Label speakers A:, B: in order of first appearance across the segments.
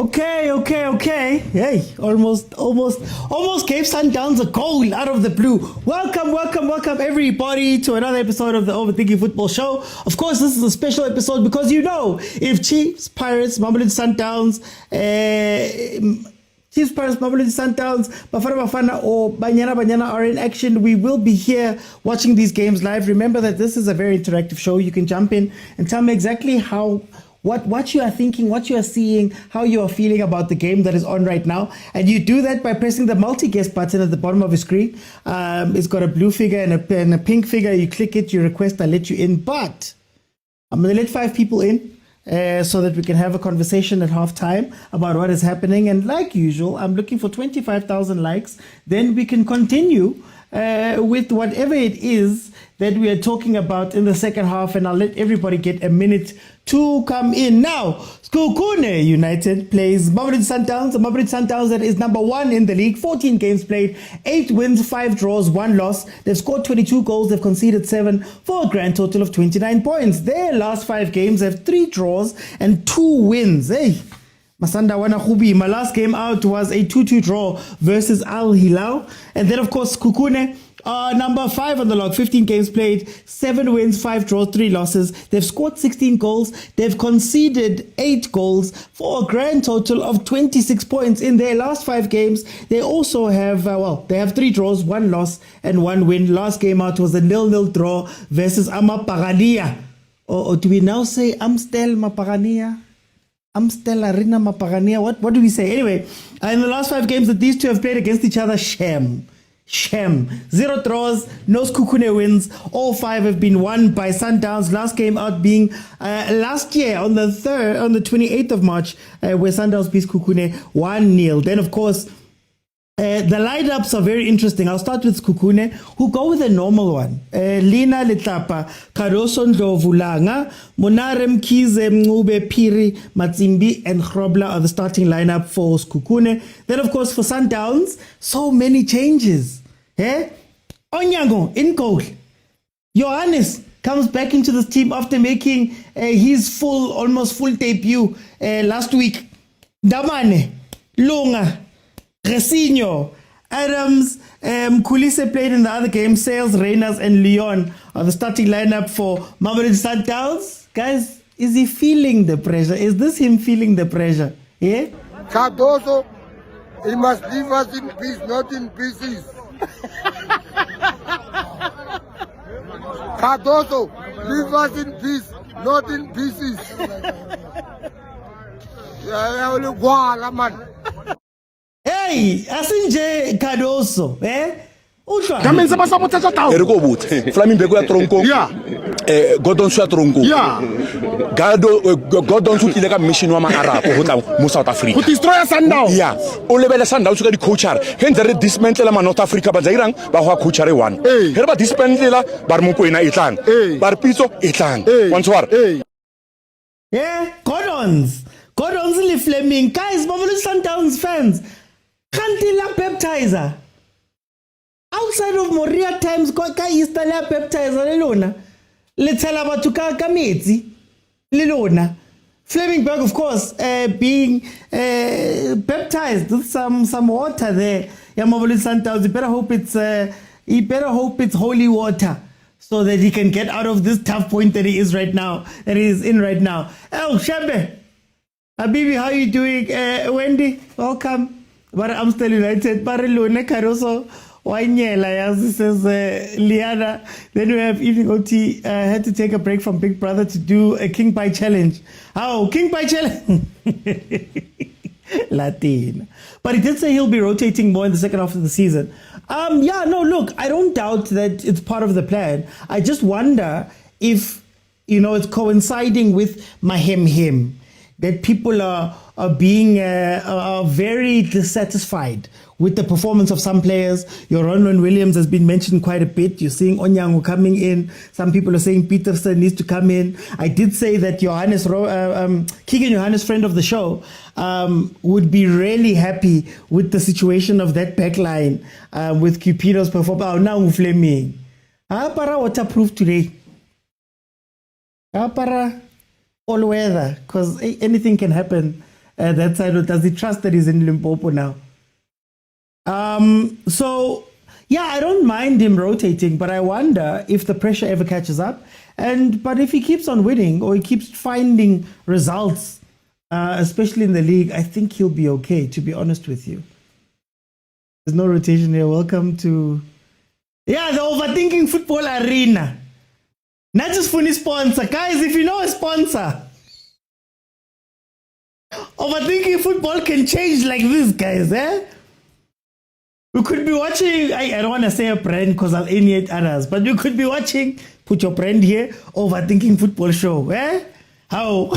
A: Okay. Hey, almost gave Sundowns a goal out of the blue. Welcome everybody to another episode of the Overthinking Football Show. Of course, this is a special episode because if Chiefs, Pirates, Mamelodi Sundowns, Bafana, or Banyana are in action, we will be here watching these games live. Remember that this is a very interactive show. You can jump in and tell me exactly what you are thinking, what you are seeing, how you are feeling about the game that is on right now. And you do that by pressing the multi-guest button at the bottom of your screen. It's got a blue figure and a pink figure. You click it, you request, I let you in. But I'm going to let 5 people in so that we can have a conversation at halftime about what is happening. And like usual, I'm looking for 25,000 likes. Then we can continue with whatever it is that we are talking about in the second half, and I'll let everybody get a minute to come in. Now, SEKHUKHUNE United plays Mamelodi Sundowns. Mamelodi Sundowns that is number 1 in the league, 14 games played, 8 wins, 5 draws, 1 loss. They've scored 22 goals, they've conceded 7 for a grand total of 29 points. Their last 5 games have 3 draws and 2 wins. Hey, Masanda wana khubi. My last game out was a 2-2 draw versus Al Hilal. And then, of course, SEKHUKHUNE, number 5 on the log, 15 games played, 7 wins, 5 draws, 3 losses. They've scored 16 goals. They've conceded 8 goals for a grand total of 26 points in their last 5 games. They also have, they have 3 draws, 1 loss, and 1 win. Last game out was a 0-0 draw versus Amapagania. Or do we now say Amstel Mapagania? Amstel Arena Mapagania. What do we say? Anyway, in the last 5 games that these two have played against each other, Shem. 0 draws, no SEKHUKHUNE wins. All 5 have been won by Sundowns. Last game out being last year on the 28th of March, where Sundowns beat SEKHUKHUNE 1-0. Then, of course, the lineups are very interesting. I'll start with SEKHUKHUNE, who go with a normal one. Lina Letlapa, Karoso Ndlovulanga, Monarem Kize, Mngube, Piri, Mazembe, and Grobler are the starting lineup for SEKHUKHUNE. Then, of course, for Sundowns, so many changes. Onyango in goal. Johannes comes back into this team after making his almost full debut last week. Damane, Lunga, Resinho, Adams, Kulise played in the other game. Sales, Reyners, and Leon are the starting lineup for Mamelodi Sundowns. Guys, is he feeling the pressure? Is this him feeling the pressure? Yeah?
B: Cardoso, he must leave us in peace, not in pieces. Cardoso, leave us in peace, not in pieces.
A: Hey, asinje Cardoso,
C: Kamen sa basa motsa tao.
D: Eriko but. Flamin beko ya tronko.
C: Yeah.
D: Godon su ya tronko.
C: Yeah.
D: Godon su ile ka mission wa ma Arab ho tla mo South Africa.
C: Who destroy Sundowns.
D: Yeah. O lebele Sundowns ka di coacher. Henze dismantle ma North Africa ba zairang ba ho coacher e one. Here ba dismantle bar mokwena itlang. Bar Pitso itlang. Ontswar.
A: Yeah, Gordons le Fleming. Guys, Mamelodi Sundowns fans. Kantila baptizer. Outside of Moria times, ka installa baptizer le lona. Le tshela batho ka metsi le lona. Flemingberg, of course, being baptized with some water there. Yeah, Mamelodi Sundowns. You better hope it's holy water, so that he can get out of this tough point that he is in right now. Oh, Shambe, Habibi, how are you doing? Wendy, welcome. But I'm still United. Barilone Caruso, Wanyela, as says Liana. Then we have Evening OT. Had to take a break from Big Brother to do a King Pie challenge. Oh, King Pie challenge. Latin. But he did say he'll be rotating more in the second half of the season. Look, I don't doubt that it's part of the plan. I just wonder if, it's coinciding with Mahim, that people are being very dissatisfied with the performance of some players. Your Ronwen Williams has been mentioned quite a bit. You're seeing Onyango coming in. Some people are saying Peterson needs to come in. I did say that Keegan Johannes, friend of the show, would be really happy with the situation of that back line with Cupido's performance. Oh, now Fleming. Para waterproof today. Para all weather, because anything can happen that side, or does he trust that he's in Limpopo now? So yeah, I don't mind him rotating, but I wonder if the pressure ever catches up. But if he keeps on winning or he keeps finding results, especially in the league, I think he'll be okay, to be honest with you. There's no rotation here. Welcome to the Overthinking Football Arena. Not just for any sponsor. Guys, if you know a sponsor, Overthinking Football can change like this, guys. We could be watching, I don't want to say a brand because I'll alienate others, but you could be watching, put your brand here, Overthinking Football Show. How?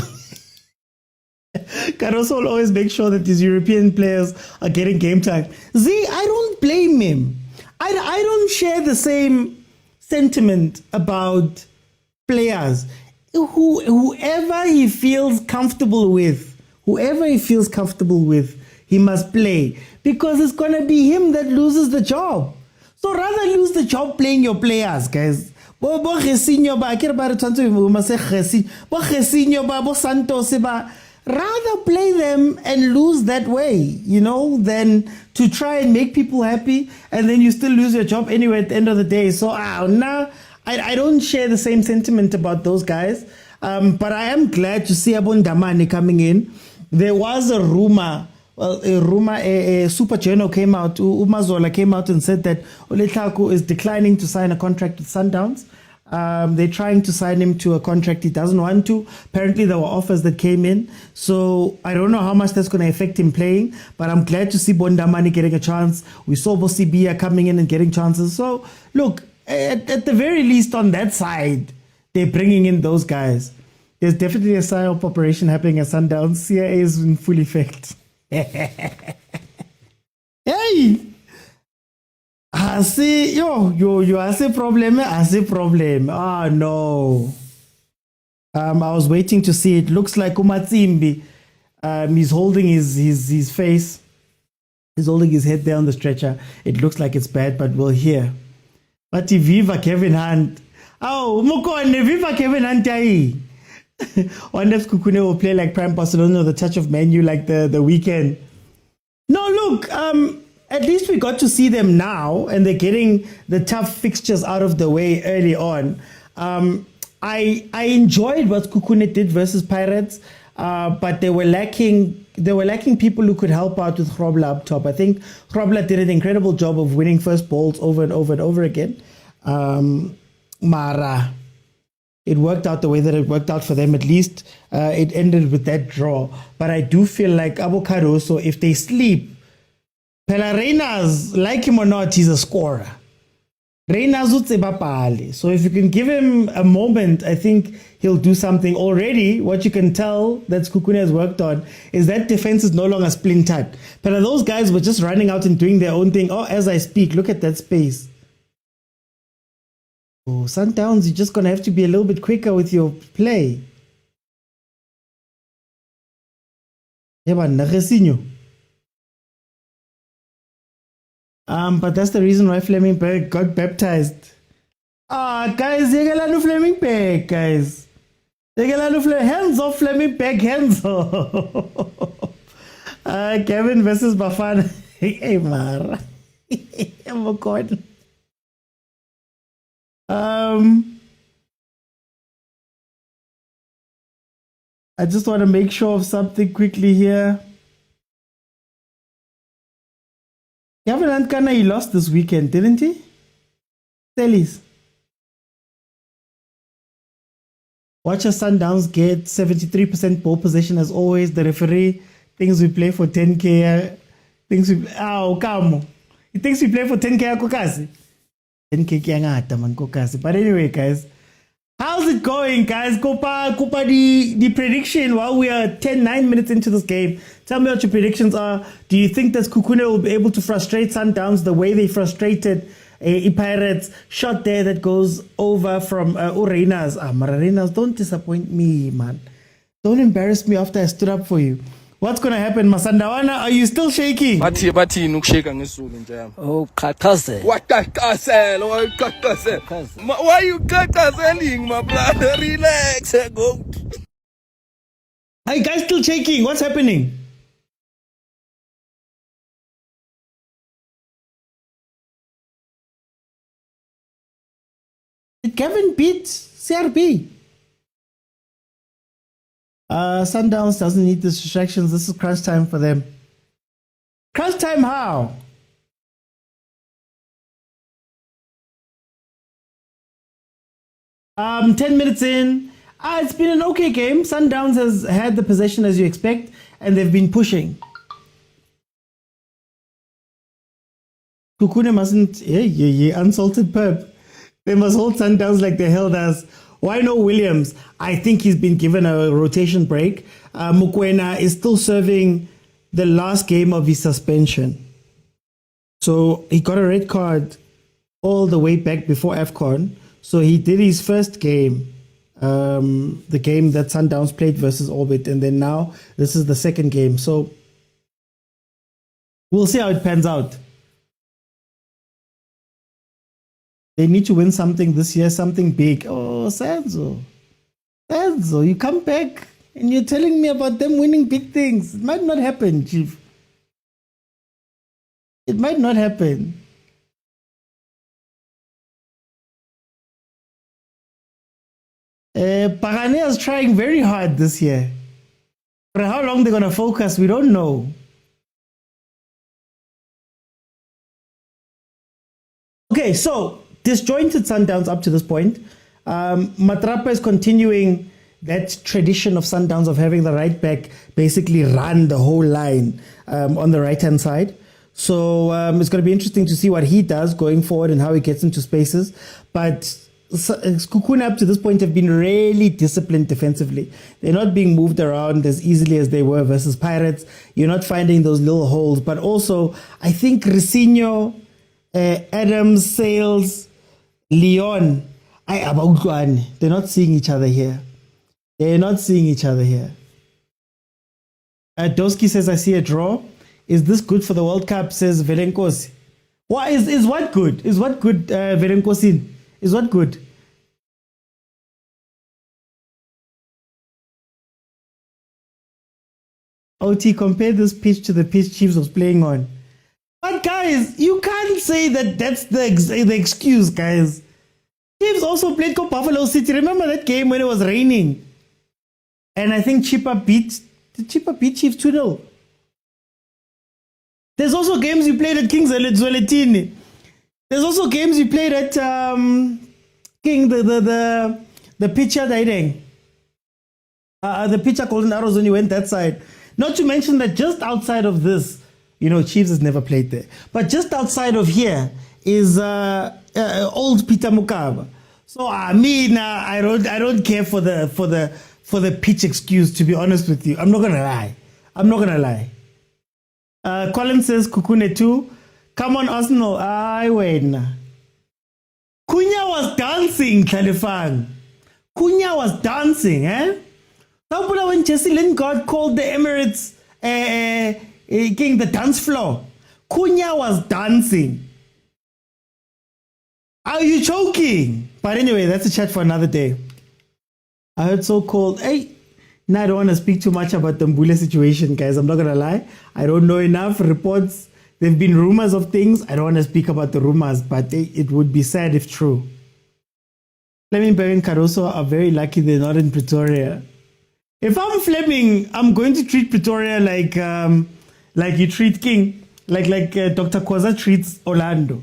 A: Caruso will always make sure that these European players are getting game time. I don't blame him. I don't share the same sentiment about players. Whoever he feels comfortable with, he must play, because it's going to be him that loses the job. So rather lose the job playing your players, guys. Rather play them and lose that way, than to try and make people happy and then you still lose your job anyway at the end of the day. So I don't share the same sentiment about those guys. But I am glad to see Abondamane coming in. There was a rumor. Super Journal came out, Umazola came out and said that Oletlaku is declining to sign a contract with Sundowns. They're trying to sign him to a contract he doesn't want to. Apparently there were offers that came in. So I don't know how much that's going to affect him playing, but I'm glad to see Bondamani getting a chance. We saw Bosibia coming in and getting chances. So look, at the very least on that side, they're bringing in those guys. There's definitely a psyop operation happening at Sundowns. CIA is in full effect. Hey! I see, you I see problem. Ah, no. I was waiting to see. It looks like Umatsimbi. He's holding his face. He's holding his head there on the stretcher. It looks like it's bad, but we'll hear. But Viva Kevin Hunt. Oh, Mokone, Viva Kevin Hunt. Wonder if SEKHUKHUNE will play like Prime Barcelona, the touch of menu like the weekend. No, look, at least we got to see them now, and they're getting the tough fixtures out of the way early on. I enjoyed what SEKHUKHUNE did versus Pirates, but they were lacking people who could help out with Grobler up top. I think Grobler did an incredible job of winning first balls over and over and over again. Mara, it worked out the way that it worked out for them. At least it ended with that draw. But I do feel like Abu Caruso, if they sleep, Pelarinas, like him or not, he's a scorer. So if you can give him a moment, I think he'll do something. Already, what you can tell that SEKHUKHUNE has worked on is that defense is no longer splintered. But those guys were just running out and doing their own thing. Oh, as I speak, look at that space. Oh, Sundowns, you're just going to have to be a little bit quicker with your play. But that's the reason why Flemingberg got baptized. Guys, Flemingberg, guys. Hands off Flemingberg, hands off. Gavin versus Bafana. Hey, Mara. Oh, God. I just want to make sure of something quickly here. Gavin Ankana, he lost this weekend, didn't he? Stellies. Watch us Sundowns get 73% ball possession as always. The referee thinks we play for 10K. He thinks we play for 10K Kokasi. 10K kiangata man Kokasi. But anyway, guys, how's it going, guys? Kupa the prediction while we are 9 minutes into this game. Tell me what your predictions are. Do you think that SEKHUKHUNE will be able to frustrate Sundowns the way they frustrated Pirates? Shot there that goes over from Ureinas. Mararenas, don't disappoint me, man. Don't embarrass me after I stood up for you. What's going to happen, Masandawana? Are you still shaking?
E: Bathi nukusheka ngesulu njalo.
F: Oh, khathazela.
E: What khathazela? Why khathazela? Why are you khathazeling, my brother? Relax, go.
A: Are you guys still shaking? What's happening? Gavin beat CRB. Sundowns doesn't need these distractions. This is crunch time for them. Crunch time how? Um, 10 minutes in. It's been an okay game. Sundowns has had the possession as you expect, and they've been pushing. Kukune mustn't, unsalted perp. They must hold Sundowns like they held us. Why no Williams? I think he's been given a rotation break. Mokwena is still serving the last game of his suspension. So he got a red card all the way back before AFCON. So he did his first game, the game that Sundowns played versus Orbit. And then now this is the second game. So we'll see how it pans out. They need to win something this year, something big. Oh, Sanzo, you come back and you're telling me about them winning big things. It might not happen, Chief. It might not happen. Pagane is trying very hard this year. For how long they're going to focus, we don't know. Okay, so disjointed Sundowns up to this point. Matrapa is continuing that tradition of Sundowns of having the right back basically run the whole line on the right-hand side. So it's going to be interesting to see what he does going forward and how he gets into spaces. But SEKHUKHUNE up to this point have been really disciplined defensively. They're not being moved around as easily as they were versus Pirates. You're not finding those little holes. But also, I think Risinho, Adams, Sales, Leon, they're not seeing each other here. They're not seeing each other here. Doski says, I see a draw. Is this good for the World Cup? Says Velenkosi. What is what good? Is what good, Velenkosi? Is what good? OT, compare this pitch to the pitch Chiefs was playing on. But guys, you can't say that that's the excuse, guys. Chiefs also played for Buffalo City. Remember that game when it was raining? And I think Chippa beat Chiefs 2-0. There's also games you played at Kings Zweletini. There's also games you played at King, the pitcher Daideng. The pitcher Golden Arrows when you went that side. Not to mention that just outside of this, Chiefs has never played there. But just outside of here is old Peter Mukaba. So I don't care for the pitch excuse, to be honest with you. I'm not gonna lie. Colin says Kukune 2. Come on, Arsenal. Wait. Kunya was dancing, Khalifan. Kunya was dancing, eh? How when Jesse Lingard called the Emirates King the dance floor? Kunya was dancing. Are you choking? But anyway, that's a chat for another day. I heard so cold. Hey, now I don't want to speak too much about the Mbule situation, guys. I'm not going to lie. I don't know enough reports. There have been rumors of things. I don't want to speak about the rumors, but it would be sad if true. Fleming and Caruso are very lucky they're not in Pretoria. If I'm Fleming, I'm going to treat Pretoria like you treat King, like Dr. Khoza treats Orlando.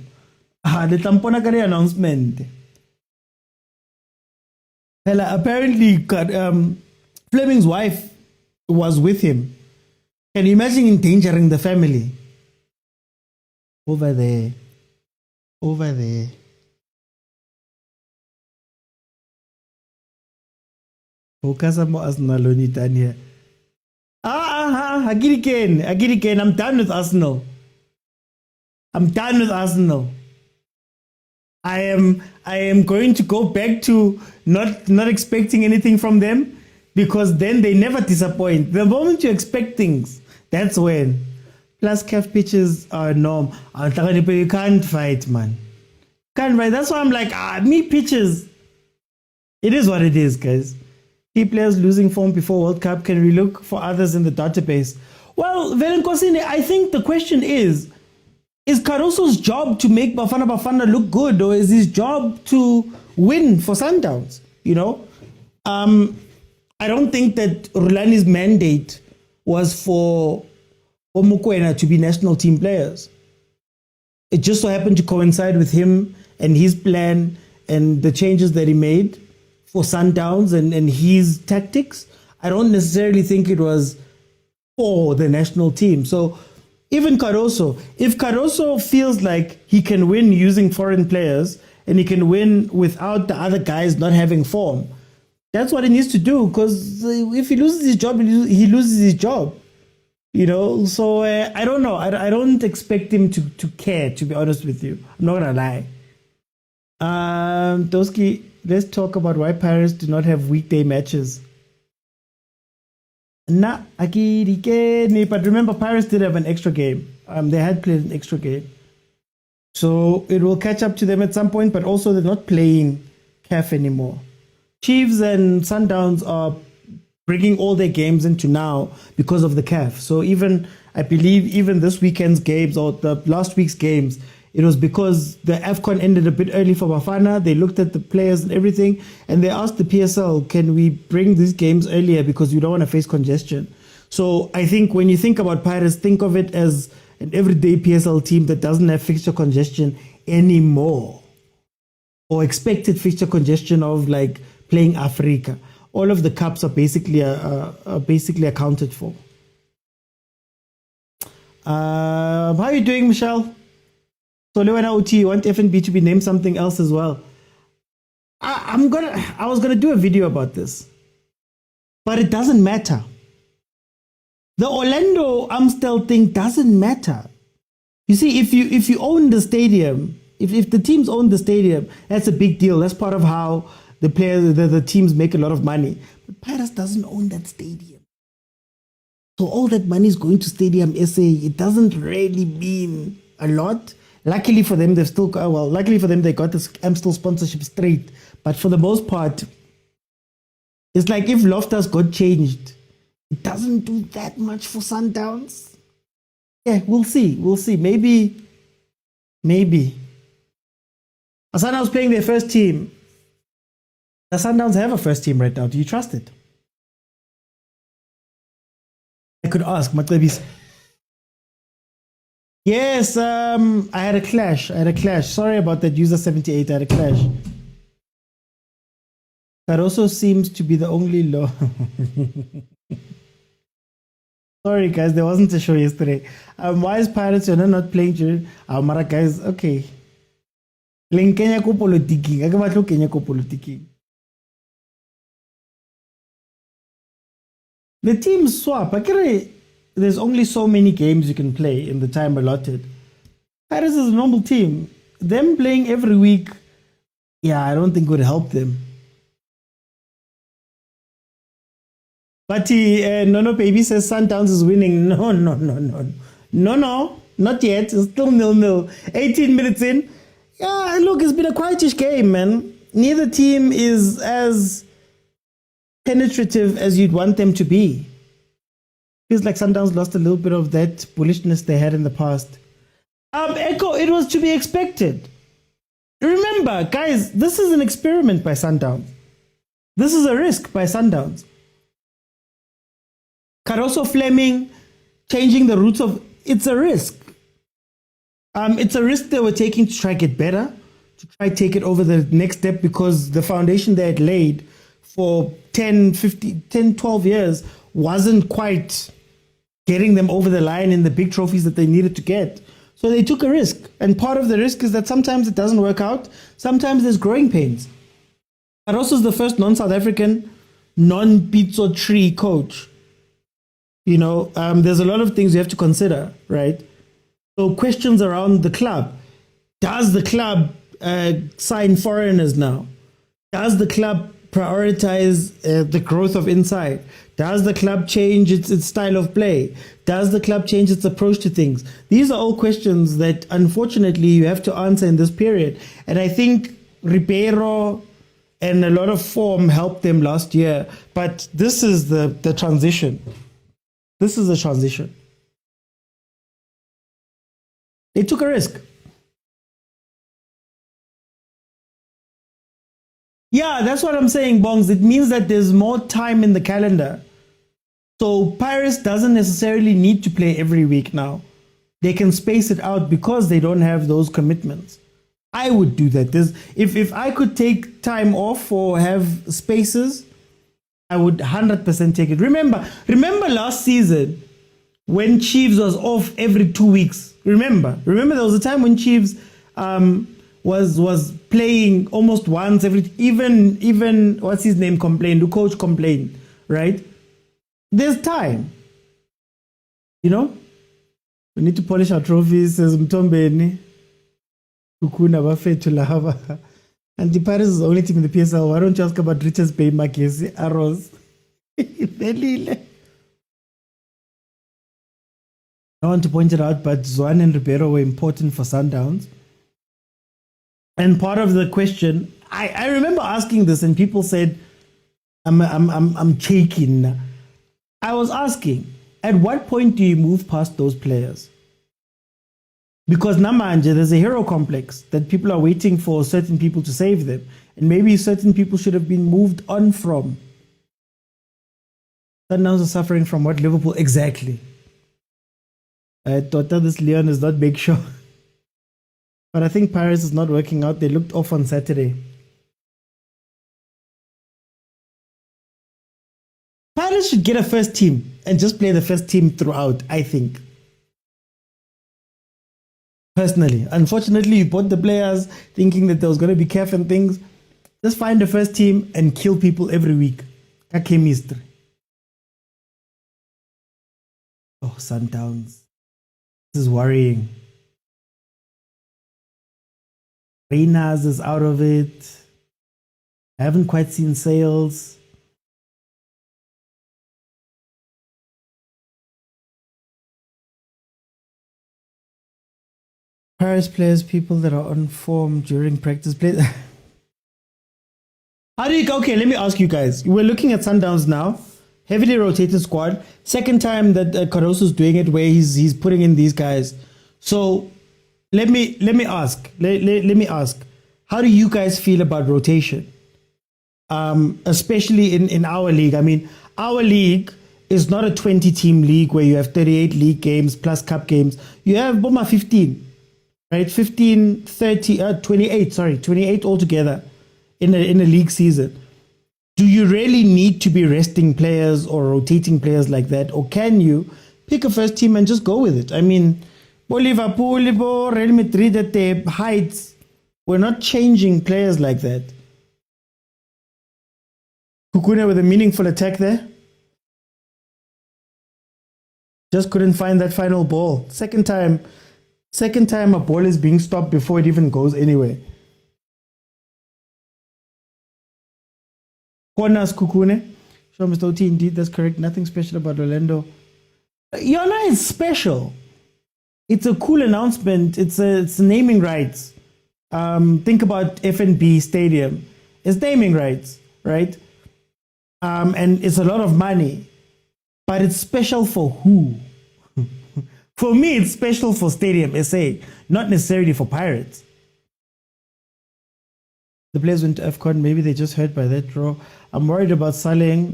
A: The tampona kare announcement. Apparently, Fleming's wife was with him. Can you imagine endangering the family? Over there. Focus on Arsenal on here. I get again. I'm done with Arsenal. I am going to go back to not expecting anything from them, because then they never disappoint. The moment you expect things, that's when. Plus CAF pitches are norm. You can't fight, man. Can't fight. That's why I'm like, me pitches. It is what it is, guys. Key players losing form before World Cup. Can we look for others in the database? Well, Velenkosini, I think the question is, is Caruso's job to make Bafana look good, or is his job to win for Sundowns? You know, I don't think that Rulani's mandate was for mokwena to be national team players. It just so happened to coincide with him and his plan and the changes that he made for Sundowns and his tactics. I don't necessarily think it was for the national team. So even Caruso, if Caruso feels like he can win using foreign players and he can win without the other guys not having form, that's what he needs to do. Because if he loses his job, he loses his job. You know, so I don't know. I don't expect him to care, to be honest with you. I'm not going to lie. Doski, let's talk about why Pirates do not have weekday matches. But remember, Pirates did have an extra game. They had played an extra game. So it will catch up to them at some point, but also they're not playing CAF anymore. Chiefs and Sundowns are bringing all their games into now because of the CAF. So I believe even this weekend's games or the last week's games, it was because the AFCON ended a bit early for Bafana. They looked at the players and everything, and they asked the PSL, can we bring these games earlier because we don't want to face congestion? So I think when you think about Pirates, think of it as an everyday PSL team that doesn't have fixture congestion anymore, or expected fixture congestion of like playing Africa. All of the cups are basically accounted for. How are you doing, Michelle? So Lewena OT, you want FNB to be named something else as well? I was gonna do a video about this, but it doesn't matter. The Orlando Amstel thing doesn't matter. You see, if you own the stadium, if the teams own the stadium, that's a big deal. That's part of how the teams make a lot of money. But Pirates doesn't own that stadium. So all that money is going to Stadium SA. It doesn't really mean a lot. Luckily for them, they got the Amstel sponsorship straight. But for the most part, it's like if Loftus got changed, it doesn't do that much for Sundowns. Yeah, we'll see. Maybe. Sundowns playing their first team. The Sundowns have a first team right now. Do you trust it? I could ask Matlebis. Yes, I had a clash. Sorry about that, user 78. I had a clash. That also seems to be the only law. Sorry, guys, there wasn't a show yesterday. Why is Pirates not playing during? Mara, guys, okay. Kenya ko politiking. Agabatlo Kenya ko politiking. The teams swap. There's only so many games you can play in the time allotted. Pirates is a normal team. Them playing every week, I don't think would help them. But Nono Baby says Sundowns is winning. No, not yet. It's still 0-0. 18 minutes in. Yeah, look, it's been a quietish game, man. Neither team is as penetrative as you'd want them to be. Feels like Sundowns lost a little bit of that bullishness they had in the past. Echo, it was to be expected. Remember, guys, this is an experiment by Sundowns. This is a risk by Sundowns. Caruso Fleming changing the routes of it's a risk. It's a risk they were taking to try get better, to try take it over the next step, because the foundation they had laid for 10, 12 years wasn't quite getting them over the line in the big trophies that they needed to get. So they took a risk. And part of the risk is that sometimes it doesn't work out. Sometimes there's growing pains. Caruso is the first non-South African, non-Pitso tree coach. You know, there's a lot of things you have to consider, right? So questions around the club. Does the club sign foreigners now? Does the club prioritize the growth of inside? Does the club change its style of play? Does the club change its approach to things? These are all questions that, unfortunately, you have to answer in this period. And I think Ribeiro and a lot of form helped them last year. But this is the transition. This is the transition. They took a risk. Yeah, that's what I'm saying, Bongs. It means that there's more time in the calendar. So Pirates doesn't necessarily need to play every week now. They can space it out because they don't have those commitments. I would do that. If I could take time off or have spaces, I would 100% take it. Remember last season when Chiefs was off every 2 weeks. Remember there was a time when Chiefs was playing almost once every. Even what's his name complained. The coach complained, right? There's time. You know, we need to polish our trophies. Says Mtombeni. And the Paris is the only team in the PSL. Why don't you ask about Richards Bay, Makesi, Arrows? I want to point it out, but Zwane and Ribeiro were important for Sundowns. And part of the question, I remember asking this, and people said, I'm shaking. I was asking, at what point do you move past those players? Because Namanje, there's a hero complex that people are waiting for certain people to save them. And maybe certain people should have been moved on from. Sundowns are suffering from what Liverpool exactly? Tota, this Leon is not big show. But I think Paris is not working out. They looked off on Saturday. Paris should get a first team and just play the first team throughout, I think. Personally, unfortunately, you bought the players thinking that there was going to be CAF and things. Just find the first team and kill people every week. Chemistry. Oh, Sundowns. This is worrying. Reynaz is out of it. I haven't quite seen sales. Paris players, people that are on form during practice play. How do you, okay, let me ask you guys. We're looking at Sundowns now. Heavily rotated squad. Second time that Caruso's doing it where he's putting in these guys. So let me ask. Let me ask. How do you guys feel about rotation? Especially in our league. I mean, our league is not a 20-team league where you have 38 league games plus cup games. You have Boma 15. Right, 15, 30, 28, sorry, 28 altogether in a league season. Do you really need to be resting players or rotating players like that? Or can you pick a first team and just go with it? I mean, Liverpool, Real Madrid at their heights, we're not changing players like that. Kukune with a meaningful attack there. Just couldn't find that final ball. Second time a ball is being stopped before it even goes anywhere. Corners, Kukune. Show Mr. OT, indeed, that's correct. Nothing special about Orlando. Yona is special. It's a cool announcement. It's naming rights. Think about FNB Stadium. It's naming rights, right? And it's a lot of money. But it's special for who? For me, it's special for Stadium SA, not necessarily for Pirates. The players went to AFCON, maybe they just hurt by that draw. I'm worried about Saleng.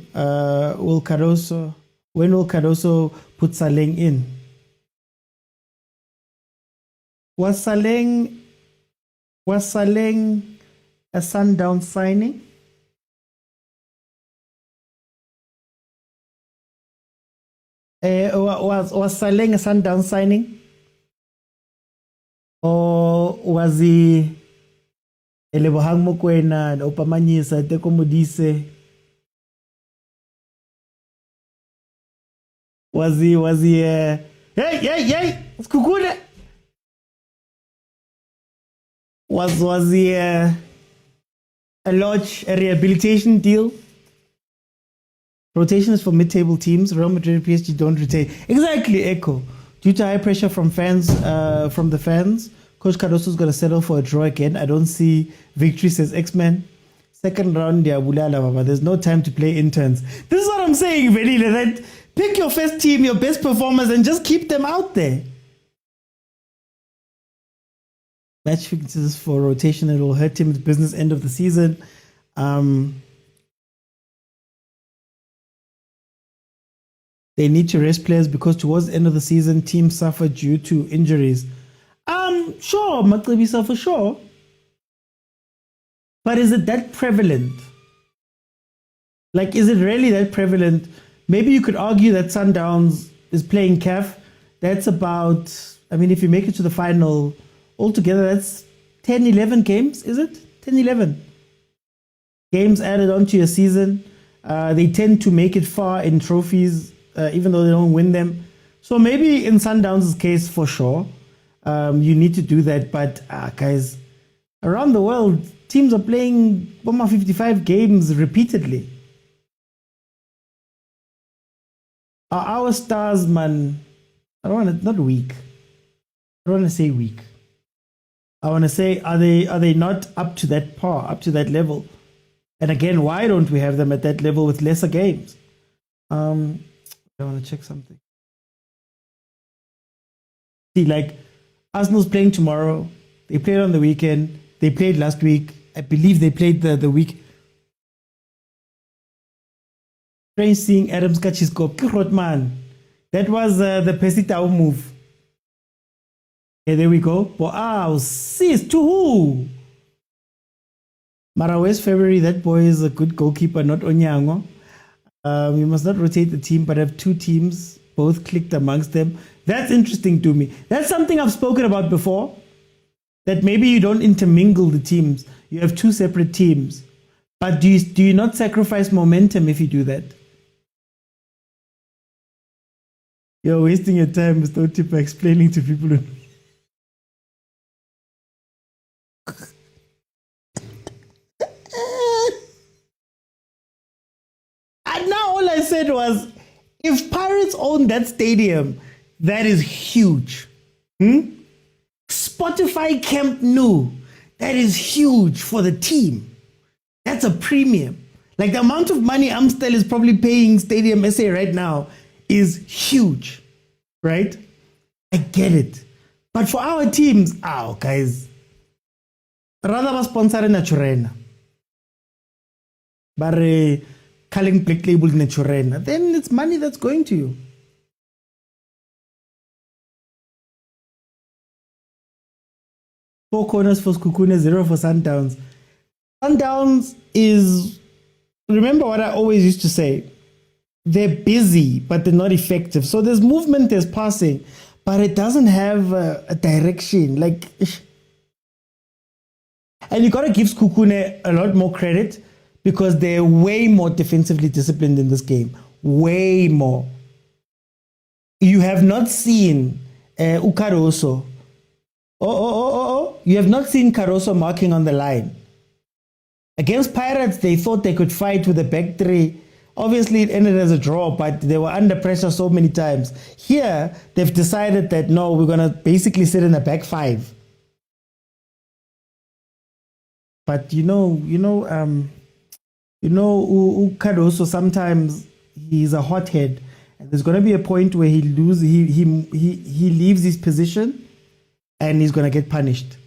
A: When will Cardoso put Saleng in? Was Saleng a Sundown signing? Was Saleng a Sundown signing? Or was he Elebohang Mokwena and Opamanyisa Teko Modise? Was he hey, it's Kukune. Was he a lodge, a rehabilitation deal? Rotation is for mid-table teams. Real Madrid and PSG don't retain. Exactly, Echo. Due to high pressure from the fans, Coach Cardoso is going to settle for a draw again. I don't see victory, says X-Men. Second round, there's no time to play interns. This is what I'm saying, Velile, that pick your first team, your best performers, and just keep them out there. Match fixes for rotation. It will hurt him at business end of the season. They need to rest players because towards the end of the season, teams suffer due to injuries. Sure, Matlabisa, for sure. But is it that prevalent? Like, is it really that prevalent? Maybe you could argue that Sundowns is playing CAF. That's about, I mean, if you make it to the final, altogether, that's 10, 11 games, is it? 10, 11 games added onto your season. They tend to make it far in trophies, even though they don't win them. So maybe in Sundowns' case, for sure, you need to do that. But guys, around the world, teams are playing 55 games repeatedly. Are our stars, man? I don't want to, not weak. I don't want to say weak. I want to say, are they not up to that par, up to that level? And again, why don't we have them at that level with lesser games? I want to check something. See, like, Arsenal's playing tomorrow. They played on the weekend. They played last week. I believe they played the week. Strange seeing Adams catch his goal. Man. That was the Pesitao move. Okay, there we go. Wow, sis, to who? Marawa's February, that boy is a good goalkeeper, not Onyango. You must not rotate the team, but have two teams, both clicked amongst them. That's interesting to me. That's something I've spoken about before, that maybe you don't intermingle the teams. You have two separate teams. But do you not sacrifice momentum if you do that? You're wasting your time, Mr. Otipa, explaining to people. And now all I said was, if Pirates own that stadium, that is huge. Spotify Camp Nou, that is huge for the team. That's a premium. Like the amount of money Amstel is probably paying Stadium SA right now is huge, right? I get it. But for our teams, guys, rather than sponsoring Naturena, but calling Black Label Naturena, then it's money that's going to you. Four corners for SEKHUKHUNE, 0 for Sundowns. Sundowns is, remember what I always used to say, they're busy, but they're not effective. So there's movement, there's passing, but it doesn't have a direction. Like, and you got to give SEKHUKHUNE a lot more credit because they're way more defensively disciplined in this game. Way more. You have not seen Ukaroso. You have not seen Caroso marking on the line. Against Pirates, they thought they could fight with a back three. Obviously, it ended as a draw, but they were under pressure so many times. Here, they've decided that, no, we're going to basically sit in a back five. But Caroso, sometimes he's a hothead. And there's going to be a point where he leaves his position and he's going to get punished.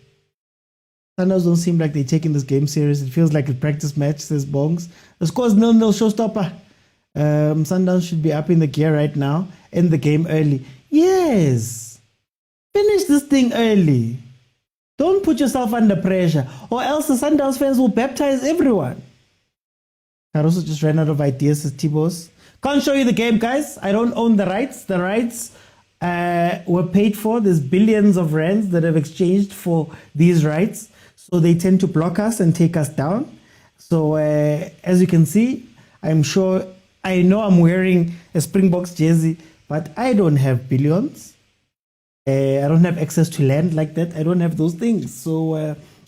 A: Sundowns don't seem like they're taking this game serious. It feels like a practice match, says Bongs. The score's 0-0, showstopper. Sundowns should be up in the gear right now. End the game early. Yes. Finish this thing early. Don't put yourself under pressure, or else the Sundowns fans will baptize everyone. Caruso just ran out of ideas, says Tibos. Can't show you the game, guys. I don't own the rights. The rights were paid for. There's billions of rands that have exchanged for these rights. So they tend to block us and take us down. So as you can see, I know I'm wearing a Springboks jersey, but I don't have billions. I don't have access to land like that. I don't have those things. So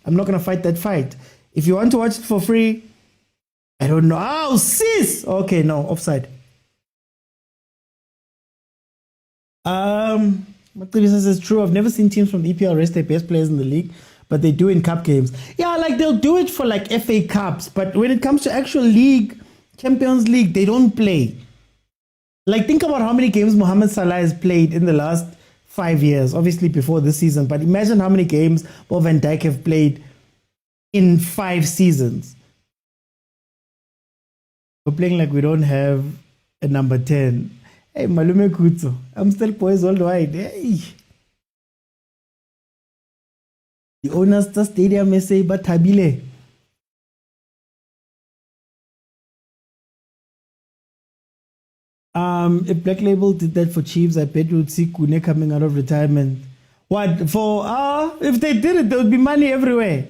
A: I'm not going to fight that fight. If you want to watch it for free, I don't know. Oh, sis! Okay, no, offside. Matlabisa says, true, I've never seen teams from the EPL rest their best players in the league, but they do in cup games. Yeah, like they'll do it for like FA Cups, but when it comes to actual league, Champions League, they don't play. Like think about how many games Mohamed Salah has played in the last 5 years, obviously before this season, but imagine how many games Bob Van Dijk have played in 5 seasons. We're playing like we don't have a number 10. Hey, Malume Kutso, I'm still boys worldwide. Hey. The owners of the stadium may say, but Tabile. If Black Label did that for Chiefs, I bet you would see Kune coming out of retirement. What for? If they did it, there would be money everywhere.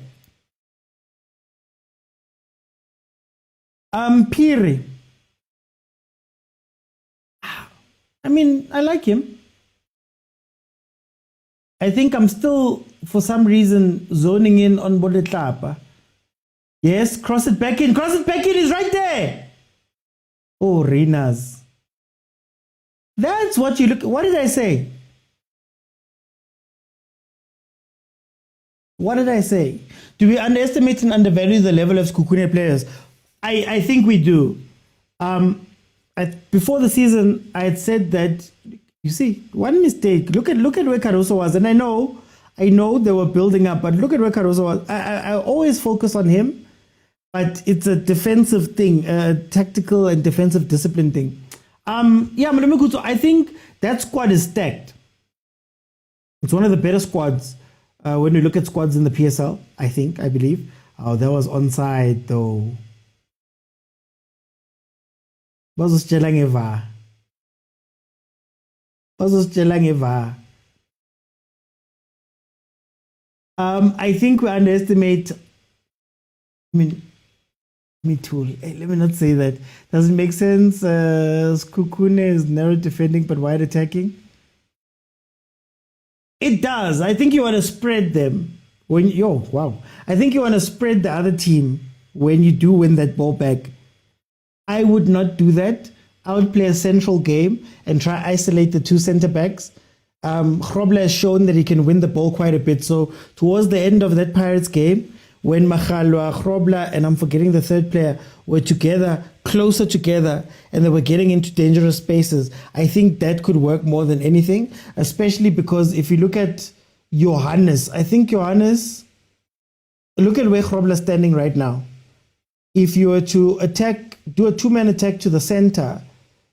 A: Piri. I mean, I like him. I think I'm still, for some reason, zoning in on Bodetlapa. Yes, cross it back in. Cross it back in. He's right there. Oh, Renas. That's what you look. What did I say? What did I say? Do we underestimate and undervalue the level of SEKHUKHUNE players? I think we do. Before the season, I had said that, you see, one mistake. Look at where Caruso was. And I know they were building up, but look at where Caruso was. I always focus on him, but it's a defensive thing, a tactical and defensive discipline thing. I think that squad is stacked. It's one of the better squads when you look at squads in the PSL, I believe. Oh, that was onside though. I think we underestimate. Me too. Hey, let me not say that. Does it make sense? SEKHUKHUNE is narrow defending but wide attacking. It does. I think you want to spread them. I think you want to spread the other team when you do win that ball back. I would not do that. I would play a central game and try isolate the 2 center backs. Grobler has shown that he can win the ball quite a bit. So towards the end of that Pirates game, when Machalwa, Grobler, and I'm forgetting the third player, were together, closer together, and they were getting into dangerous spaces, I think that could work more than anything, especially because if you look at Johannes, look at where Grobler is standing right now. If you were to do a 2-man attack to the center,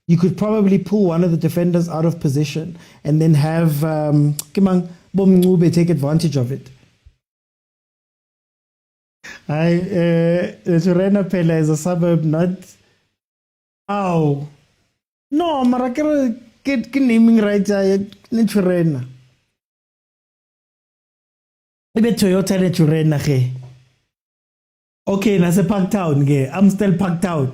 A: you could probably pull one of the defenders out of position and then have Kimang Bomngube take advantage of it. Tshwane Pela is a suburb, not. Oh. No, Marakero get naming right. Tshwane. Maybe Toyota Tshwane. Okay, that's a packed town. Yeah, I'm still packed out.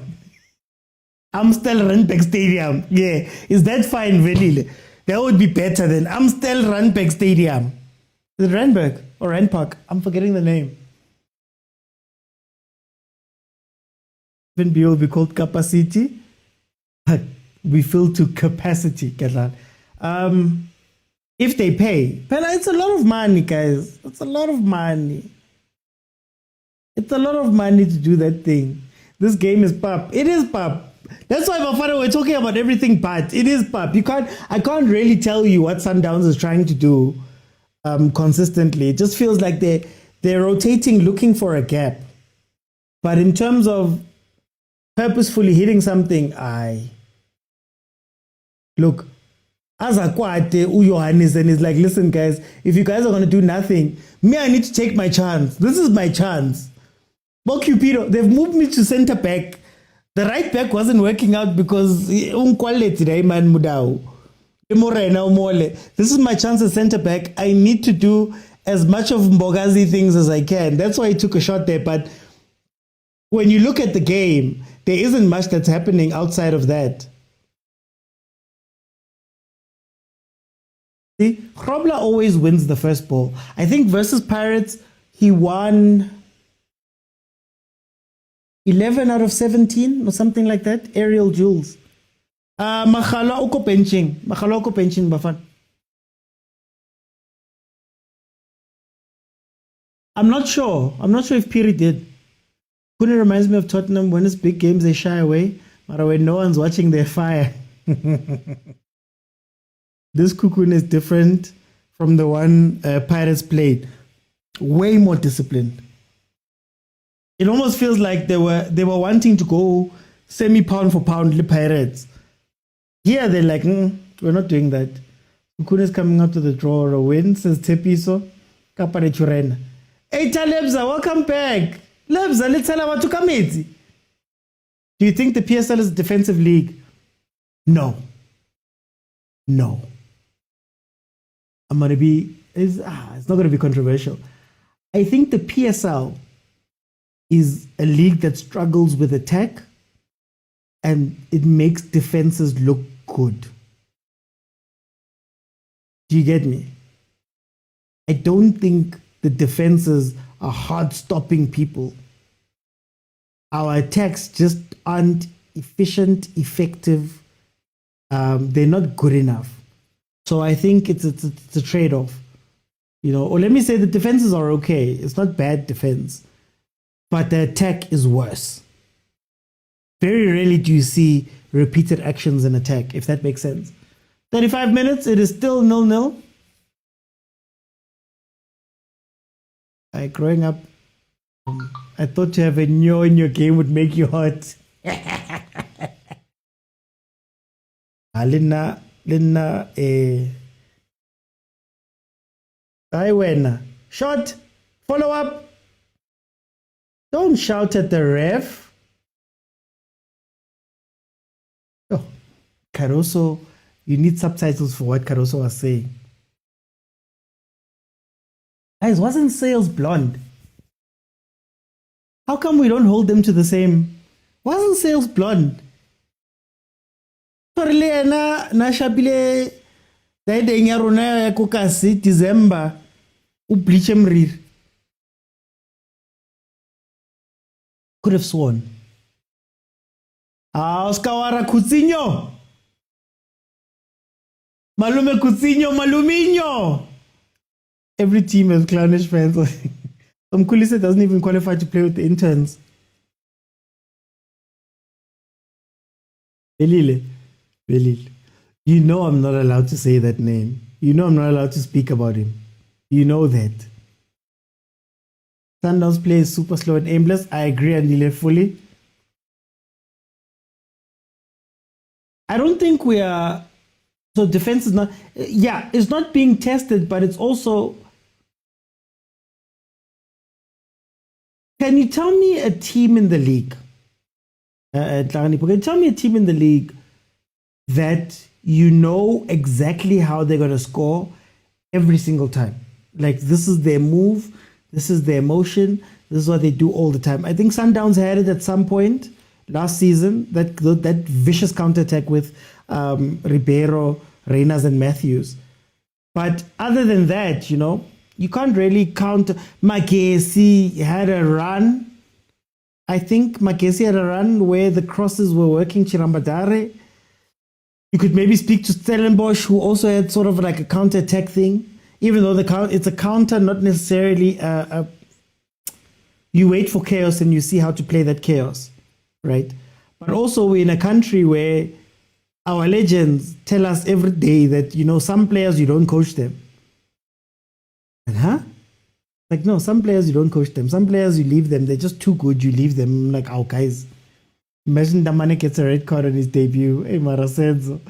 A: I'm still Randbeck Stadium. Yeah, is that fine, Velile? That would be better than I'm still Randbeck Stadium. Is it Randbeck or Randpark? I'm forgetting the name. Even will be called capacity, but we fill to capacity. If they pay, but it's a lot of money, guys. It's a lot of money. It's a lot of money to do that thing. This game is pop. It is pop. That's why bafana we're talking about everything, but it is pop. I can't really tell you what Sundowns is trying to do consistently. It just feels like they're rotating, looking for a gap. But in terms of purposefully hitting something, look, as a Kwate, Johannes, and he's like, listen, guys, if you guys are going to do nothing, I need to take my chance. This is my chance. But Cupido, they've moved me to center back. The right back wasn't working out because this is my chance as center back. I need to do as much of Mbogazi things as I can. That's why I took a shot there. But when you look at the game, there isn't much that's happening outside of that. See, Grobler always wins the first ball. I think versus Pirates, he won 11 out of 17 or something like that. Aerial duels. Makhala uko benching. Bafan. I'm not sure if Piri did. Kune reminds me of Tottenham. When it's big games, they shy away. But when no one's watching, they fire. This Cocoon is different from the one Pirates played. Way more disciplined. It almost feels like they were wanting to go semi-pound for pound, the Pirates. Here they're like, we're not doing that. Cocoon is coming out to the draw or a win, says Tepiso. Kapare Churena. Hey, Lebza, welcome back. Lebza, let's tell about to come. Do you think the PSL is a defensive league? No. I'm going to be, it's not going to be controversial. I think the PSL is a league that struggles with attack and it makes defenses look good. Do you get me? I don't think the defenses are hard stopping people. Our attacks just aren't efficient, effective. They're not good enough. So I think it's a trade-off. Or let me say the defenses are okay. It's not bad defense. But the attack is worse. Very rarely do you see repeated actions in attack, if that makes sense. 35 minutes, it is still 0-0. Growing up, I thought to have a nyo in your game would make you hot. Lina, Iwena. Shot, follow up. Don't shout at the ref. Oh, Caruso, you need subtitles for what Caruso was saying. Guys, wasn't Sales blonde? How come we don't hold them to the same? Wasn't Sales blonde? Na shabile daideng ya rona ya kokasi December u bleach emrir. Could have sworn. Oscar Coutinho. Malume Coutinho, Maluminho. Every team has clownish fans. Kulise doesn't even qualify to play with the interns. Belile. You know I'm not allowed to say that name. You know I'm not allowed to speak about him. You know that. Sundowns play is super slow and aimless. I agree, Andile, fully. I don't think we are... So defense is not... Yeah, it's not being tested, but it's also... Can you tell me a team in the league? Can you tell me a team in the league that you know exactly how they're going to score every single time? Like, this is their move, this is their motion, this is what they do all the time. I think Sundowns had it at some point last season, that vicious counterattack with Ribeiro, Reynas, and Matthews. But other than that, you can't really count. Magesi had a run. I think Magesi had a run where the crosses were working. Chirambadare. You could maybe speak to Stellenbosch, who also had sort of like a counter-attack thing. Even though it's a counter, not necessarily you wait for chaos and you see how to play that chaos, right? But also we're in a country where our legends tell us every day that, some players you don't coach them. Like, no, some players you don't coach them. Some players you leave them. They're just too good. You leave them. Like, guys. Imagine Damane gets a red card on his debut. Hey, Marasenzo.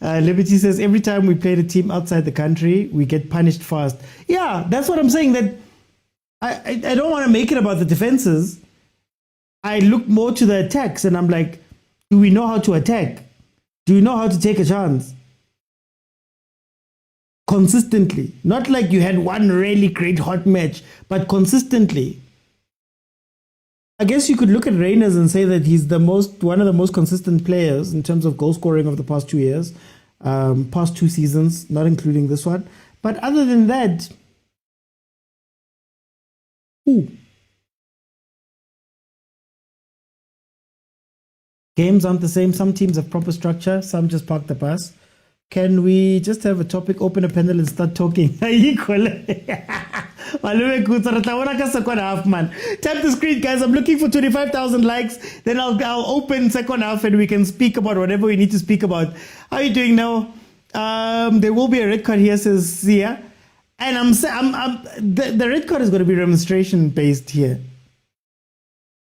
A: Liberty says, every time we play the team outside the country, we get punished fast. Yeah, that's what I'm saying. That I don't want to make it about the defenses. I look more to the attacks and I'm like, do we know how to attack? Do we know how to take a chance? Consistently. Not like you had one really great hot match, but consistently. I guess you could look at Reyners and say that he's one of the most consistent players in terms of goal scoring of the past 2 years, past 2 seasons, not including this one. But other than that, games aren't the same. Some teams have proper structure, some just park the bus. Can we just have a topic, open a panel and start talking? Equal. Tap the screen, guys. I'm looking for 25,000 likes. Then I'll open second half and we can speak about whatever we need to speak about. How are you doing now? There will be a red card here, says Sia. And the red card is going to be remonstration based here.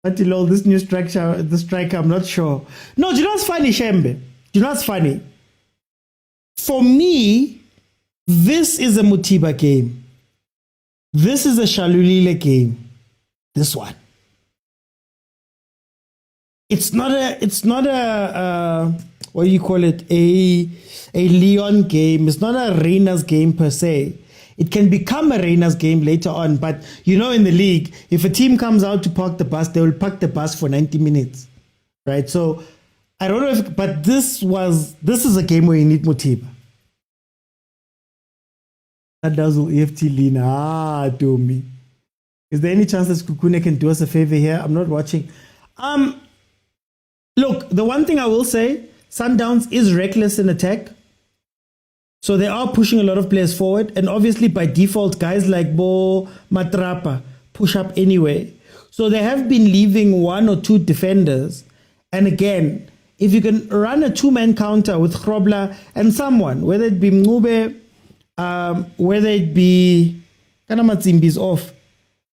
A: But this new structure, the striker, I'm not sure. No, do you know what's funny, Shembe? Do you know what's funny? For me, this is a Mutiba game. This is a Shalulile game. This one. It's not a what do you call it? A Leon game. It's not a Reina's game per se. It can become a Reina's game later on, but in the league, if a team comes out to park the bus, they will park the bus for 90 minutes, right? So I don't know but this is a game where you need Mutiba. That does EFT Lina, do me. Is there any chance that Sekhukhune can do us a favor here? I'm not watching. Look, the one thing I will say, Sundowns is reckless in attack. So they are pushing a lot of players forward. And obviously by default, guys like Bo, Matrapa push up anyway. So they have been leaving one or two defenders. And again, if you can run a two-man counter with Krobla and someone, whether it be Mngube, whether it be Kanamatsimbi's off,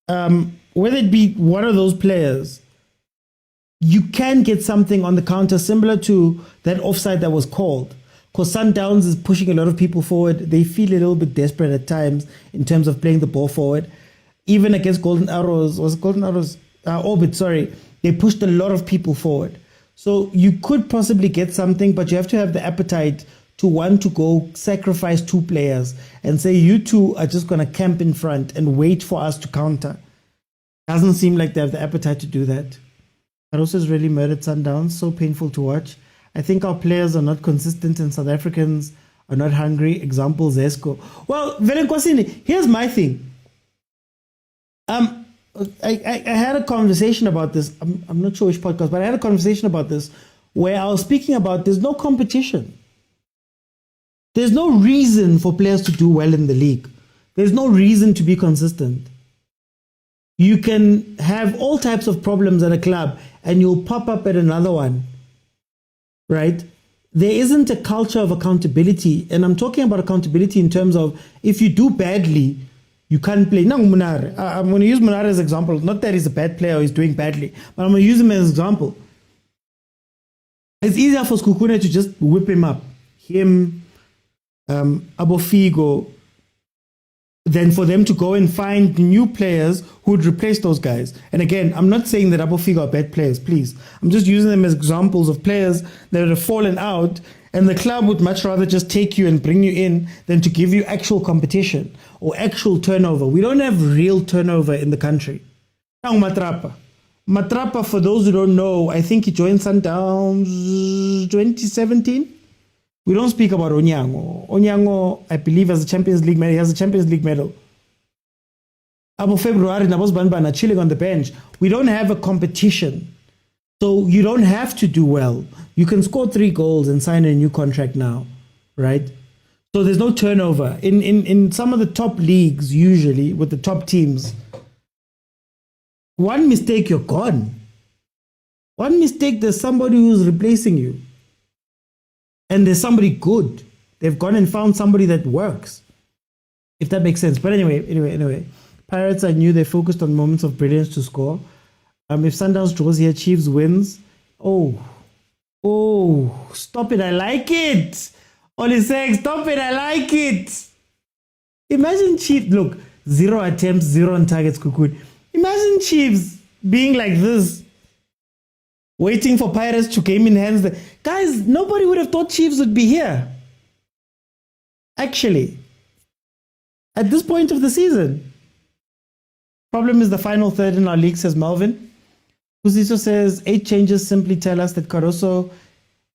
A: whether it be one of those players, you can get something on the counter similar to that offside that was called. Because Sundowns is pushing a lot of people forward. They feel a little bit desperate at times in terms of playing the ball forward. Even against Golden Arrows, Orbit, sorry, they pushed a lot of people forward. So you could possibly get something, but you have to have the appetite to want to go sacrifice two players and say you two are just going to camp in front and wait for us to counter. Doesn't seem like they have the appetite to do that. Caruso has really murdered Sundowns. So painful to watch. I think our players are not consistent and South Africans are not hungry. Example, Zesco. Well, Velenkosini, here's my thing. I had a conversation about this. I'm not sure which podcast, but I had a conversation about this where I was speaking about there's no competition. There's no reason for players to do well in the league. There's no reason to be consistent. You can have all types of problems at a club and you'll pop up at another one, right? There isn't a culture of accountability. And I'm talking about accountability in terms of if you do badly, you can't play. No, Munare. I'm going to use Munare as an example. Not that he's a bad player or he's doing badly, but I'm going to use him as an example. It's easier for Sekhukhune to just whip him up. Him, Abofigo, than for them to go and find new players who would replace those guys. And again, I'm not saying that Abofigo are bad players, please. I'm just using them as examples of players that have fallen out, and the club would much rather just take you and bring you in than to give you actual competition or actual turnover. We don't have real turnover in the country. Now, Matrapa. Matrapa, for those who don't know, I think he joined Sundowns 2017. We don't speak about Onyango. Onyango, I believe, has a Champions League medal. He has a Champions League medal. About February, Nabos Banbana chilling on the bench. We don't have a competition. So you don't have to do well. You can score 3 goals and sign a new contract now, right? So there's no turnover. In some of the top leagues, usually, with the top teams, one mistake, you're gone. One mistake, there's somebody who's replacing you. And there's somebody good. They've gone and found somebody that works. If that makes sense. But anyway. Pirates, I knew they focused on moments of brilliance to score. If Sundowns draws here, Chiefs wins. Oh, stop it. I like it. Oli saying, stop it. I like it. Imagine Chiefs. Look, 0 attempts, 0 on targets. Imagine Chiefs being like this. Waiting for Pirates to game in hands. Guys, nobody would have thought Chiefs would be here. Actually. At this point of the season. Problem is the final third in our league, says Melvin. Kusiso says, 8 changes simply tell us that Caruso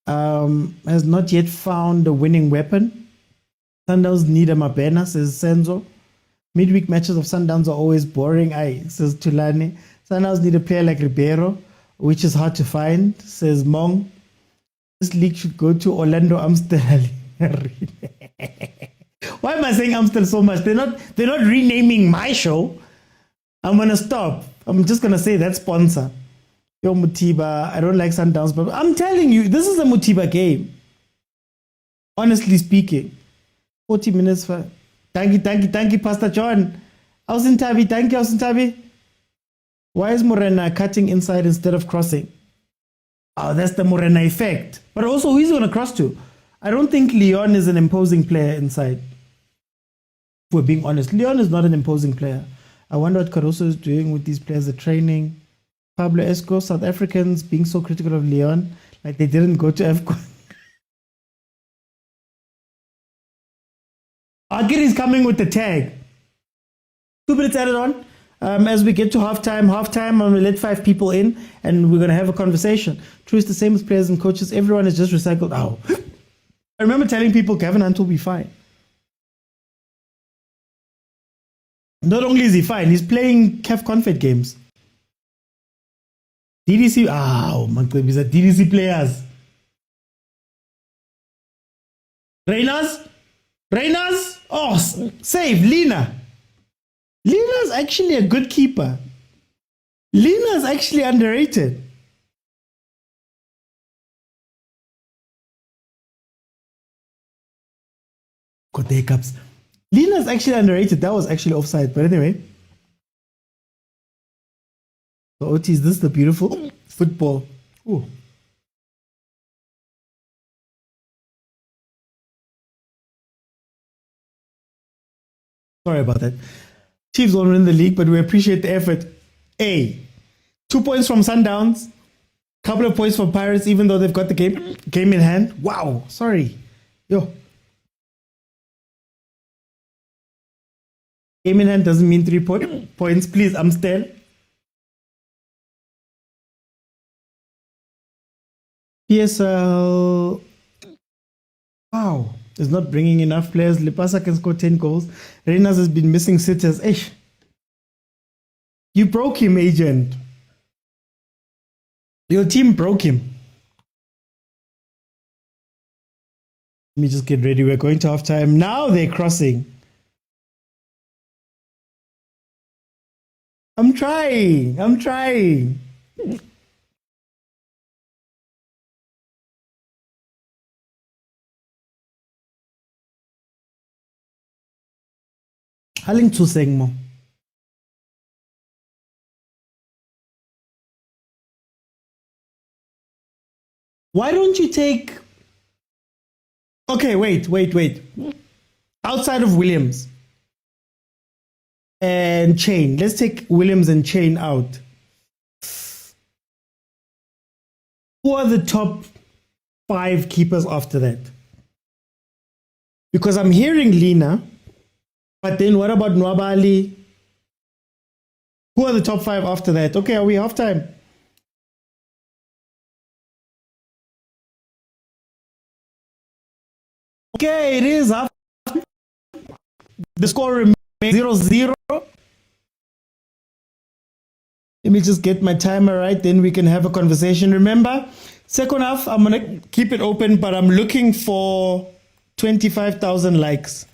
A: has not yet found a winning weapon. Sundowns need a Mabena, says Senzo. Midweek matches of Sundowns are always boring, says Tulani. Sundowns need a player like Ribeiro, which is hard to find, says Mong. This league should go to Orlando Amstel. Why am I saying Amstel so much? They're not renaming my show. I'm gonna stop. I'm just gonna say that sponsor. Yo Mutiba, I don't like Sundowns, but I'm telling you, this is a Mutiba game. Honestly speaking, 40 minutes for. Thank you, Pastor John. Ausintabi, thank you, Ausintabi. Why is Morena cutting inside instead of crossing? Oh, that's the Morena effect. But also, who's going to cross to? I don't think Leon is an imposing player inside. If we're being honest, Leon is not an imposing player. I wonder what Caruso is doing with these players at training. Pablo Esco, South Africans being so critical of Leon, like they didn't go to AFCON. Agir is coming with the tag. 2 minutes added on. As we get to halftime, I'm going to let 5 people in and we're going to have a conversation. True, it's the same with players and coaches. Everyone is just recycled out. I remember telling people Gavin Hunt will be fine. Not only is he fine, he's playing CAF Confed games. DDC, my God, these are DDC players. Reyners, oh, save, Lina. Lina's actually a good keeper. Lina's actually underrated. Got the hiccups. Lina's actually underrated. That was actually offside, but anyway. So Otis, this is the beautiful football. Ooh. Sorry about that. Chiefs won't win the league, but we appreciate the effort. 2 points from Sundowns, couple of points from Pirates, even though they've got the game in hand. Wow, sorry. Yo. Game in hand doesn't mean 3 points. Please, I'm still. PSL. Wow. Is not bringing enough players. Lipasa can score 10 goals. Reyners has been missing sitters. You broke him, agent. Your team broke him. Let me just get ready. We're going to halftime. Now they're crossing. I'm trying. Haling tuseng mo. Why don't you take... Okay, wait. Outside of Williams and Chain. Let's take Williams and Chain out. Who are the top 5 keepers after that? Because I'm hearing Lina, but then what about Nwabali? Who are the top 5 after that? Okay, are we halftime? Okay, it is half. The score remains 0-0. Let me just get my timer right, then we can have a conversation. Remember, second half, I'm going to keep it open, but I'm looking for 25,000 likes.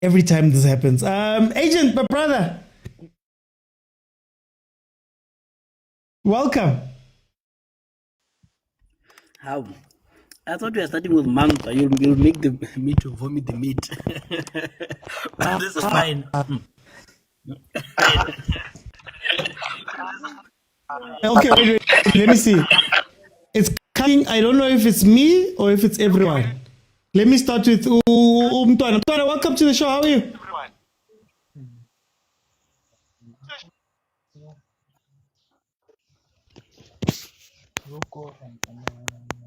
A: Every time this happens. Agent, my brother. Welcome.
F: How? I thought we were starting with Manta. You'll make the meat to vomit the meat. But this is fine.
A: Okay, wait. Let me see. It's coming. I don't know if it's me or if it's everyone. Let me start with Mtwana. Mtwana, welcome to the show. How are you?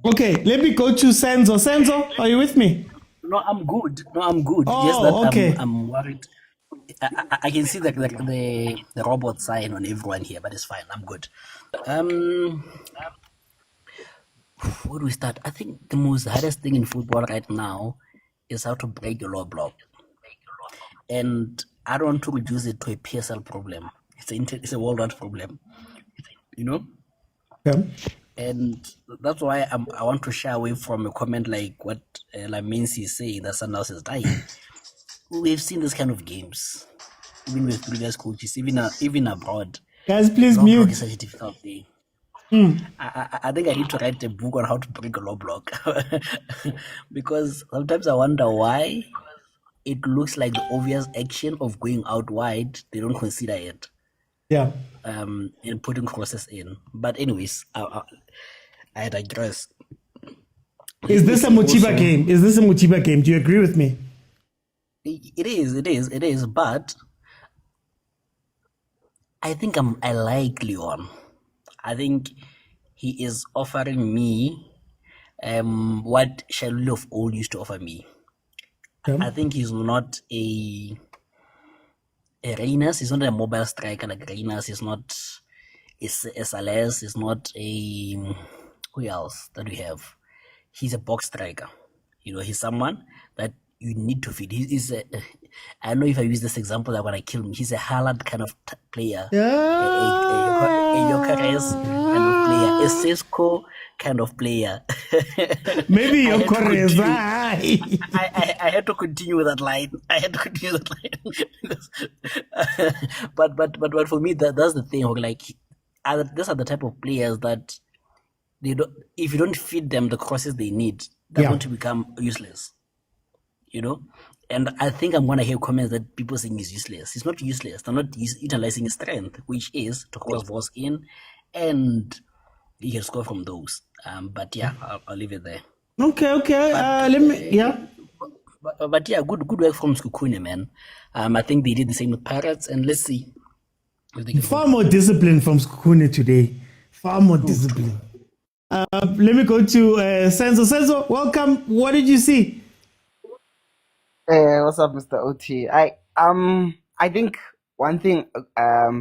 A: Okay, let me go to Senzo. Senzo, are you with me?
F: No, I'm good.
A: Oh,
F: Just that
A: okay.
F: I'm worried. I can see the robot sign on everyone here, but it's fine. I'm good. Where do we start? I think the most hardest thing in football right now is how to break a low block. And I don't want to reduce it to a PSL problem. It's a worldwide problem. You know?
A: Yeah.
F: And that's why I want to shy away from a comment like what Lamensi is saying that Sundowns is dying. We've seen this kind of games, even with previous coaches, even abroad.
A: Guys, please
F: Low block
A: mute.
F: is such a difficult thing. I think I need to write a book on how to break a low block because sometimes I wonder why it looks like the obvious action of going out wide, they don't consider it
A: Yeah.
F: in putting crosses in. But anyways, I digress.
A: Is this a Motiba game? Is this a Motiba game? Do you agree with me?
F: It is. But I think I like Leon. I think he is offering me what Shalul of old used to offer me.
A: Okay.
F: I think he's not a Reyners. He's not a mobile striker like Reyners. He's not a SLS. He's not a who else that we have? He's a box striker. He's someone that you need to feed. He's I know if I use this example, I'm gonna kill him. He's a Haaland kind of player, a Jokeres kind of player, a Sesko kind of player.
A: Maybe Jokeres.
F: I had to continue with that line. But for me, that's the thing. Like, these are the type of players that they don't. If you don't feed them the crosses they need, they're going to become useless. And I think I'm going to hear comments that people saying he's useless. He's not useless. They're not utilizing his strength, which is to cross balls in, and he can score from those. But yeah, I'll leave it there.
A: Okay. Let me. Yeah.
F: But yeah, good work from SEKHUKHUNE, man. I think they did the same with Pirates, and let's see.
A: Far more discipline from SEKHUKHUNE today. Far more discipline. Let me go to Senzo. Senzo, welcome. What did you see?
G: Hey, what's up, Mr. OT? I think one thing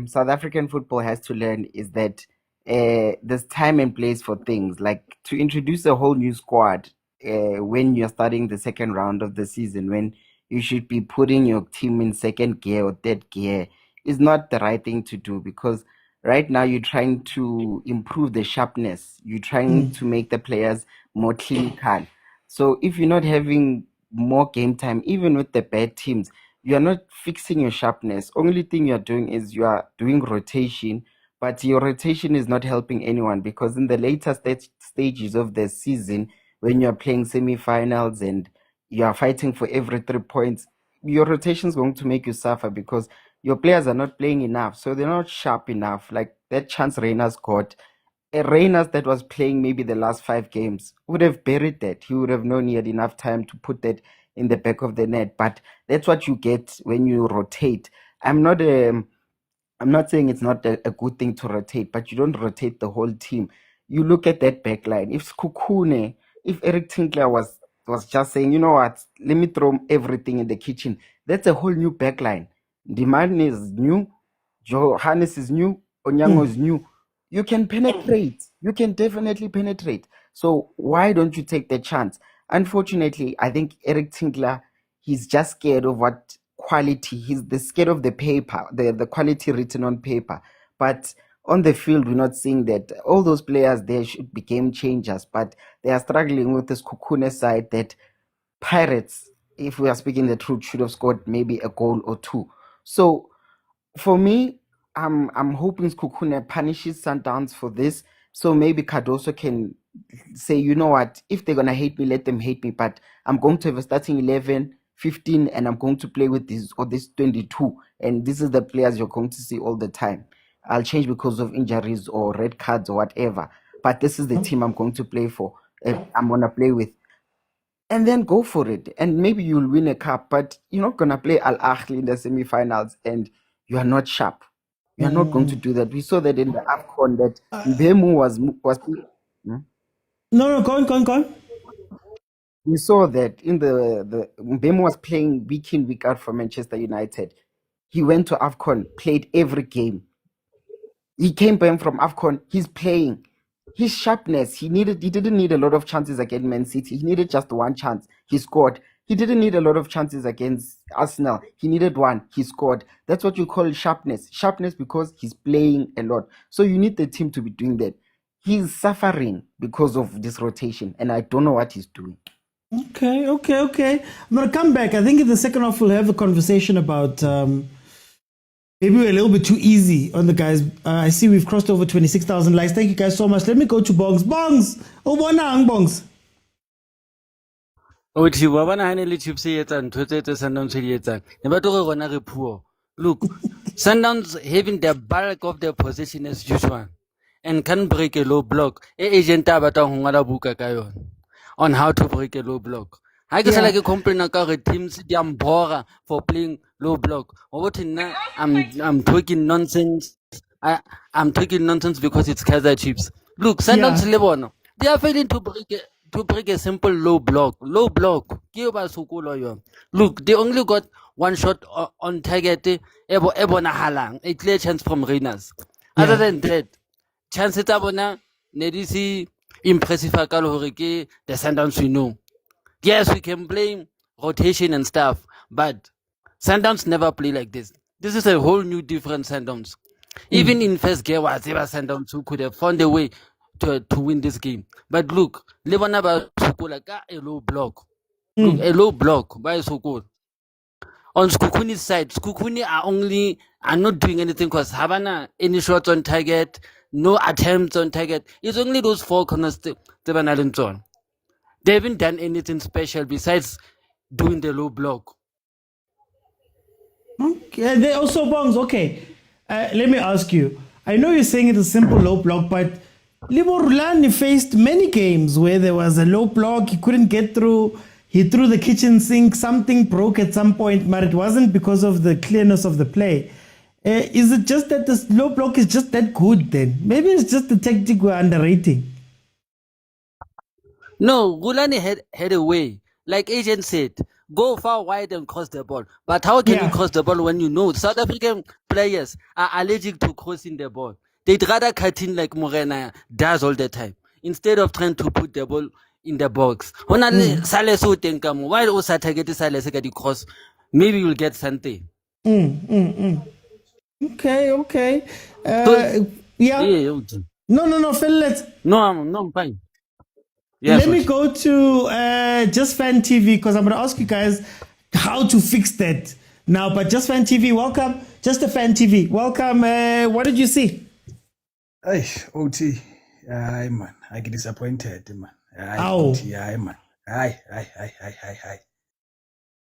G: South African football has to learn is that there's time and place for things. Like to introduce a whole new squad when you're starting the second round of the season, when you should be putting your team in second gear or third gear, is not the right thing to do, because right now you're trying to improve the sharpness. You're trying to make the players more clinical. So if you're not having more game time, even with the bad teams, you are not fixing your sharpness. Only thing you're doing is you are doing rotation, but your rotation is not helping anyone, because in the later stages of the season, when you're playing semi-finals and you are fighting for every 3 points, your rotation is going to make you suffer because your players are not playing enough, so they're not sharp enough. Like that chance Reyners got, a Reyners that was playing maybe the last 5 games would have buried that. He would have known he had enough time to put that in the back of the net. But that's what you get when you rotate. I'm not saying it's not a good thing to rotate, but you don't rotate the whole team. You look at that back line. If SEKHUKHUNE, if Eric Tinkler was just saying, you know what, let me throw everything in the kitchen, that's a whole new back line. Demand is new, Johannes is new, Onyango is new. You can penetrate. You can definitely penetrate. So why don't you take the chance? Unfortunately, I think Eric Tinkler, he's just scared of what quality. He's scared of the paper, the quality written on paper. But on the field, we're not seeing that. All those players there should be game changers, but they are struggling with this SEKHUKHUNE side that Pirates, if we are speaking the truth, should have scored maybe a goal or two. So for me, I'm hoping SEKHUKHUNE punishes Sundowns for this, so maybe Cardoso can say, you know what, if they're gonna hate me, let them hate me, but I'm going to have a starting 11, 15, and I'm going to play with this 22, and this is the players you're going to see all the time. I'll change because of injuries or red cards or whatever, but this is the team I'm going to play for. I'm gonna play with. And then go for it. And maybe you'll win a cup, but you're not going to play Al Ahly in the semi-finals and you are not sharp. You're not going to do that. We saw that in the AFCON that Mbemu was
A: No, go on.
G: We saw that in the Mbemu was playing week in, week out for Manchester United. He went to AFCON, played every game. He came back from AFCON, he's playing. His sharpness, he didn't need a lot of chances against Man City. He needed just one chance. He scored. He didn't need a lot of chances against Arsenal. He needed one. He scored. That's what you call sharpness. Sharpness because he's playing a lot. So you need the team to be doing that. He's suffering because of this rotation, and I don't know what he's doing.
A: Okay. I'm going to come back. I think in the second half we'll have a conversation about Maybe we're a little bit too easy on the guys. I see we've crossed over 26,000 likes. Thank you guys so much. Let me go to Bongs. Bongs! Oh, bonang, Bongs.
H: Uthi wa bona ha ne le Chiefs e etsa ntho tse Sundowns di etsang ne ba tlo re rona re poor. Look, Sundowns having the bulk of the possession as usual and can break a low block. Agent a batlang ho ngala buka ka yona on how to break a low block. Ha ke sala ke complain ka re teams di ambora for playing low block. I'm talking nonsense. I'm talking nonsense because it's Kaizer Chiefs. Look, Sundowns le bona they are failing to break a simple low block. Low block. Look, they only got one shot on target. A clear chance from Reyners. Other than that, chances are nedisi impressive the Sundowns we know. Yes, we can blame rotation and stuff, but Sundowns never play like this. This is a whole new different Sundowns. Even in first game, was ever Sundowns who could have found a way to win this game. But look, Lebanaba like a low block. Look, a low block by so good. On SEKHUKHUNE's side, SEKHUKHUNE are not doing anything because Havana any shots on target, no attempts on target. It's only those 4 corners they haven't done anything special besides doing the low block.
A: Okay, they also Bongs. Okay, let me ask you. I know you're saying it's a simple low block, but Rulani faced many games where there was a low block, he couldn't get through, he threw the kitchen sink, something broke at some point, but it wasn't because of the clearness of the play. Is it just that this low block is just that good then? Maybe it's just the tactic we're underrating.
H: No, Rulani had a way. Like Agent said, go far wide and cross the ball. But how can you cross the ball when you know South African players are allergic to crossing the ball? They'd rather cut in like Mokwena does all the time instead of trying to put the ball in the box. While also target the cross, maybe you'll get something.
A: Okay.
H: Yeah.
A: No, Phil,
H: No, I'm fine.
A: Let me go to Just Fan TV because I'm going to ask you guys how to fix that now. But Just Fan TV, welcome. Just a Fan TV, welcome. What did you see?
I: Hey, OT. Aye, man. I get disappointed, man. Aye,
A: Ow.
I: OT. Aye, man. Aye.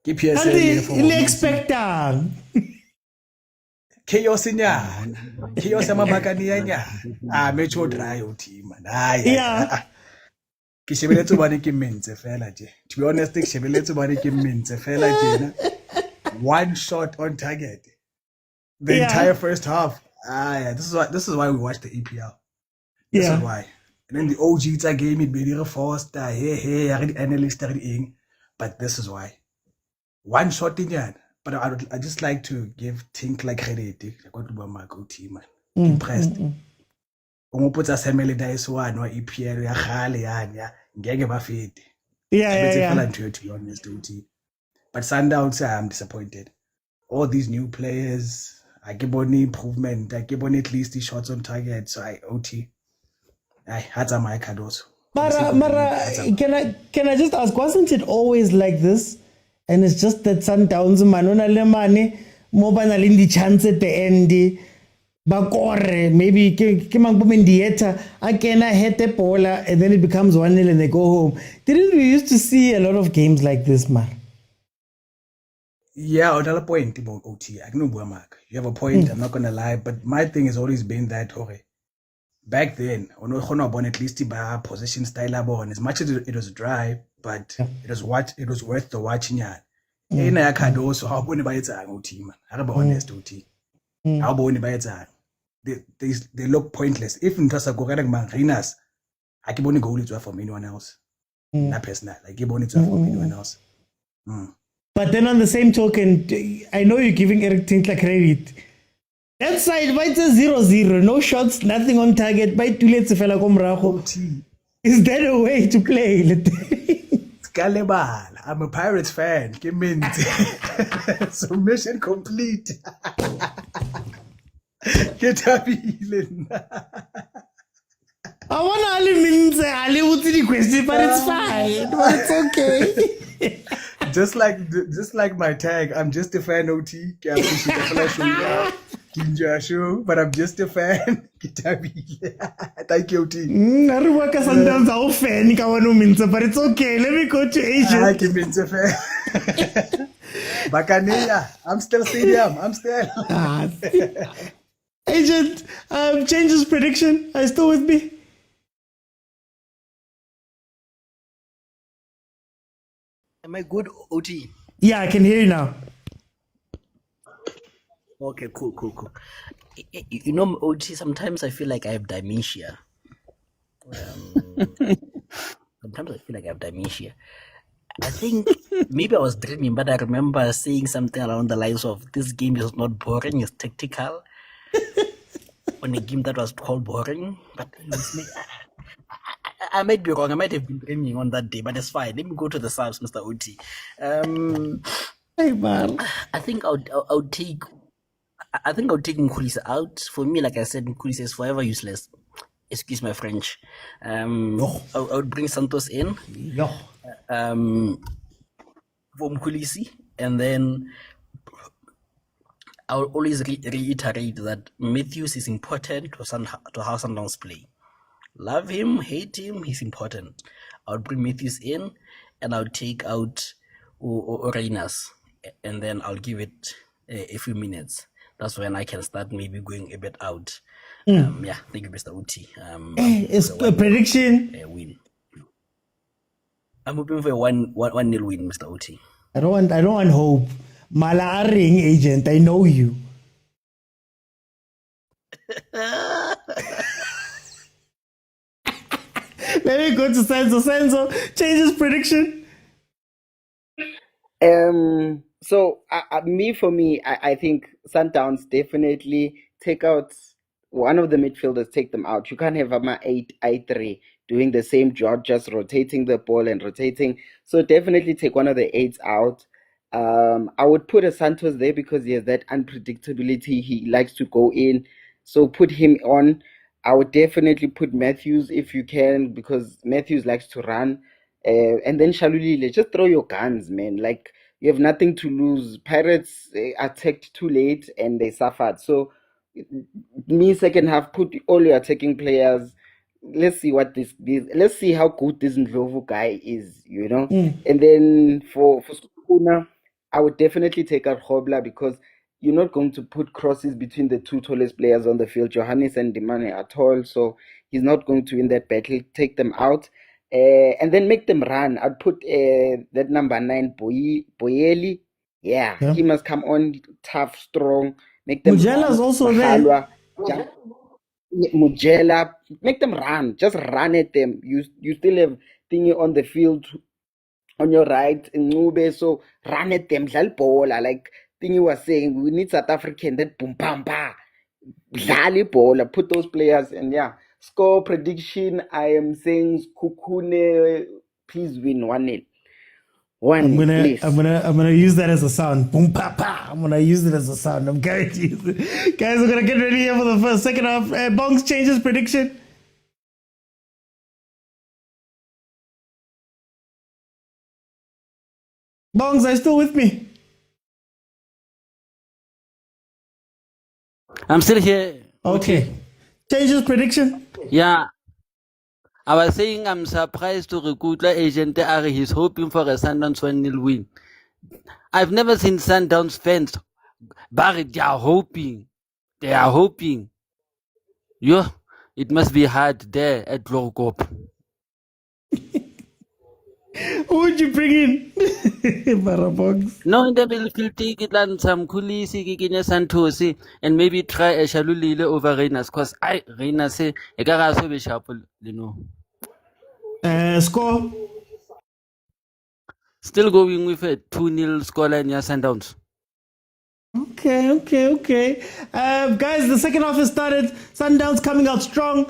I: Keep your
A: Unexpected.
I: Chaos in ya. Chaos amabakani ya. Make sure dry OT, man. Aye.
A: Yeah.
I: Kishebeletso bane ke mentse fela je. To be honest, kishebeletso bane ke mentse fela je. One shot on target. The entire first half. This is why we watch the EPL. This is why. And then the OGs are game it be forced. Hey, I read analyst but this is why. One shot in yan. But I just like to think like credit. I got to be my good team, man. Impressed. Umuputsa semele dice one or EPL ya khale ya ngeke bafite.
A: Yeah.
I: To be honest, OT. But Sundowns, I'm disappointed. All these new players, I give on improvement. I give on at least the shots on target. So I had some my card also.
A: Mara, can I just ask? Wasn't it always like this? And it's just that Sundowns manona le mane mo bana le di chance at the end. Bakore maybe ke mangbomendieta again I hit the ball and then it becomes 1-0 and they go home. Didn't we used to see a lot of games like this, man?
I: Yeah, another point about OT. I know Mark. You have a point, I'm not gonna lie, but my thing has always been that back then, at least by possession style as much as it was dry, but it was worth the watching. In a card also how going by its OT, man. I don't honest OT. How going by its they look pointless. If in Tasa Gorek Marinas, I keep only goal it from anyone else. Not personal. I keep only from anyone else.
A: But then on the same token, I know you're giving Eric Tinkler credit. That side, by it's a 0-0, no shots, nothing on target. By two lets fella komrago. Is that a way to play?
I: Scalebal. I'm a Pirates fan. Give me so mission complete. Get up, Elin.
A: I want Ali means Ali would the question, but it's fine. But it's okay.
I: just like my tag, I'm just a fan. OT, ke appreciate fela show ya, ke enjoy show, but I'm just a fan. Ke thabile. Thank you, OT.
A: Re bua ka Sundowns ao fan ka wena o mentse, but it's okay. Let me go to Asia.
I: Ke mentse fan. Bakaneya, I'm still stadium. I'm still.
A: Agent, changes prediction. Are you still with me?
F: Am I good, OT?
A: Yeah, I can hear you now.
F: Okay, cool. You know, OT, sometimes I feel like I have dementia. I think maybe I was dreaming, but I remember saying something around the lines of, this game is not boring, it's tactical. On a game that was called boring. But I might be wrong. I might have been dreaming on that day, but it's fine. Let me go to the subs, Mr. OT.
A: Hey, man.
F: I think I'll take Nkulisa out. For me, like I said, Nkulisa is forever useless. Excuse my French. I would bring Santos in. For Nkulisi, and then I will always reiterate that Matthews is important to how Sundowns play. Love him, hate him, he's important. I'll bring Matthews in, and I'll take out Oreinas, and then I'll give it a few minutes. That's when I can start maybe going a bit out. Yeah, thank you, Mr. Uti.
A: It's a prediction.
F: Win. I'm hoping for a 1-0 win, Mr. Uti.
A: I don't want hope. Malaring agent, I know you. Let me go to Senzo. Senzo, change his prediction.
G: So for me, I think Sundowns definitely take out one of the midfielders, take them out. You can't have Ama 8-3 doing the same job, just rotating the ball and rotating. So definitely take one of the 8s out. I would put a Santos there because he has that unpredictability. He likes to go in. So put him on. I would definitely put Matthews if you can, because Matthews likes to run. And then Shalulile, just throw your guns, man. Like, you have nothing to lose. Pirates attacked too late and they suffered. So, me second half, put all your attacking players. Let's see what let's see how good this Ndlovu guy is, you know. And then for Skuna, I would definitely take out Hobla, because you're not going to put crosses between the two tallest players on the field, Johannes and Dimane, at all. So he's not going to win that battle. Take them out. And then make them run. I'd put that number 9, Boyeli. Yeah, he must come on tough, strong. Make them
A: Mujela's also there.
G: Mujela, make them run. Just run at them. You still have Thingy on the field on your right, Ngube, so run at them. Like Thingy was saying, we need South African that boom bam ba. Ball. Put those players, and yeah. Score prediction, I am saying SEKHUKHUNE, please win 1-0.
A: I'm gonna use that as a sound. Boom pa pa. I'm gonna use it as a sound. I'm guaranteed. Guys, we're gonna get ready here for the second half. Bongs changes prediction. Bongs, are you still with me?
H: I'm still here.
A: Okay. Changes prediction.
H: Yeah. I was saying I'm surprised to recruit agent Ari. He's hoping for a Sundowns 1-0 win. I've never seen Sundowns fans, but they are hoping. They are hoping. Yeah, it must be hard there at Lorgop.
A: Who would you bring in? Barabogs.
H: No, in the midfield, take it and some Kulisi, Kikina Santosi, and maybe try a Shalulile over Reinas, because Reinas say, a Garaso be sharp, you know.
A: Score?
H: Still going with a 2-0 scoreline, yeah, Sundowns.
A: Okay. Guys, the second half has started. Sundowns coming out strong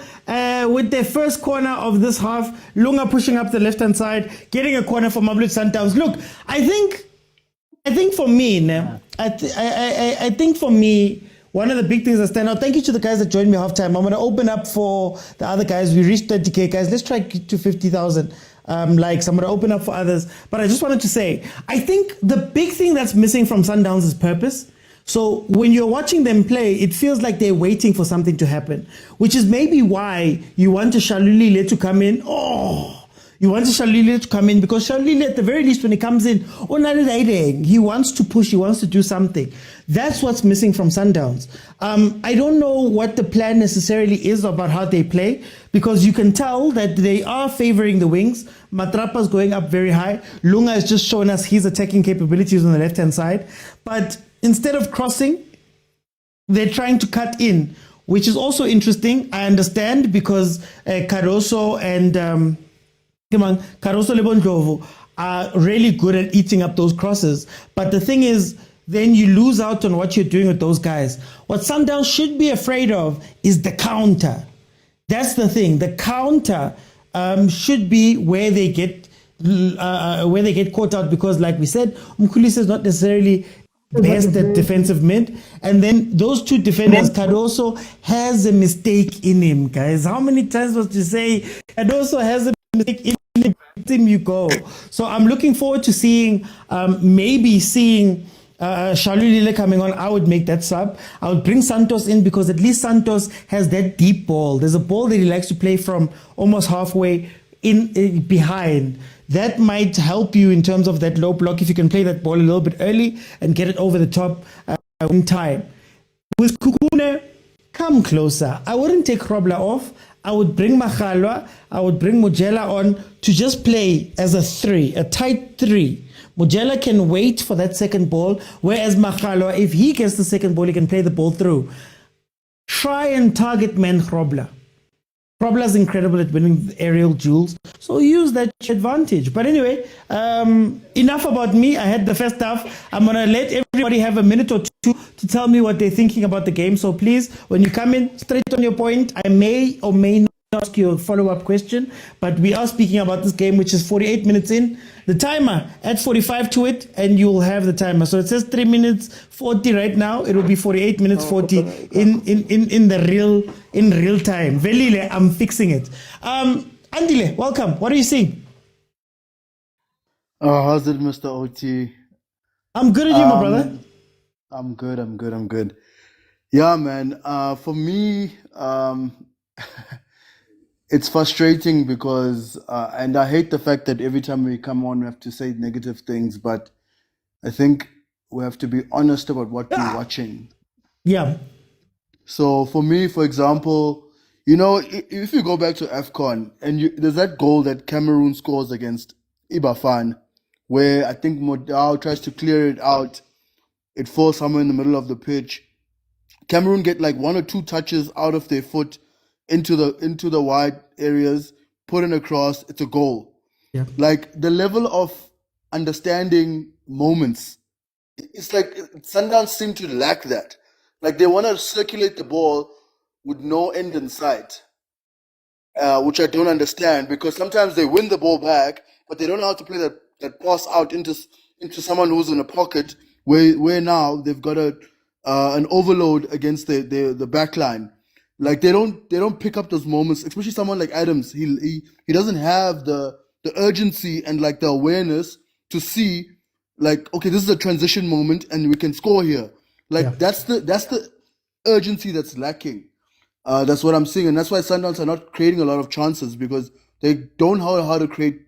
A: with their first corner of this half. Lunga pushing up the left-hand side, getting a corner for Mamelodi Sundowns. Look, I think for me, I think for me, one of the big things that stand out, thank you to the guys that joined me halftime. I'm going to open up for the other guys. We reached 30K, guys. Let's try to 50,000. like some to open up for others. But I just wanted to say, I think the big thing that's missing from Sundowns is purpose. So when you're watching them play, it feels like they're waiting for something to happen, which is maybe why you want a Shalulile to come in. You want Shalulile to come in because Shalulile, at the very least, when he comes in, he wants to push, he wants to do something. That's what's missing from Sundowns. I don't know what the plan necessarily is about how they play, because you can tell that they are favoring the wings. Matrapa's going up very high. Lunga has just shown us his attacking capabilities on the left-hand side. But instead of crossing, they're trying to cut in, which is also interesting. I understand, because Caruso and Caruso Lebondlovu are really good at eating up those crosses. But the thing is, then you lose out on what you're doing with those guys. What Sundowns should be afraid of is the counter. That's the thing. The counter should be where they get caught out, because, like we said, Mkhulisa is not necessarily best at defensive mid, and then those two defenders, Cardoso has a mistake in him, guys. How many times must you say Cardoso has a mistake in him? You go. So I'm looking forward to seeing Shalulile coming on. I would make that sub. I would bring Santos in, because at least Santos has that deep ball. There's a ball that he likes to play from almost halfway in behind. That might help you in terms of that low block if you can play that ball a little bit early and get it over the top in time. With Kukune, come closer. I wouldn't take Robla off. I would bring Makhalwa. I would bring Mujela on to just play as a tight 3. Mujela can wait for that second ball, whereas Makhalwa, if he gets the second ball, he can play the ball through. Try and target man Robla. Robla's incredible at winning aerial duels, so use that advantage. But anyway, enough about me. I had the first half. I'm going to let everybody have a minute or two to tell me what they're thinking about the game. So please, when you come in, straight on your point, I may or may not ask you a follow-up question, but we are speaking about this game, which is 48 minutes in. The timer, add 45 to it, and you'll have the timer. So it says 3 minutes 40 right now. It will be 48 minutes 40 in real time. Velile, I'm fixing it. Andile, welcome. What are you seeing?
J: How's it, Mr. OT?
A: I'm good at you, my brother.
J: I'm good. Yeah, man. For me, it's frustrating because, and I hate the fact that every time we come on, we have to say negative things, but I think we have to be honest about what we're watching.
A: Yeah.
J: So for me, for example, if you go back to AFCON, and there's that goal that Cameroon scores against Ibafan, where I think Motaung tries to clear it out. It falls somewhere in the middle of the pitch. Cameroon get like 1 or 2 touches out of their foot into the wide areas, put in a cross, it's a goal.
A: Yeah.
J: Like the level of understanding moments, it's like Sundowns seem to lack that. Like they want to circulate the ball with no end in sight, which I don't understand, because sometimes they win the ball back, but they don't know how to play that pass out into someone who's in a pocket where now they've got an overload against the back line. Like they don't pick up those moments, especially someone like Adams. He doesn't have the urgency and like the awareness to see like, okay, this is a transition moment and we can score here. Like that's the urgency that's lacking. That's what I'm seeing, and that's why Sundowns are not creating a lot of chances, because they don't know how to create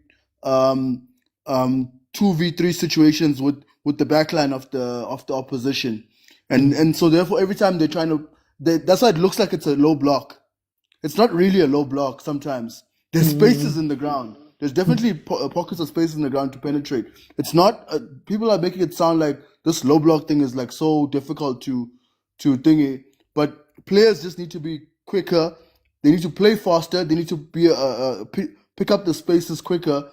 J: 2v3 situations with the backline of the opposition, and so therefore every time they're trying to. That's why it looks like it's a low block. It's not really a low block sometimes. There's spaces in the ground. There's definitely pockets of space in the ground to penetrate. It's not, people are making it sound like this low block thing is like so difficult to thingy. But players just need to be quicker. They need to play faster. They need to be pick up the spaces quicker.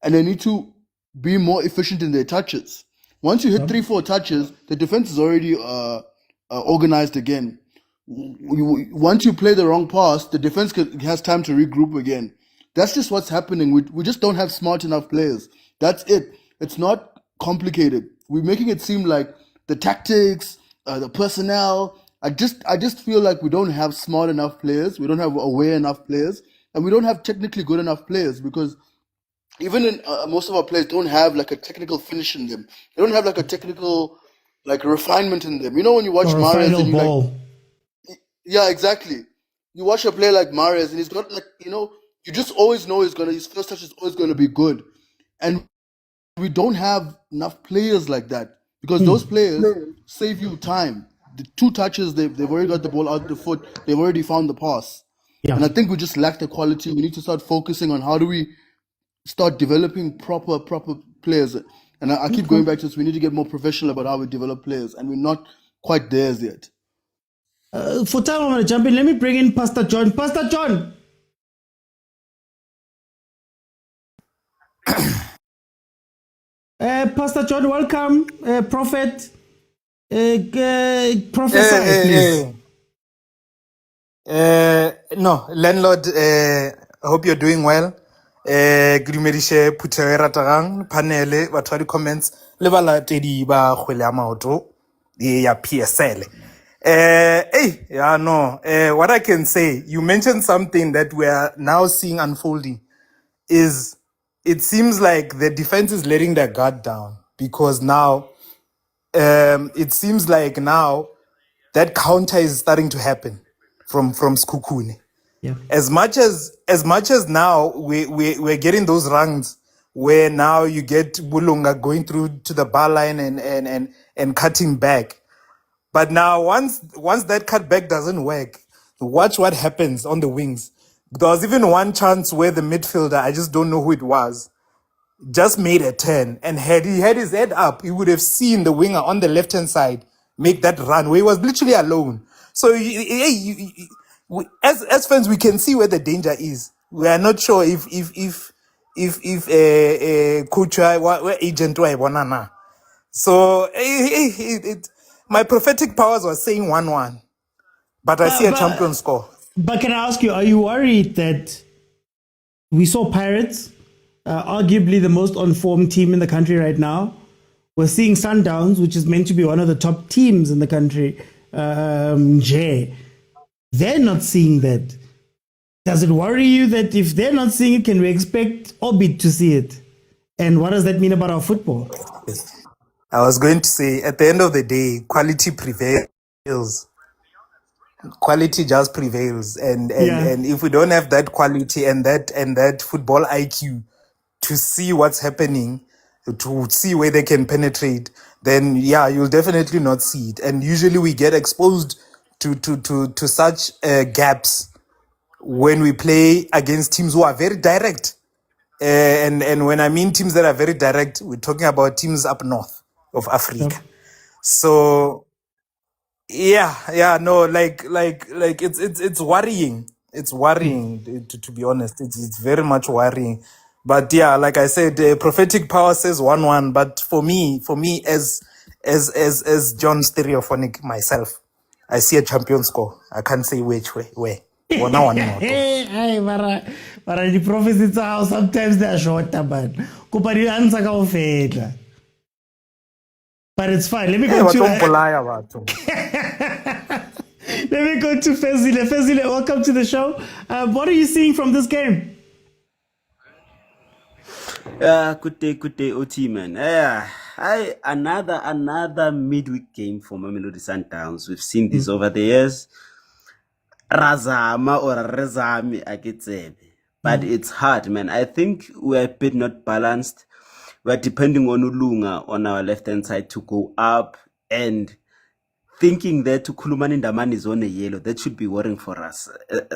J: And they need to be more efficient in their touches. Once you hit 3-4 touches, the defense is already organized again. Once you play the wrong pass, the defense has time to regroup again. That's just what's happening. We just don't have smart enough players. That's it. It's not complicated. We're making it seem like the tactics, the personnel. I just feel like we don't have smart enough players. We don't have aware enough players, and we don't have technically good enough players, because even in most of our players don't have like a technical finish in them. They don't have like a technical like refinement in them. You know when you watch
A: Or a
J: Mahrez
A: final
J: and you
A: ball.
J: like, yeah, exactly. You watch a player like Mahrez and he's got like, you know, you just always know his first touch is always gonna be good. And we don't have enough players like that because those players save you time. The 2 touches, they've already got the ball out the foot. They've already found the pass.
A: Yeah.
J: And I think we just lack the quality. We need to start focusing on how do we start developing proper players. And I keep going back to this. We need to get more professional about how we develop players, and we're not quite there as yet.
A: For time, I'm going to jump in. Let me bring in Pastor John. Pastor John. Pastor John, welcome. Prophet. Prophesy, please.
K: No, landlord, I hope you're doing well. Good medishe puthe ratang panele ba twa di comments le bala tedi ba khwele ya maoto ya PSL. Yeah, no. What I can say, you mentioned something that we are now seeing unfolding is it seems like the defense is letting their guard down because now it seems like now that counter is starting to happen from SEKHUKHUNE.
A: Yeah.
K: As much as now we're getting those runs where now you get Bulunga going through to the bar line and cutting back. But now once that cut back doesn't work, watch what happens on the wings. There was even one chance where the midfielder, I just don't know who it was, just made a turn, and had he had his head up, he would have seen the winger on the left hand side make that run where he was literally alone. So as fans, we can see where the danger is. We are not sure if coach or agent or banana. So my prophetic powers were saying 1-1, but I see a champion score.
A: But can I ask you, are you worried that we saw Pirates, arguably the most on-form team in the country right now? We're seeing Sundowns, which is meant to be one of the top teams in the country. They're not seeing that. Does it worry you that if they're not seeing it, can we expect Orbit to see it? And what does that mean about our football?
K: I was going to say, at the end of the day, quality prevails. Quality just prevails, and if we don't have that quality and that football IQ to see what's happening, to see where they can penetrate, then yeah, you'll definitely not see it. And usually we get exposed to such gaps when we play against teams who are very direct. And when I mean teams that are very direct, we're talking about teams up north of Africa.
A: Yep.
K: So yeah, no, like it's worrying. It's worrying to be honest. It's very much worrying. But yeah, like I said, prophetic power says 1-1. But for me, as John Stereophonic myself, I see a champion score. I can't say which way. Where? One more.
A: Hey, but the prophecies are sometimes they are short, man. Kupari answer kaofela. But it's fine. Let me go to Fezile. Fezile, welcome to the show. What are you seeing from this game?
L: Good day, OT man. Another midweek game for Mamelodi Sundowns. We've seen this over the years. Razama or Rezami, I get say. But it's hard, man. I think we're a bit not balanced. We're depending on Ulunga on our left-hand side to go up, and thinking that Kulumani Ndamani is on a yellow, that should be worrying for us.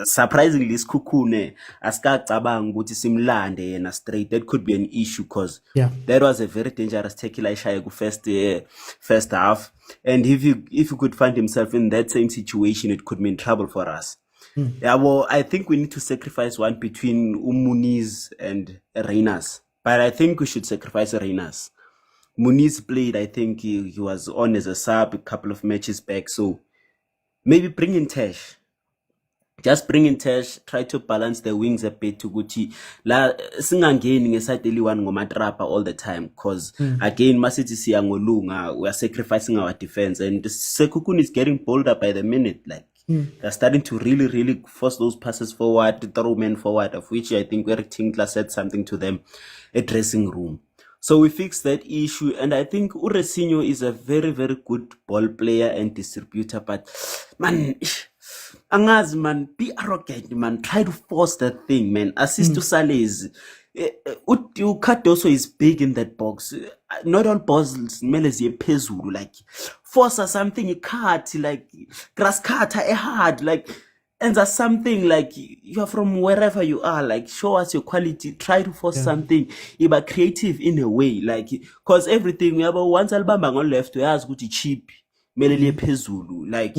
L: Surprisingly, SEKHUKHUNE, Aska Tabang, which is Simlande and a straight, that could be an issue because that was a very dangerous tackle first half. And if you could find himself in that same situation, it could mean trouble for us. Yeah, well, I think we need to sacrifice one between Muniz and Reynas. But I think we should sacrifice Reynas. Muniz played, I think he was on as a sub a couple of matches back. So maybe bring in Tesh. Just bring in Tesh, try to balance the wings a bit to Gucci. La singangeni ngesayideli one ngomatrapa all the time. Because again, Masiti Siangolunga, we are sacrificing our defense. And SEKHUKHUNE is getting bolder by the minute. Like They're starting to really, really force those passes forward, throw men forward, of which I think Eric Tinkler said something to them at dressing room. So we fixed that issue, and I think Uresinho is a very, very good ball player and distributor, but man, Angaz, man, be arrogant, man, try to force that thing, man. Assist to Saleh. Cardoso is big in that box. Not all balls Melezi Pezulu, like force or something, you cut, like grass cutter, a hard, like, and there's something like you're from wherever you are, like show us your quality, try to force something, but creative in a way, like, cause everything we have once album on left, we ask good cheap. Melele phezulu, like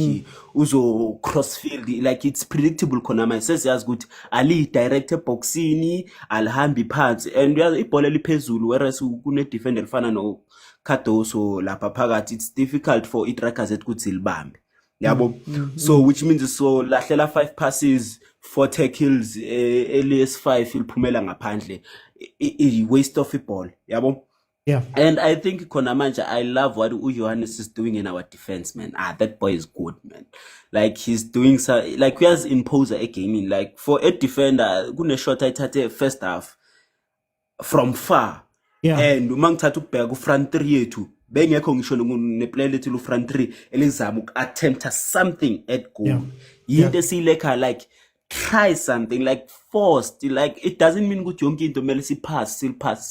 L: uzo crossfield, like it's predictable. Konama says as good Ali director boxini alhambi parts and we are ibhola liphezulu, whereas kune defender fana no Cardoso lapha phakathi, it's difficult for iTrakazet ukuthi libambe yabo. So which means so lahlela 5 passes, 4 tackles, alias 5 ilphumela ngaphandle, waste of a ball yabo.
A: Yeah.
L: And I think Konamanja, I love what Johannes is doing in our defense, man. That boy is good, man. Like he's doing so, like we has imposed a gaming. Like for a defender, gune shot I tate first half from far.
A: Yeah.
L: And umang tatu pegu front 3 yetu. Benye kongisho ne play little front 3 elizamuk attempt something at goal. Yinte sileka like try something, like forced, like it doesn't mean good yonke into mele still pass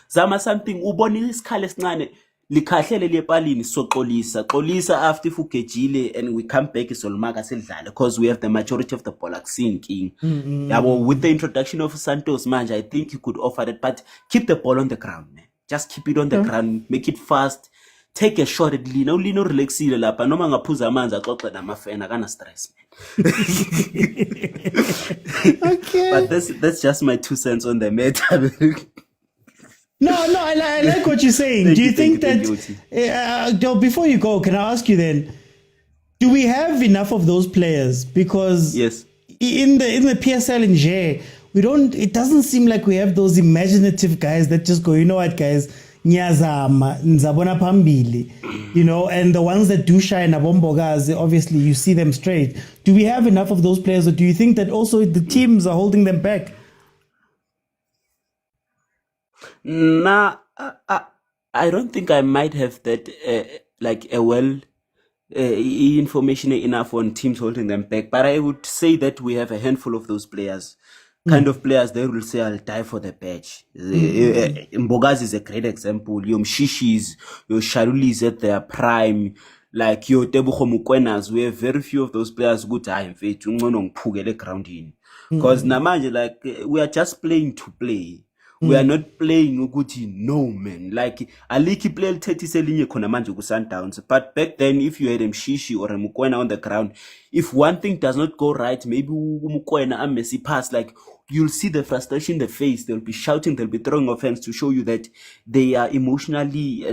L: zama something ubonile isikhale esincane likhahlele lepalini soxolisa after ifugejile and we come back isolmaka sidlale because we have the majority of the ball akusin king yabo. With the introduction of Santos manje, I think you could offer that, but keep the ball on the ground, man. Just keep it on the ground, make it fast, take a shot at Lino relaxile lapha noma ngaphuza amanzi axoxe namafena kana stress, man.
A: Okay.
L: But that's just my 2 cents on the matter.
A: No, I like what you're saying. Do you think that before you go, can I ask you then, do we have enough of those players? Because
L: yes,
A: in the PSL in J, we don't. It doesn't seem like we have those imaginative guys that just go, you know what, guys, Nyazama, Nzabona Pambili, you know, and the ones that do shine, Abombogas, obviously you see them straight. Do we have enough of those players, or do you think that also the teams are holding them back?
L: Nah, I don't think I might have that like a well information enough on teams holding them back, but I would say that we have a handful of those players. Kind of players they will say I'll die for the badge. Mbogazi is a great example. Your Mshishis, your Sharulis at their prime, like your Tebucho Mokwenas. We have very few of those players good time ground in. Because namanje, like we are just playing to play. We are not playing Uguti, no man. Like Aliki played 30 selinye konamanje ku Sundowns. But back then, if you had a Mshishi or a Mokwena on the ground, if one thing does not go right, maybe Mokwena and Messi pass, like you'll see the frustration in the face. They'll be shouting, they'll be throwing offense to show you that they are emotionally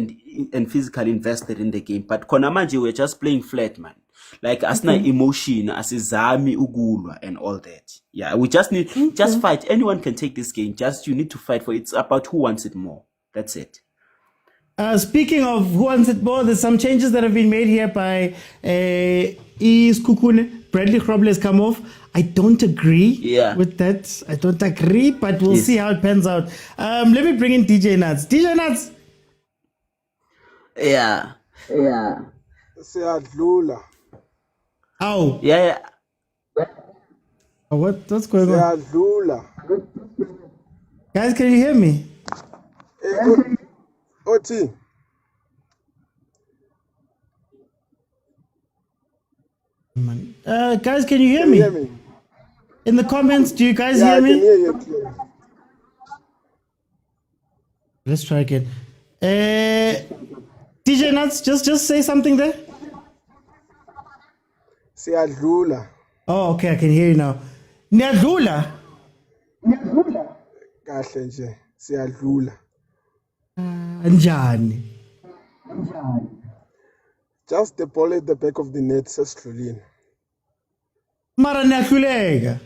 L: and physically invested in the game. But konamanje, we're just playing flat, man. Like asna emotion, asizami ugulwa and all that. Yeah, we just need just fight. Anyone can take this game. Just you need to fight for it. It's about who wants it more. That's it.
A: Speaking of who wants it more, there's some changes that have been made here by SEKHUKHUNE. Bradley Kroble has come off. I don't agree with that. I don't agree, but we'll see how it pans out. Let me bring in DJ Nuts. DJ Nuts.
L: Yeah.
B: Siyadlula.
A: Ow.
L: Yeah.
A: Oh, what's going on?
B: Siyadlula.
A: Guys, can you hear me?
B: Oti.
A: Guys, can you hear me? In the comments, do you guys hear me?
B: I can hear you clearly.
A: Let's try again. DJ Nuts, just say something there.
B: Siyadlula.
A: Oh, okay, I can hear you now. Niyadlula.
B: Kahle nje. Siyadlula.
A: Njani?
B: Just the ball at the back of the net sesidlulile.
A: Mara niyahluleka.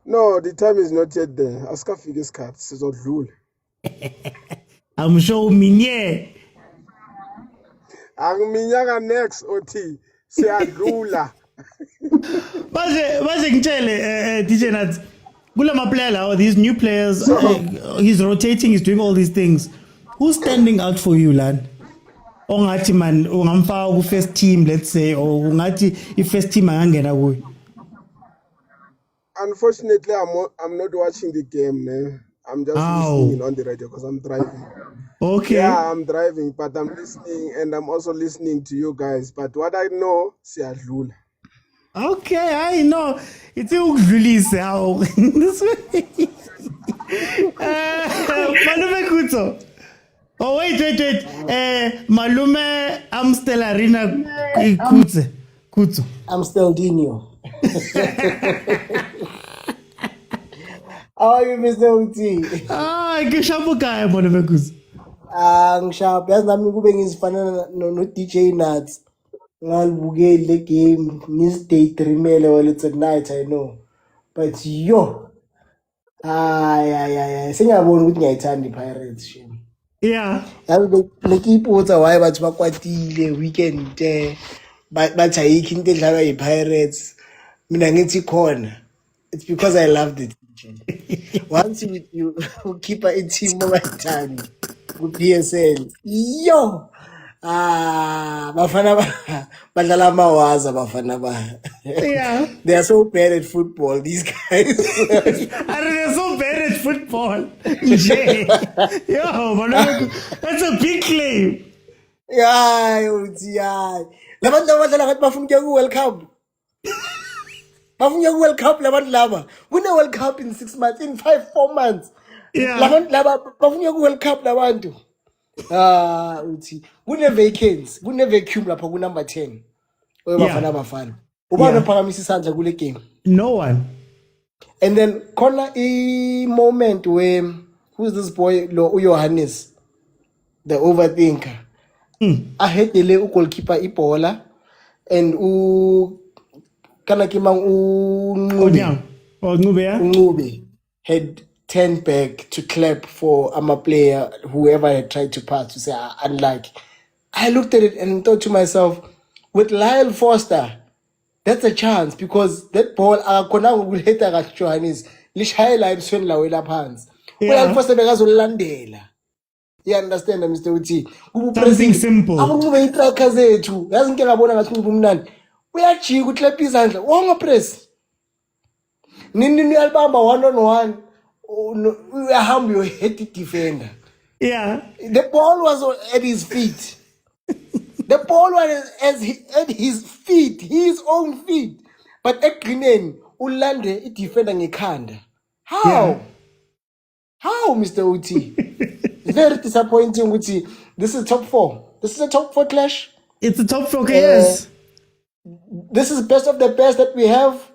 B: No, the time is not yet there. Asikafika isikhathi sizodlula.
A: I'm sure minye.
B: Angiminyaka next Oti.
C: Siyadlula.
A: Baje ngitshele DJ Nuts. Kula maplayer lawa, these new players, he's rotating, he's doing all these things. Who's standing out for you, lad? Ongathi man ungamfaka ku first team, let's say, or ungathi i-first team angangena kuyo.
C: Unfortunately, I'm not watching the game, man. I'm just listening on the radio because I'm driving.
A: Okay.
C: Yeah, I'm driving, but I'm listening and I'm also listening to you guys. But what I know, siyadlula.
A: Okay, I know. It's ukudlulisa how this way. Malume Kutso. Oh wait. Malume Amstel Arena Kutso.
M: Amstel Dino. How are you, Mr. Uti?
A: Ngishapo kaya Malume Kutso.
M: Ngishapo. Yazi nami kube ngizifana no DJ Nuts. Ngalibukeli le game ngizidaydreamele while it's at night, I know, but yo sengiyabona ukuthi ngiyayithanda iPirates shame.
A: Yeah,
M: yazi lekipotsa why bathi bakwatile weekend bathi ayikho into edlalwa iPirates, mina ngithi khona. It's because I loved it. Once you keep a team ongayithandi ku PSL, yo bafana badlala amawaza bafana ba.
A: Yeah.
M: They are so bad at football, these guys.
A: They're so bad at football. Yo, that's a big claim.
M: Yeah. Labantu abadlala ngathi bafuna ukuya ku World Cup. Bafuna ukuya ku World Cup labantu laba. Kune World Cup in 6 months, in 4 months.
A: Yeah.
M: Labantu laba bafuna ukuya ku World Cup labantu. Uthi kune vacuum lapha ku number 10. Bafana bafana. Ubani ophakamisa isandla kule game?
A: No one.
M: And then khona a moment where who's this boy lo Johannes, the overthinker. I had the goalkeeper ibola and kana kimang Ncube had turned back to clap for a player, whoever had tried to pass, to say unlike. I looked at it and thought to myself, with Lyle Foster, that's a chance because that ball khona will hit kahle Johannes lishayela ebusweni lawe laphansi. Lyle Foster bekazolandela. You understand, Mr. Uti?
A: Something simple.
M: Akuncube itraka zethu. Yazi nke ngabona ngathi ncube umnandi. Uyajika uklep izandla. Wonga press. Nini albamba 1-on-1. Uyahamba you hit the defender.
A: Yeah.
M: The ball was at his feet. The ball was at his feet, his own feet. But ekugcineni ulande idefender ngekhanda. How?
A: Yeah.
M: How, Mr. Uti? Very disappointing, Uti. This is top 4. This is a top 4 clash.
A: It's a top 4, yes.
M: This is best of the best that we have.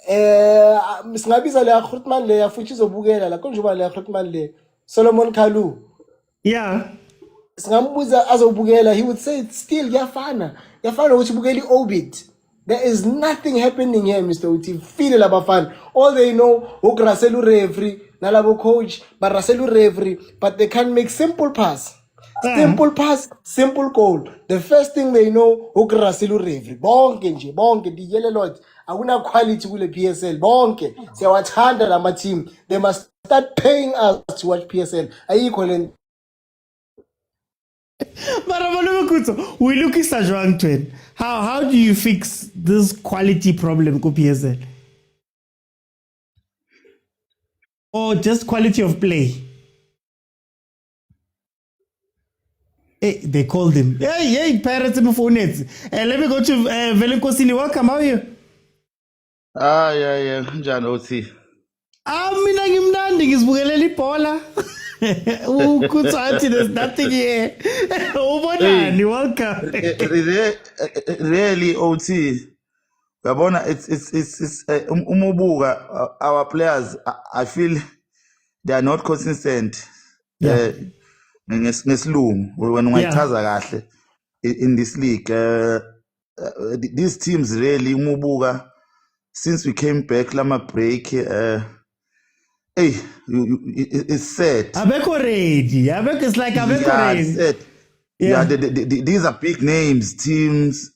M: Singabiza le Grootman le afuthi izobukela la konjuba le Grootman le Solomon Kalu.
A: Yeah.
M: Singambuza azobukela, he would say it's still yafana ukuthi bukeli orbit. There is nothing happening here, Mr. Uti. Feel labafana. All they know ugraselu referee nalabo coach baraselu referee, but they can't make simple pass. Simple pass, simple goal. The first thing they know ugraselu referee. Bonke the yellow lot. Akuna quality kule PSL. Bonke siyawathanda lama team. They must start paying us to watch PSL. Ayikho.
A: But we look at Sajwang Twin. How do you fix this quality problem ko PSL? Or just quality of play? Hey, they called him. Hey, Pirates in phone. Let me go to Velenkosini. Welcome, how are you?
N: Yeah, njani uthi?
A: Mina ngimnandi ngizibukele ibola. There's nothing here. Ubonani, welcome.
N: Really, OT. Yabona, it's umubuka our players. I feel they are not consistent. Ngesilungu when ungayichaza kahle in this league. These teams really umubuka since we came back lama break. It's sad.
A: Abeko ready. It's like Abeko ready.
N: Sad. Yeah, these are big names, teams.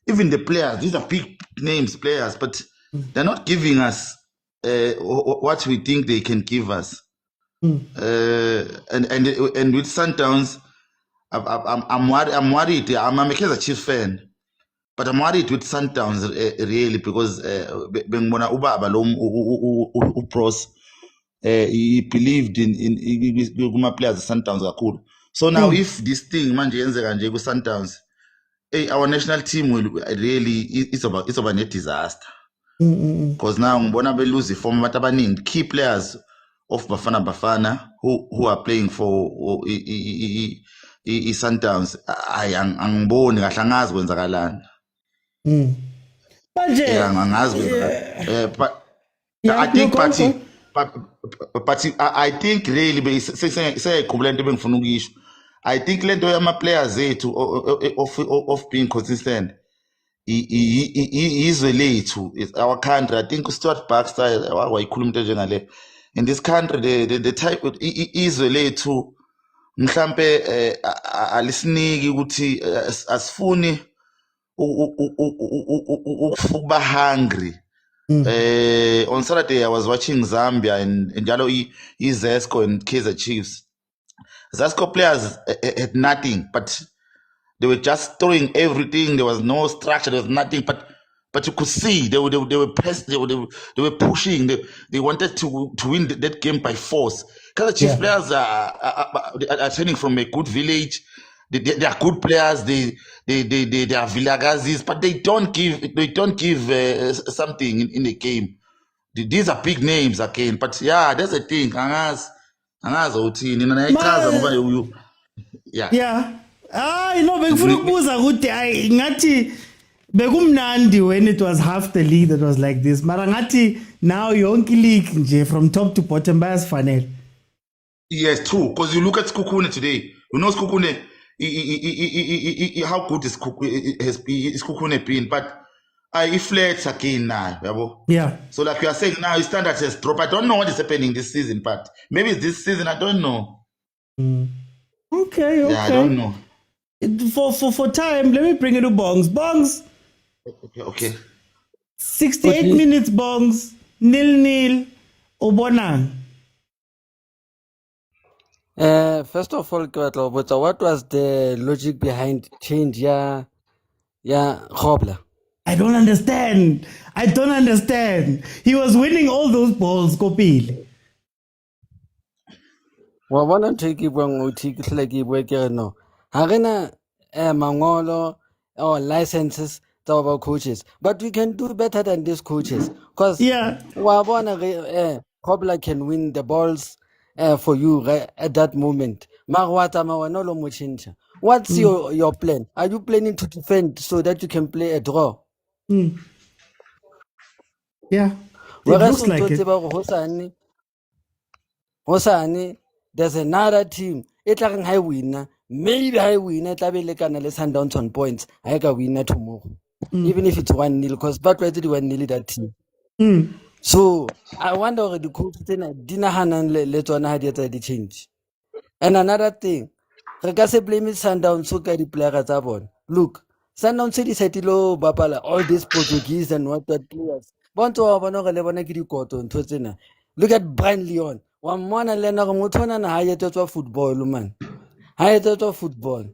N: even the players, these are big names players, but they're not giving us what we think they can give us. And with Sundowns, I'm worried. I'm a Kaizer Chiefs fan, but I'm worried with Sundowns really because bengibona ubaba lo uPros he believed in kuma players Sundowns kakhulu. So now if this thing manje yenzeka nje ku Sundowns, our national team will really it's about a disaster. Because now ngibona be lose form abantu abaningi key players of Bafana who are playing for Sundowns. Angiboni kahle, angazi kwenzakalani. Angazi kwenzakalani. But I think I think really seyikhumbula into ebengifuna ukuyisho. I think lento yama players ethu of being consistent izwe lethu, our country. I think Stuart Baxter wayikhuluma into njengale. In this country the type izwe lethu mhlambe alisiniki ukuthi asifuni ukuba hungry. On Saturday I was watching Zambia and njalo iZesco and Kaizer Chiefs. Zesco players had nothing, but they were just throwing everything. There was no structure. There was nothing, but you could see they were pressed. They were pushing. They wanted to win that game by force. Kaizer Chiefs players are turning from a good village. They are good players. They are vilakazis, but they don't give something in the game. These are big names again, but yeah, that's the thing. Angazi uthini mina nayichaza ngoba
A: yeah. Bengifuna ukubuza ukuthi ngathi bekumnandi when it was half the league that was like this, mara ngathi now yonke league nje from top to bottom bayasifanele.
N: Yes, true, because you look at SEKHUKHUNE today. You know SEKHUKHUNE, how good is SEKHUKHUNE been, but he flirts again now,
A: yeah.
N: So like you are saying now, his standards has dropped. I don't know what is happening this season, but maybe it's this season. I don't know.
A: Okay.
N: Yeah, I don't know.
A: For time, let me bring it to Bongs.
N: Okay.
A: 68 minutes, Bongs. 0-0. Obonang.
H: First of all, what was the logic behind change? Yeah, Khobla.
A: I don't understand. He was winning all those balls, Kopile.
H: Wa bona ntho e ke buang o thi ke hlile ke bua ke re no ha rena mangolo or licenses tsa ba coaches, but we can do better than these coaches, because wa bona Kobla can win the balls for you at that moment. What's your plan? Are you planning to defend so that you can play a draw?
A: Yeah, it looks like it.
H: Hosane, there's another team. It's like high winner. Maybe high winner. Tabelekana le Sundowns on points. I can win tomorrow, even if it's 1-0, because but why did 1-0 that team? So I wonder the coach dina hanan le tsona ha di etsa di change. And another thing, re ka se blame Sundowns so ka di player tsa bona. Look, Sundowns se di setilo bapala all these Portuguese and what players. Bonto wa bona re le bona ke dikoto ntho tsena. Look at Brian Leon. Wa mona le na go motho na ha etsetswa football man. Ha etsetswa football.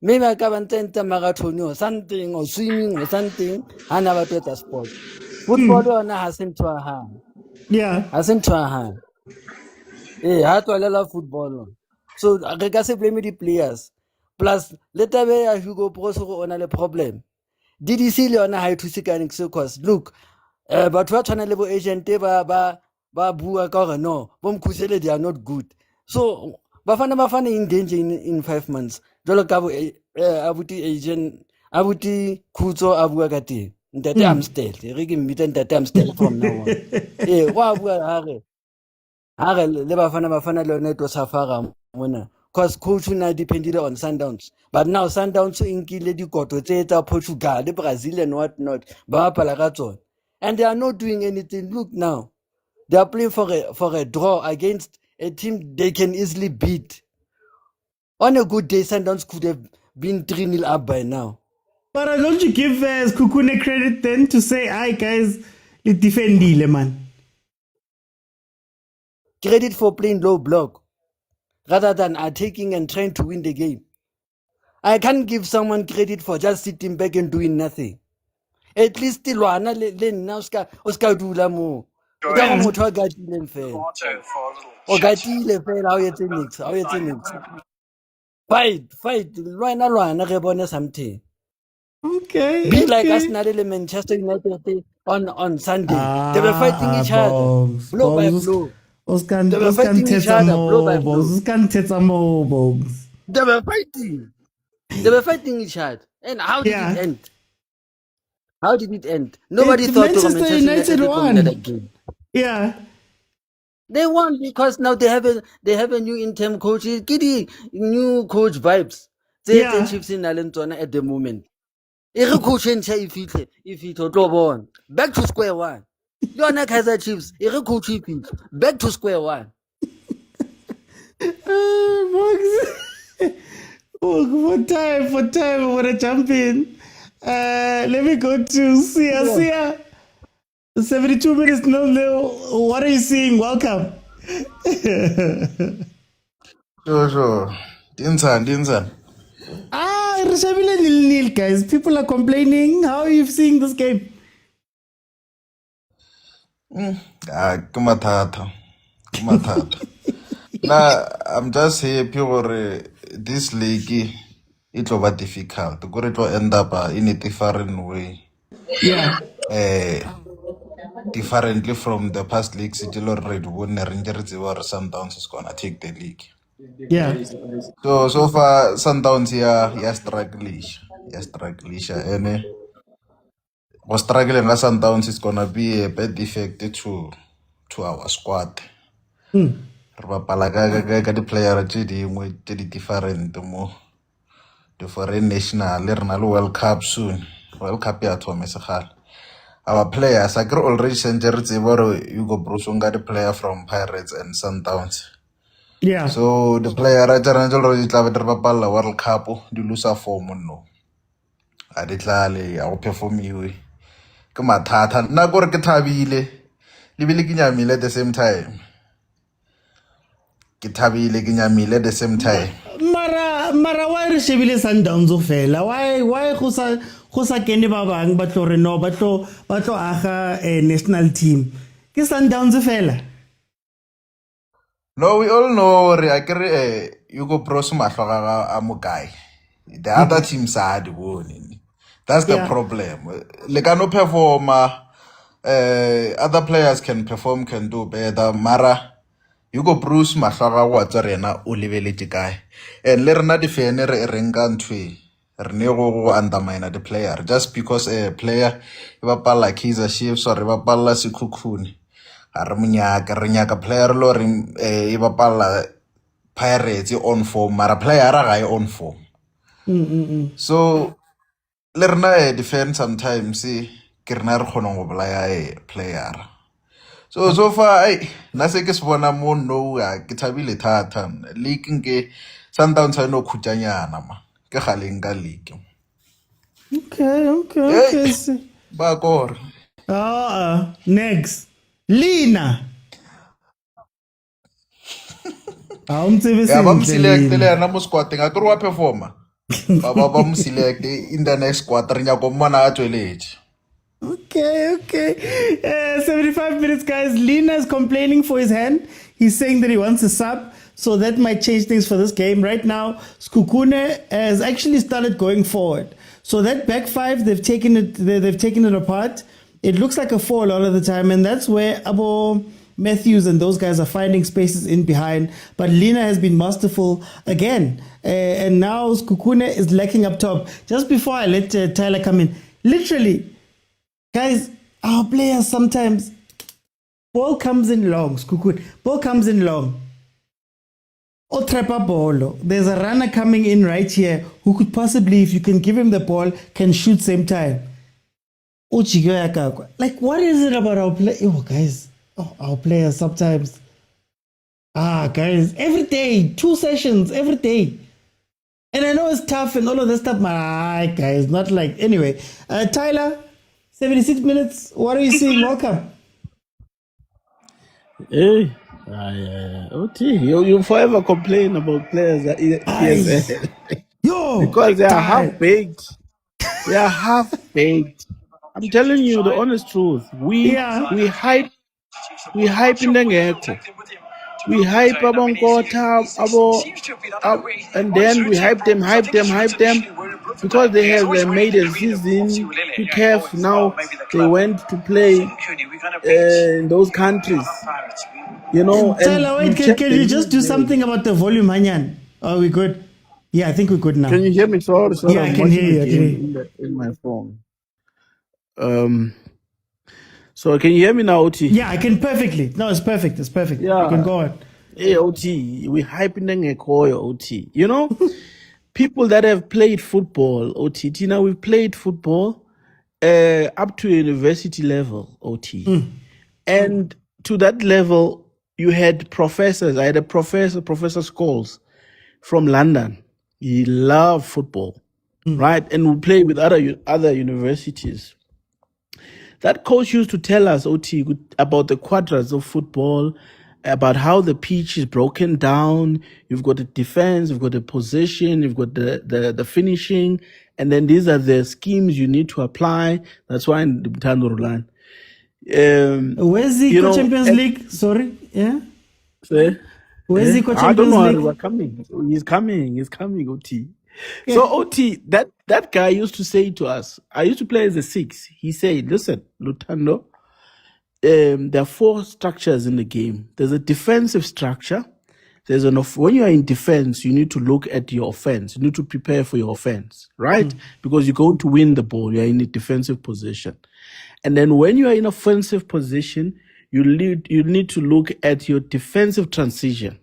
H: Maybe I ka bantenta marathon or something or swimming or something. Hana ba twetsa sport. Football yona ha se ntho ya hang.
A: Yeah.
H: Ha se ntho ya hang. Ha twalela football. So re ka se blame the players. Plus later be ya Hugo Bros go ona le problem. DDC le yona ha e thuse ka nix, because look, batho ba tshwana le bo agent ba bua ka gore no bo mkhusele they are not good. So bafana in danger in 5 months. Jolo ka bo abuti agent abuti khutso a bua ka teng. Ntate Amstel re ke mmita ntate Amstel from now on. Wa bua hare le bafana le yona to safara mona, because coach na depended on Sundowns, but now Sundowns inkile dikoto tse tsa Portugal le Brazil and what not ba bapala ka tsona, and they are not doing anything. Look now, they are playing for a draw against a team they can easily beat. On a good day, Sundowns could have been 3-0 up by now.
A: But don't you give Sekhukhune credit then to say, "Hi guys, it defendile man."
H: Credit for playing low block rather than attacking and trying to win the game. I can't give someone credit for just sitting back and doing nothing. At least Lwana le nna o ska dula mo. O ka go motho a gatileng fela. O gatile fela, ha o etse niks, ha o etse niks. Fight. Lwana re bone something.
A: Okay.
H: Be like
A: okay.
H: Arsenal and Manchester United on Sunday. They were fighting each other, blow by blow. They were fighting each other, blow by blow. They were fighting. They were fighting each other. And how did it end? How did it end? Nobody thought
A: Manchester United won.
H: that game.
A: Yeah.
H: They won because now they have a new interim coach. Giddy new coach vibes. They Chiefs in Alentona at the moment. Coach if it back to square one. You are not Kaizer Chiefs. Coach back to square one.
A: For time, I want to jump in. Let me go to Sia. 72 minutes, no. What are you seeing? Welcome.
O: Sure. Dinsan.
A: Rishabile nil, guys. People are complaining. How are you seeing this game?
O: Kumatata. Now, I'm just happy for this league. It will be difficult. It will end up in a different way.
A: Yeah.
O: Differently from the past leagues, it will already won the Rangers or Sundowns is gonna take the league.
A: Yeah.
O: So far, Sundowns here struggling. And was struggling as Sundowns is gonna be a bad effect to our squad. Ka di player tse dingwe tse di different mo the foreign national le rena le World Cup soon. World Cup ya thome segala. Our players I can already send re tseba Hugo got the player from Pirates and Sundowns.
A: Yeah.
O: So the player I already tla ba bapalla World Cup di lose form no. A di tlale a go perform iwe. Ke mathata nna gore ke thabile le bile ke nyamile at the same time. Ke thabile ke nyamile at the same time.
A: Mara why re shebile Sundowns fela? Why go sa kene ba bang ba tlo re no ba tlo aga a national team? Ke Sundowns fela.
O: No, we all know Hugo Bros mahloga a mokai. The other teams are the winning. That's the problem. Le cano perform other players can perform, can do better. Mara Hugo Bruce mahloga wa tsarena o lebeletse kae. And le rena defend re renka ntwe. Re ne go undermine the player just because a player e bapala Kaizer Chiefs or e bapala SEKHUKHUNE. Re nyaka player lo re e bapala Pirates on form mara player ga e on form. So le rena defend sometimes ke rena re khona go bolaya player. So far na se ke se bona mo no ke thabile thata league ke Sundowns no khutanyana ma ke galeng ka league.
A: Okay.
O: Ba kor.
A: Next. Lina.
O: Yeah, ba select le na mo squad nga ke wa performer. Ba mo select in the next squad re nya go mona a tsweletse.
A: Okay. 75 minutes, guys. Lina is complaining for his hand. He's saying that he wants a sub, so that might change things for this game. Right now, Sekhukhune has actually started going forward. So that back five, they've taken it apart. It looks like a 4 a lot of the time, and that's where Abo Matthews and those guys are finding spaces in behind. But Lina has been masterful again, and now Sekhukhune is lacking up top. Just before I let Tyler come in, literally. Guys, our players sometimes, ball comes in long, Sekhukhune. Ball comes in long. O trepa bolo. There's a runner coming in right here who could possibly, if you can give him the ball, can shoot same time. Like, what is it about our players? Oh, guys. Our players sometimes. Guys, every day, 2 sessions, every day. And I know it's tough and all of that stuff, my guys, not like, anyway. Tyler, 76 minutes. What are you seeing? Welcome.
P: Hey, OT, you forever complain about players at PSL
A: Yo,
P: because they are
A: Ty.
P: half baked. They are half baked. I'm telling you the honest truth. We hype in the gecko. We hype Abonkota, and then we hype them because they have made a season to CAF. Now they went to play in those countries. You know, and
A: Tyler, wait,
P: check
A: can
P: the
A: you just do
P: league.
A: something about the volume, Hanyan? Are we good? Yeah, I think we're good now.
P: Can you hear me? Sorry,
A: Yeah, I
P: I'm
A: can hear
P: watching
A: you.
P: the
A: I can hear
P: game
A: you.
P: in my phone. So can you hear me now, OT?
A: Yeah, I can perfectly. No, it's perfect. It's perfect. You can
P: Yeah.
A: go on.
P: Hey, OT, we hyping the Ekoyo, OT. You know, people that have played football, OT. Tina, we've played football up to university level, OT. And to that level, you had professors. I had a professor, Professor Scholes from London. He loved football, right? And we play with other universities. That coach used to tell us, OT, about the quadrants of football, about how the pitch is broken down. You've got the defense, you've got the possession, you've got the finishing, and then these are the schemes you need to apply. That's why in Mtando Rulani.
A: Where's the CAF Champions League? Sorry, yeah. Where's the CAF
P: I don't
A: Champions
P: know.
A: League?
P: We're coming. He's coming, OT. So OT, that guy used to say to us, I used to play as a 6. He said, listen, Lutando, there are 4 structures in the game. There's a defensive structure. When you are in defense, you need to look at your offense. You need to prepare for your offense, right? Because you're going to win the ball. You're in a defensive position. And then when you are in offensive position, you need to look at your defensive transition,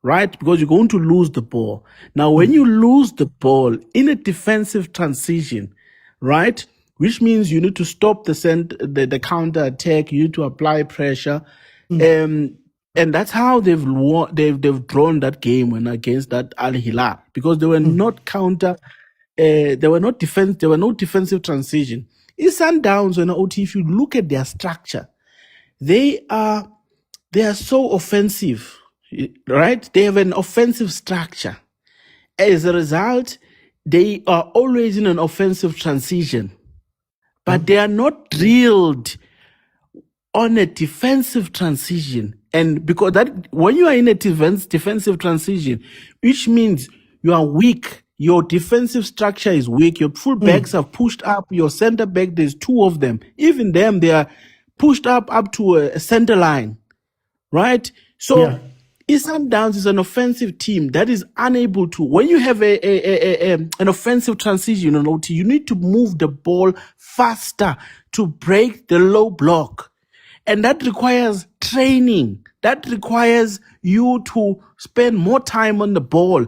P: right? Because you're going to lose the ball. Now, when you lose the ball in a defensive transition, right, which means you need to stop the counter attack, you need to apply pressure, and that's how they've drawn that game when against that Al Hilal, because they were not there were no defensive transition. In Sundowns, when OT, if you look at their structure, they are so offensive, right? They have an offensive structure. As a result, they are always in an offensive transition, but they are not drilled on a defensive transition. And because that, when you are in a defensive transition, which means you are weak, your defensive structure is weak, your full backs are pushed up, your center back, there's 2 of them. Even them, they are pushed up to a center line, right? So Sundowns is an offensive team that is unable to, when you have an offensive transition on OT, you need to move the ball faster to break the low block. And that requires training. That requires you to spend more time on the ball.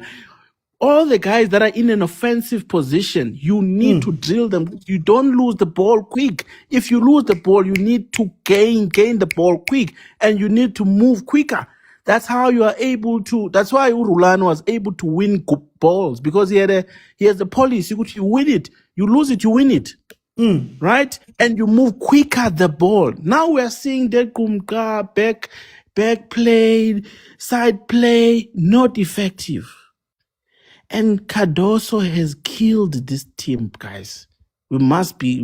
P: All the guys that are in an offensive position, you need to drill them. You don't lose the ball quick. If you lose the ball, you need to gain the ball quick, and you need to move quicker. That's how you are able to. That's why Rulani was able to win balls, because he has the policy. You win it, you lose it, you win it. Right? And you move quicker the ball. Now we're seeing that Kumka back play, side play, not effective. And Cardoso has killed this team, guys. We must be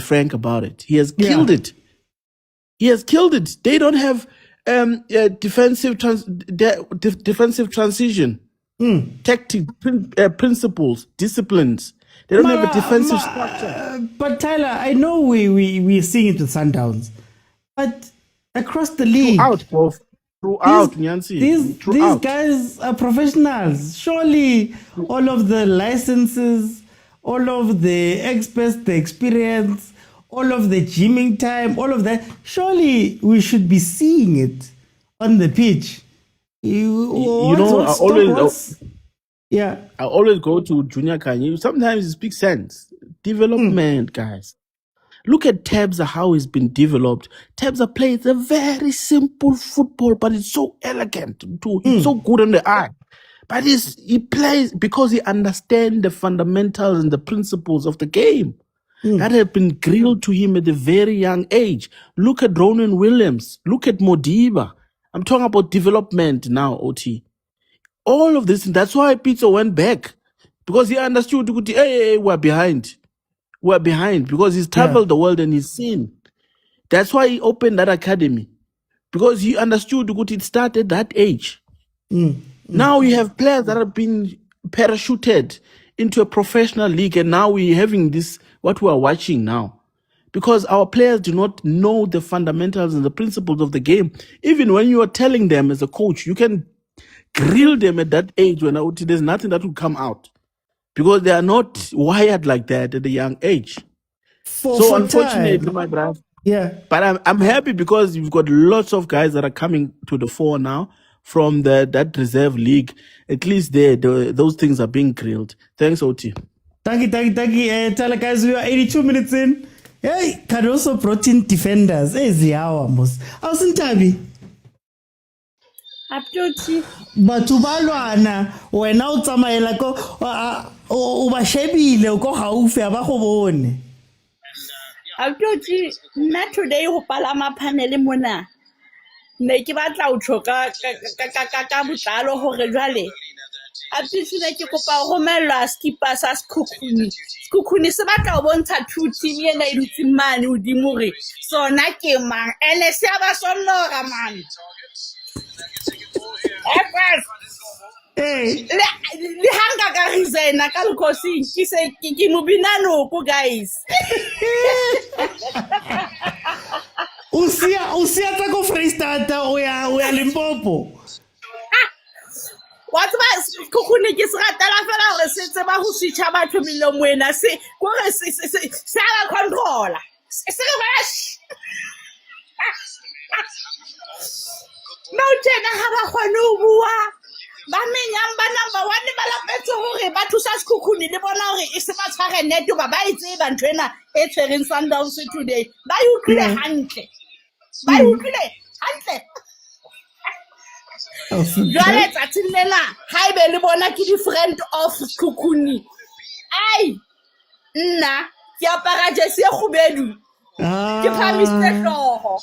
P: frank about it. He has killed it. He has killed it. They don't have defensive transition, tactic, principles, disciplines. They don't have a defensive structure.
A: But Tyler, I know we're seeing it with Sundowns, but across the league,
P: throughout, Nyansi,
A: these guys are professionals. Surely all of the licenses, all of the experts, the experience, all of the gymming time, all of that, surely we should be seeing it on the pitch.
P: I always go to Junior Khanye. Sometimes it speaks sense. Development, guys. Look at Tabza, how it's been developed. Tabza plays a very simple football, but it's so elegant. It's so good on the eye. But he plays because he understands the fundamentals and the principles of the game that have been grilled to him at a very young age. Look at Ronan Williams. Look at Modiba. I'm talking about development now, OT. All of this, and that's why Pitso went back. Because he understood, hey, we're behind. We're behind because he's traveled the world and he's seen. That's why he opened that academy. Because he understood it started at that age. Now we have players that have been parachuted into a professional league, and now we're having this, what we are watching now. Because our players do not know the fundamentals and the principles of the game. Even when you are telling them as a coach, you can grill them at that age when there's nothing that will come out. Because they are not wired like that at a young age. So unfortunately, my brother.
A: Yeah.
P: But I'm happy because you've got lots of guys that are coming to the fore now from that reserve league. At least those things are being grilled. Thanks, OT.
A: Thank you. Tell guys, we are 82 minutes in. Hey, Caruso brought in defenders. Hey, Ziawa, mos. How's Ntabi?
Q: Aptoti.
A: Batho ba lwana wena o tsamaela ko o ba shebile ko haufi ba go bone.
Q: Aptoti, nna today ho palama panel mona. Ne ke batla ho tshoka ka botlalo hore jwale Aptoti ne ke kopa ho romelwa skipper sa SEKHUKHUNE. SEKHUKHUNE se batla ho bontsha two team ena e dutse mane hodimo re sona ke mang ene se ba sonora man.
A: Hey,
Q: le hanga ka resign ka lkosi ke se ke mo binano ko guys.
A: Usia tsa ko Freestata o ya Limpopo.
Q: What about SEKHUKHUNE ke se ratela fela hore se tseba ho switcha batho milomwena se gore se a controller. Se rush. No tjena ha ba kgone ho bua. Ba menyang ba number 1 ba lapetse hore ba thusa SEKHUKHUNE le bona hore e se ba tshware net ba e tseba nthwena e tshwereng Sundowns today. Ba utlwile hantle. Ba utlwile hantle. Jwale tsatsing lena ha ebe le bona ke different of SEKHUKHUNE. Ai nna ke apara jersey e khubedu. Ke phamisitse hloho.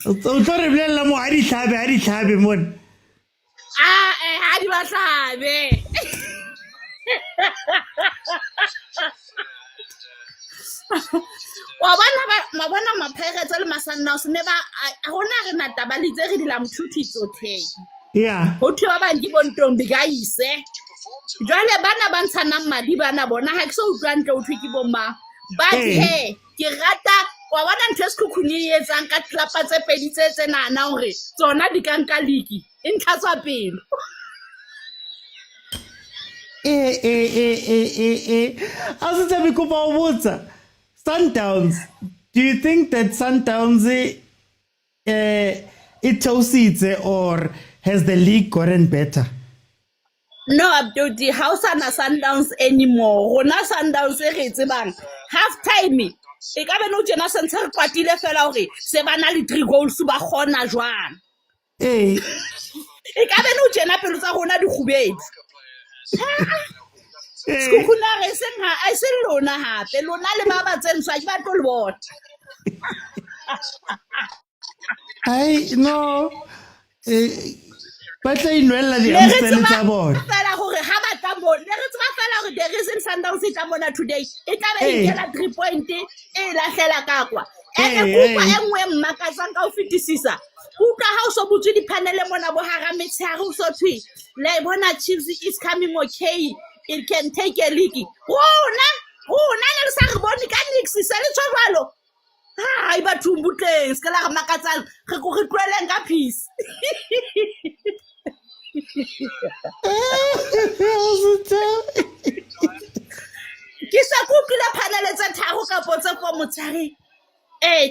A: O tlo re bolela mo a di hlabe mon.
Q: Ha di ba hlabe. Wa bona mapirates le maSundowns ne ba hona re na tabalitse re di la mthuthi tsotheng.
A: Yeah.
Q: Ho thwa ba di bontong bigayise. Jwale bana ba ntshana madi bana bona ha ke so utlwa ntle o thwe ke bomma. But he ke rata wa bona ntwe SEKHUKHUNE e etsang ka tlapa tse pedi tse tsenana hore tsona di ka nka league e ntlhatswa pelo.
A: Asitse be kopa o botsa Sundowns. Do you think that Sundowns it tositse or has the league gotten better?
Q: No, Abdoti, how sana Sundowns anymore? Rona Sundowns e re tsebang. Half time. E ka be no tjena sentse re kwatile fela hore se bana le 3 goals ba khona jwang. E ka be no tjena pelo tsa rona di khubedi. SEKHUKHUNE re seng ha a se lona hape lona le ba ba tsentswa ke ba tlo le bona.
A: Ai no ba tla inwella di amsterdam tsa bona.
Q: Fela hore ha ba tla bona re tseba fela hore there is Sundowns tsa bona today e tla be e kela 3 point e la hlela ka kwa ene kupa enngwe mmakatsang ka o fetisisa kuka ha o so butse di panel mona bo hara metshare o so thwi le bona Chiefs is coming okay, it can take a league. Rona le sa re bone ka nix se le tshwalo. Ha iba thumbutleng se la re makatsang re go re tlweleng ka peace. Ke sa kutlile panel tsa tharo ka potse for motshari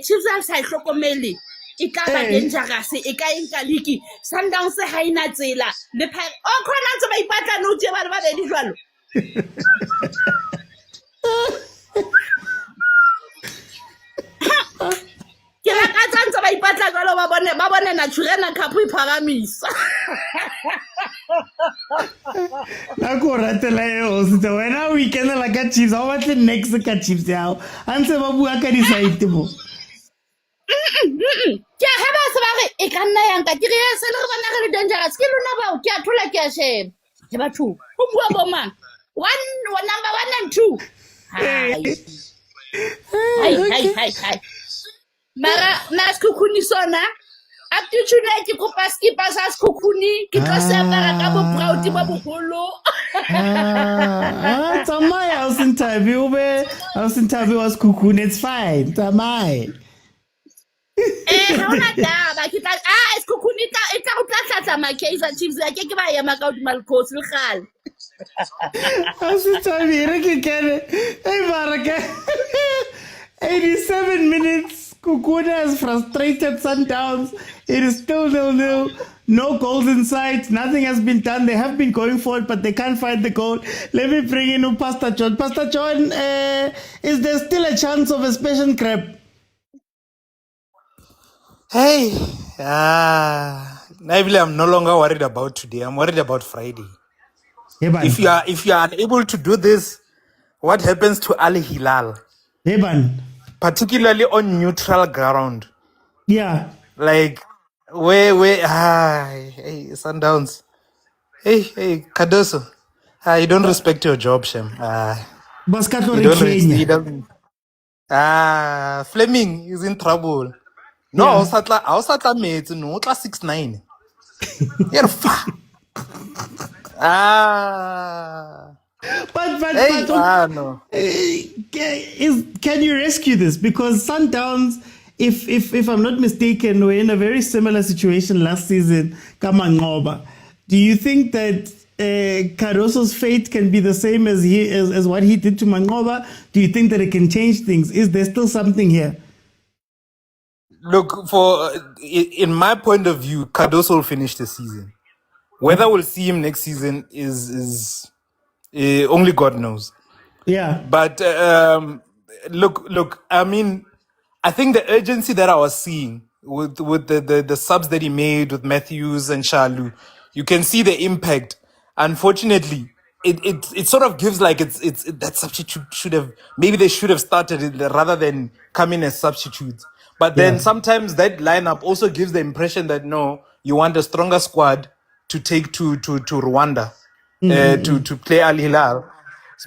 Q: Chiefs a sa hlokomele e tla ba dangerous e ka enka league. Sundowns ha ina tsela le o khona ntse ba ipatla no tse ba ba di jwalo. Ke la ka tsantsa ba ipatla ka lo ba bone na tshurena cup ipharamisa.
A: Ako ratela eo se wena o ikenela ka Chiefs ha o batle next ka Chiefs yao a ntse ba bua ka di side mo
Q: Ke a haba se ba re e ka nna yang ka ke re se le re bona re le dangerous ke lona ba ke a thola ke a sheba ke batho o bua bo mang number 1 and 2 hai mara na SEKHUKHUNE sona up to today ke kopa skipa sa SEKHUKHUNE ke tlo se apara ka bo proud ba bogolo
A: tsamaya o sintabi wa SEKHUKHUNE it's fine tsamaya
Q: ha ona taba ke tla SEKHUKHUNE e tla go tlatsa ma Kaizer Chiefs ya ke ba ya maka di malcosi le gale
A: a sintabi re ke kene hey baraka 87 minutes SEKHUKHUNE has frustrated Sundowns. It is still 0-0. No goals in sight. Nothing has been done. They have been going forward, but they can't find the goal. Let me bring in Pastor John. Pastor John, is there still a chance of a special crab?
K: Hey, Naively, I'm no longer worried about today. I'm worried about Friday. If you are unable to do this, what happens to Al Hilal? Particularly on neutral ground.
A: Yeah.
K: Like hey, Sundowns. Hey, Cardoso. You don't respect your job, Shem. You don't. Fleming is in trouble. No, I was at mates. No, it was 6'9". You're far.
A: But
K: no.
A: Can you rescue this? Because Sundowns, if I'm not mistaken, were in a very similar situation last season. Kamangoba. Do you think that Cardoso's fate can be the same as what he did to Mangoba? Do you think that it can change things? Is there still something here?
K: Look, in my point of view, Cardoso will finish the season. Whether we'll see him next season is only God knows.
A: Yeah.
K: But look. I mean, I think the urgency that I was seeing with the subs that he made with Matthews and Shalu, you can see the impact. Unfortunately, it sort of gives like it's that substitute they should have started it rather than come in as substitutes. But then sometimes that lineup also gives the impression that no, you want a stronger squad to take to Rwanda to play Al Hilal.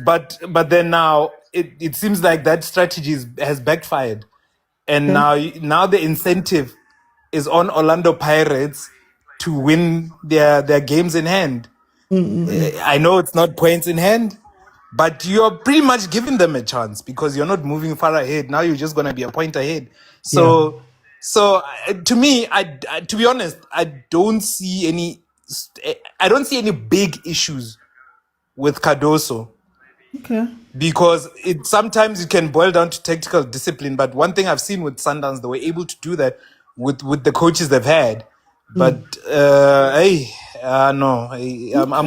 K: But then now it seems like that strategy has backfired, and now the incentive is on Orlando Pirates to win their games in hand. I know it's not points in hand, but you're pretty much giving them a chance because you're not moving far ahead. Now you're just going to be a point ahead. So to me, to be honest, I don't see any big issues with Cardoso.
A: Okay.
K: Because sometimes it can boil down to tactical discipline. But one thing I've seen with Sundowns, they were able to do that with the coaches they've had. But I'm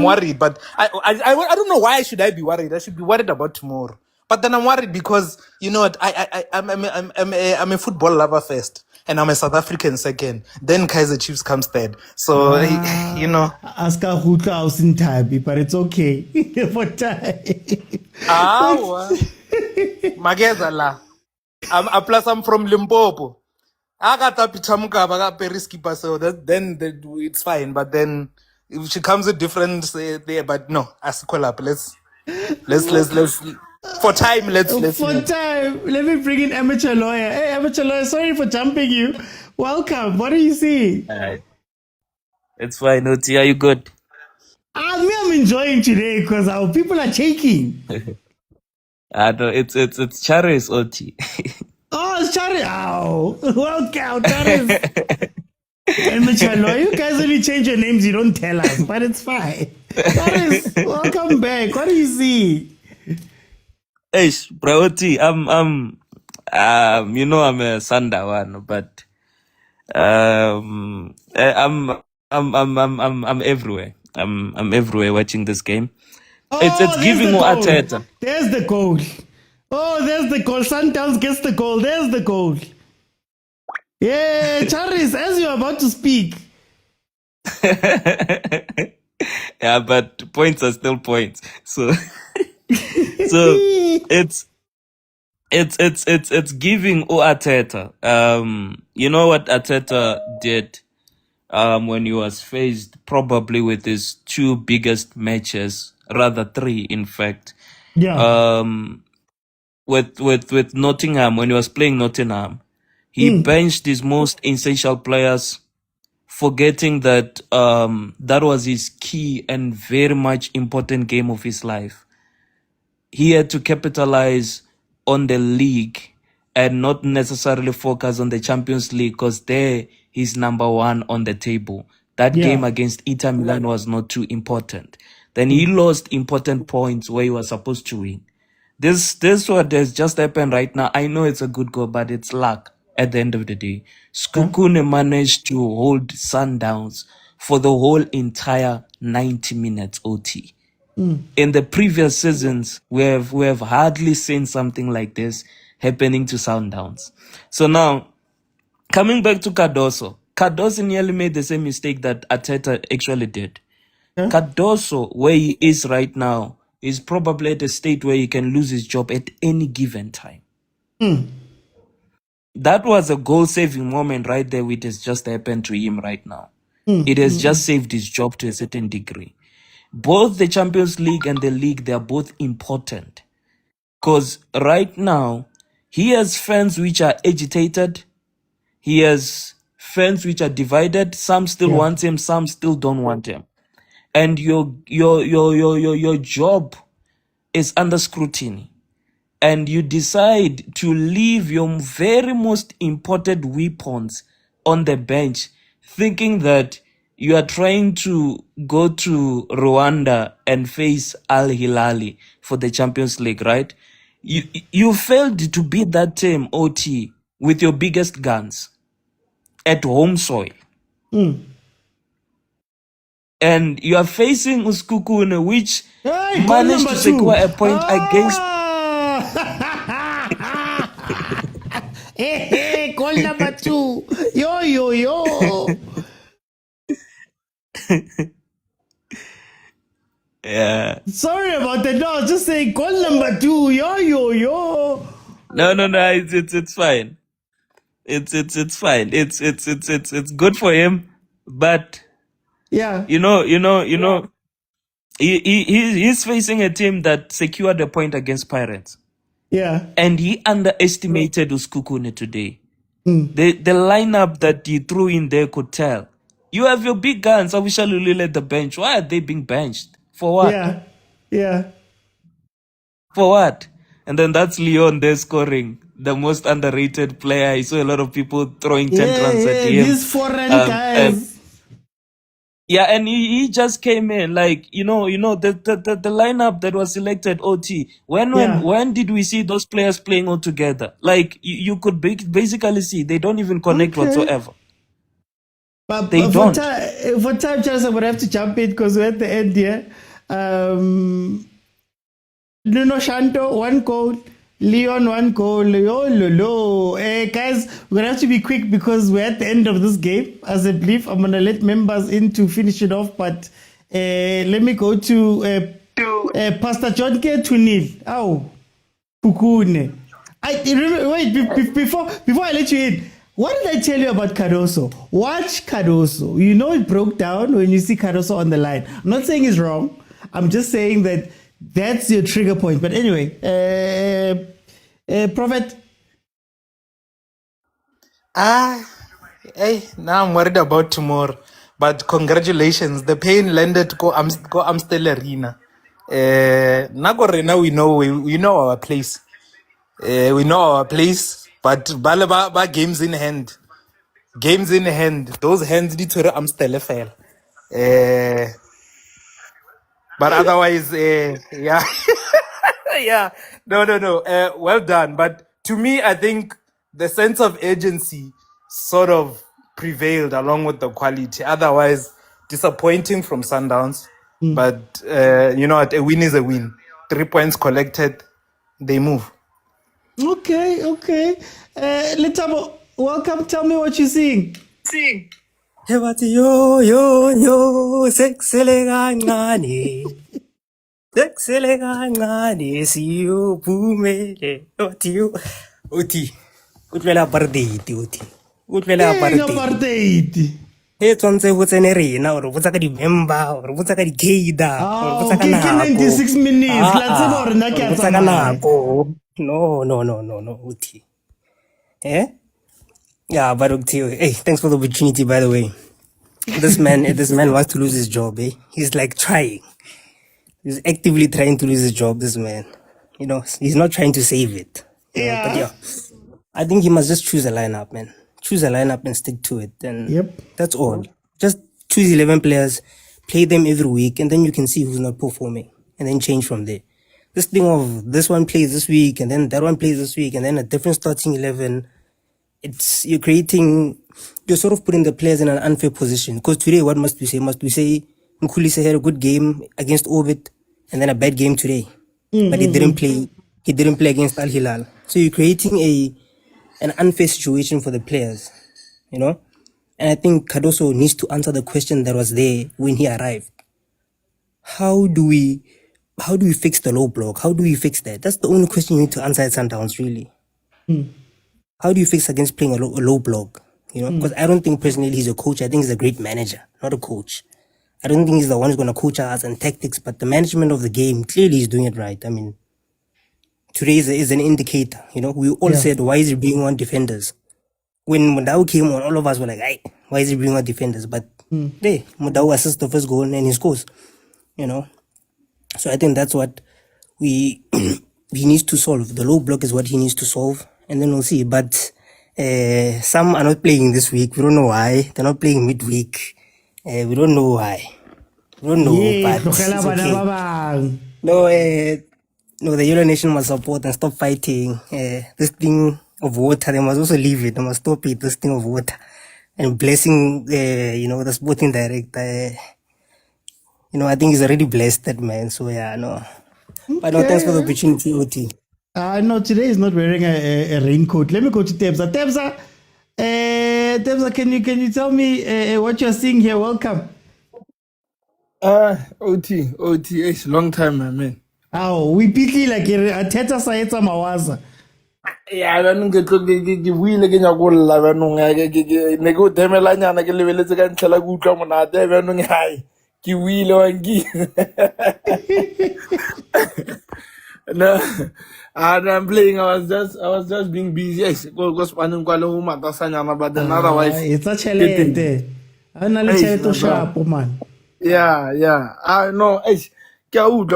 K: worried. But I don't know why should I be worried. I should be worried about tomorrow. But then I'm worried because you know what? I'm a football lover first, and I'm a South African second. Then Kaizer Chiefs comes third. So you know.
A: Ask Hutla house in Tabi, but it's okay for time.
K: Magazala. Plus I'm from Limpopo. I got a Pitamuka, I got Periskipa, so then it's fine. But then if she comes with different there, but no, Askolap, let's for time, let's
A: for time. Let me bring in amateur lawyer. Hey, amateur lawyer, sorry for jumping you. Welcome. What are you seeing?
R: It's fine, Oti. Are you good?
A: I'm enjoying today because our people are shaking.
R: No, it's Charis Oti.
A: Oh, it's Charis. Oh, welcome, Charis. Amateur lawyer, you guys only change your names, you don't tell us, but it's fine. Charis, welcome back. What do you see?
R: Hey, Braoti, I'm a Sundawan, but I'm everywhere. I'm everywhere watching this game. It's giving more Ateta.
A: There's the goal. Oh, there's the goal. Sundowns gets the goal. There's the goal. Yeah, Charis, as you're about to speak.
R: Yeah, but points are still points. So, so it's giving Arteta. You know what Arteta did when he was faced probably with his two biggest matches, rather three, in fact.
A: Yeah.
R: With Nottingham, when he was playing Nottingham, he benched his most essential players, forgetting that that was his key and very much important game of his life. He had to capitalize on the league and not necessarily focus on the Champions League, because there he's number one on the table. That game against Inter Milan was not too important. Then he lost important points where he was supposed to win. This what has just happened right now. I know it's a good goal, but it's luck at the end of the day. Sekhukhune managed to hold Sundowns for the whole entire 90 minutes OT. In the previous seasons, we have hardly seen something like this happening to Sundowns. So now, coming back to Cardoso nearly made the same mistake that Arteta actually did. Cardoso, where he is right now, is probably at a state where he can lose his job at any given time. That was a goal-saving moment right there, which has just happened to him right now. It has just saved his job to a certain degree. Both the Champions League and the league, they are both important. Because right now, he has fans which are agitated. He has fans which are divided. Some still want him, some still don't want him. And your job is under scrutiny. And you decide to leave your very most important weapons on the bench, thinking that you are trying to go to Rwanda and face Al Hilali for the Champions League, right? You failed to beat that team, OT, with your biggest guns at home soil. And you are facing Sekhukhune, which managed to secure a point against...
A: Hey, goal number 2. Yo.
R: Yeah.
A: Sorry about that. No, I was just saying goal number 2. Yo.
R: No, it's fine. It's fine. It's good for him, but you know, he's facing a team that secured a point against Pirates.
A: Yeah.
R: And he underestimated Sekhukhune today. The lineup that he threw in there could tell. You have your big guns, officially at the bench. Why are they being benched? For what?
A: Yeah.
R: For what? And then that's Leon there scoring, the most underrated player. I saw a lot of people throwing tantrums at him.
A: These foreign guys.
R: And he just came in like the lineup that was selected OT. When did we see those players playing all together? Like you could basically see they don't even connect whatsoever.
A: But
R: they don't.
A: For time, Charles, I would have to jump in because we're at the end here. Nuno Shanto, 1 goal. Leon, 1 goal. Guys, we're going to have to be quick because we're at the end of this game. As I believe, I'm going to let members in to finish it off. But let me go to Pastor John K. to Neil. Sekhukhune. Wait, before I let you in, what did I tell you about Cardoso? Watch Cardoso. You know it broke down when you see Cardoso on the line. I'm not saying it's wrong. I'm just saying that that's your trigger point. But anyway, Prophet.
K: Now I'm worried about tomorrow. But congratulations, the pain landed go Amstel Arena. Nagorena, we know our place. We know our place, but Balaba games in hand. Games in hand. Those hands need to Amstel fail. But otherwise, yeah. Yeah. No. Well done. But to me, I think the sense of urgency sort of prevailed along with the quality. Otherwise, disappointing from Sundowns. But you know what? A win is a win. 3 points collected, they move.
A: Okay. Let's have Welcome. Tell me what you're seeing.
S: Hey, what yo yo yo sexelega ngani siyo pumele oti utlela apartheid e tsonze go tsene rena or botsa ka di member or botsa ka di keida or botsa ka nako
A: 96 minutes la tseba hore nna ke a
S: botsa ka nako no oti yeah but okay, hey, thanks for the opportunity, by the way. This man wants to lose his job, eh? He's like trying. He's actively trying to lose his job, this man. You know, he's not trying to save it. You know, but yeah, I think he must just choose a lineup, man. Choose a lineup and stick to it. And that's all. Just choose 11 players, play them every week, and then you can see who's not performing. And then change from there. This thing of this one plays this week, and then that one plays this week, and then a different starting 11. You're sort of putting the players in an unfair position. Because today, what must we say? Must we say Nkulise had a good game against Orbit and then a bad game today? But he didn't play. He didn't play against Al Hilal. So you're creating an unfair situation for the players, you know. And I think Cardoso needs to answer the question that was there when he arrived. How do we fix the low block? How do we fix that? That's the only question you need to answer at Sundowns, really. How do you fix against playing a low block? You know, because I don't think personally he's a coach. I think he's a great manager, not a coach. I don't think he's the one who's going to coach us and tactics, but the management of the game, clearly he's doing it right. I mean, today is an indicator. You know, we all said, why is he bringing on defenders? When Motaung came on, all of us were like, hey, why is he bringing on defenders? But hey, Motaung assists the first goal and he scores. You know, so I think that's what he needs to solve. The low block is what he needs to solve. And then we'll see. But some are not playing this week. We don't know why. They're not playing midweek. We don't know why. We don't know. But it's okay. No, the Yellow Nation must support and stop fighting. This thing of water, they must also leave it. They must stop it, this thing of water. And blessing, the sporting director. I think he's already blessed that man. So, yeah, no. But no, thanks for the opportunity, OT.
A: No, today is not wearing a raincoat. Let me go to Tebza. Tebza, can you tell me what you're seeing here? Welcome.
E: OT, it's long time, my man.
A: Oh, we pity like a teta saeta mawaza.
E: Yeah, I don't get to the wheel again. I go love no go demelanya na ke lebeletse ka ntlela go utlwa monate e beno ngai ke wheel wa ngi. No, I'm playing. I was just being busy. Yes, go spending quite a moment. But then otherwise,
A: it's a chelete. I'm not a sharp man.
E: Yeah. I know.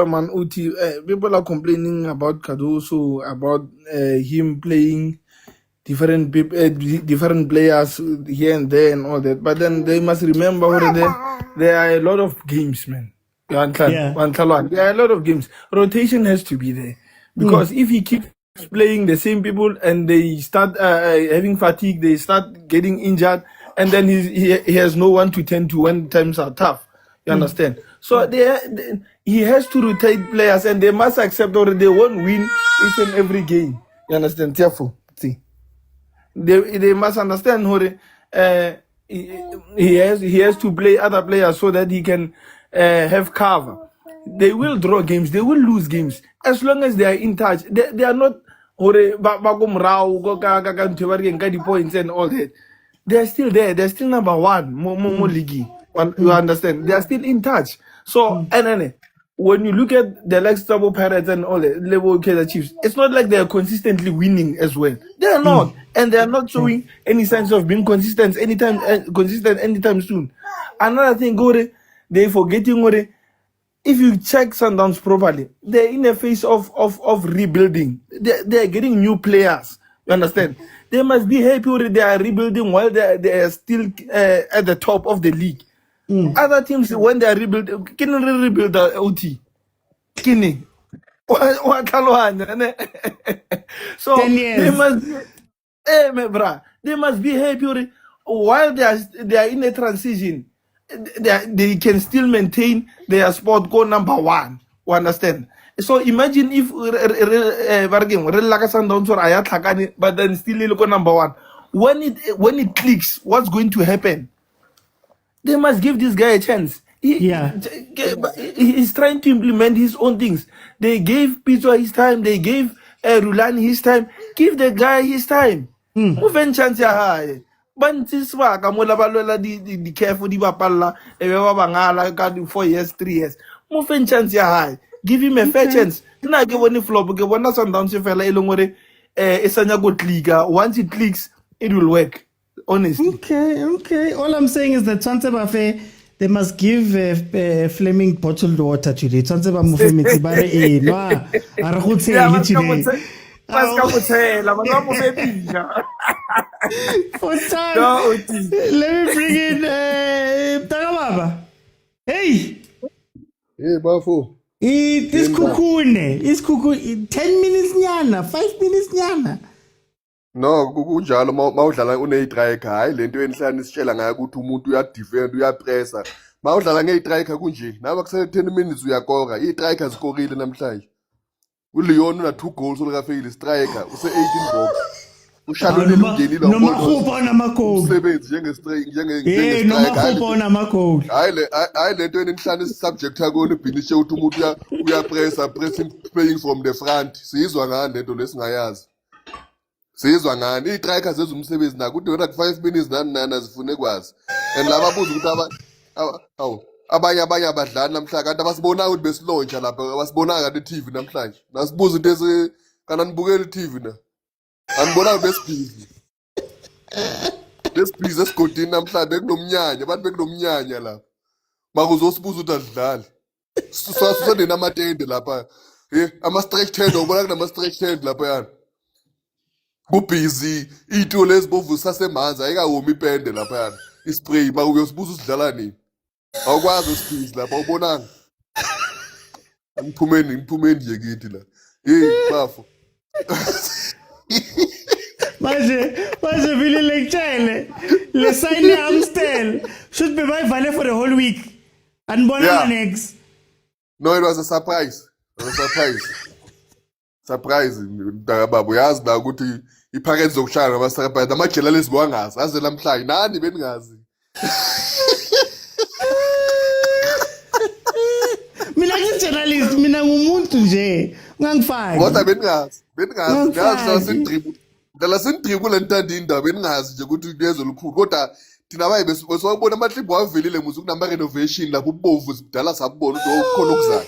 E: Man, Uti. People are complaining about Cardoso, about him playing different players here and there and all that. But then they must remember already there are a lot of games, man. There are a lot of games. Rotation has to be there. Because if he keeps playing the same people and they start having fatigue, they start getting injured, and then he has no one to tend to when times are tough. You understand? So he has to rotate players, and they must accept or they won't win each and every game. You understand? Therefore, see, they must understand he has to play other players so that he can have cover. They will draw games, they will lose games as long as they are in touch. They are not points and all that. They are still there. They're still number one. More league. You understand? They are still in touch. So and when you look at the like Stable Pirates and all that level Kaizer Chiefs, it's not like they are consistently winning as well. They are not, and they are not showing any signs of being consistent anytime soon. Another thing, they're forgetting if you check Sundowns properly, they're in a phase of rebuilding. They're getting new players. You understand? They must be happy they are rebuilding while they are still at the top of the league. Other teams, when they are rebuilding, can rebuild the OT. Kini. So they must be happy while they are in a transition. They can still maintain their spot go number one. You understand? So imagine if Sundowns or but then still go number one. when it clicks, what's going to happen? They must give this guy a chance. He's trying to implement his own things. They gave Pitso his time. They gave Rulani his time. Give the guy his time. Move chance ya high. Bantiswa kamola balola di careful di bapalla ebe ba bangala ka 4 years 3 years. Move chance ya high. Give him a fair chance. Na ke bone flop ke bona Sundowns fela e lengore e sanya go clicker. Once it clicks, it will work. Honestly.
A: Okay. All I'm saying is that Tshwane Buffet, they must give Fleming bottled water today. Tshwane Buffet mitsibare e no a re go tshele today. For time, let me bring in Tagababa. Hey,
C: Bafo.
A: It's Khokhune. 10 minutes nyana, 5 minutes nyana.
C: No, kunjalo mawudlala une-striker hayi lento enihlanu isitshela ngayo ukuthi umuntu uyadefend uyapressa. Mawudlala nge-striker kunje nawe kusele 10 minutes uyakora. I-striker zikorile namhlanje. uLeon una 2 goals olukafeyile striker use-18 box. Ushalonile ungenile
A: nomakhupa namagoli.
C: Umsebenzi
A: nomakhupa namagoli.
C: Hayi lento enihlanu isubject yakona ibhinishe ukuthi umuntu uyapressa playing from the front. Sizwa ngani lento lesingayazi. Sizwa ngani i-striker zenza umsebenzi nako ukuthi wena 5 minutes nani azifune kwazi and laba buza ukuthi abanye abadlali namhlanje kanti abasibonanga ukuthi besilontsha lapha abasibonanga kanti i-TV namhlanje nasibuza into kana nibukela i-TV na anibonanga besibhizi esigodini namhlanje bekunomnyanya abantu bekunomnyanya lapha makuzosibuza ukuthi adlali sasusendeni amatende lapha ama-stretch tent ubona kunama-stretch tent lapha yana kubhizi iy'tulo lezi bovu sasemanzi ayikawomi ipende laphayana ispray ma uyosibuza usidlala nini awukwazi usibhizi lapha awubonanga ngiphumeni nje kithi la bafo
A: manje vile lekutshele le sign Amstel should be bayivale for the whole week anibonanga next.
C: No, it was a surprise. Surprise baba uyazi la ukuthi iphakethe zokushaya ngamasarapha namajela lezi kwangazi aze namhlanje nani beningazi.
A: Mina ngi-journalist mina ngumuntu nje ungangifaki.
C: Kodwa beningazi ngala sindribu lentanda indaba beningazi nje ukuthi kuyezo lukhulu kodwa thina baye besibona amahlipho avelile muze kunama renovation lapho ubovu sidala sabona ukuthi ukhona okuzayo.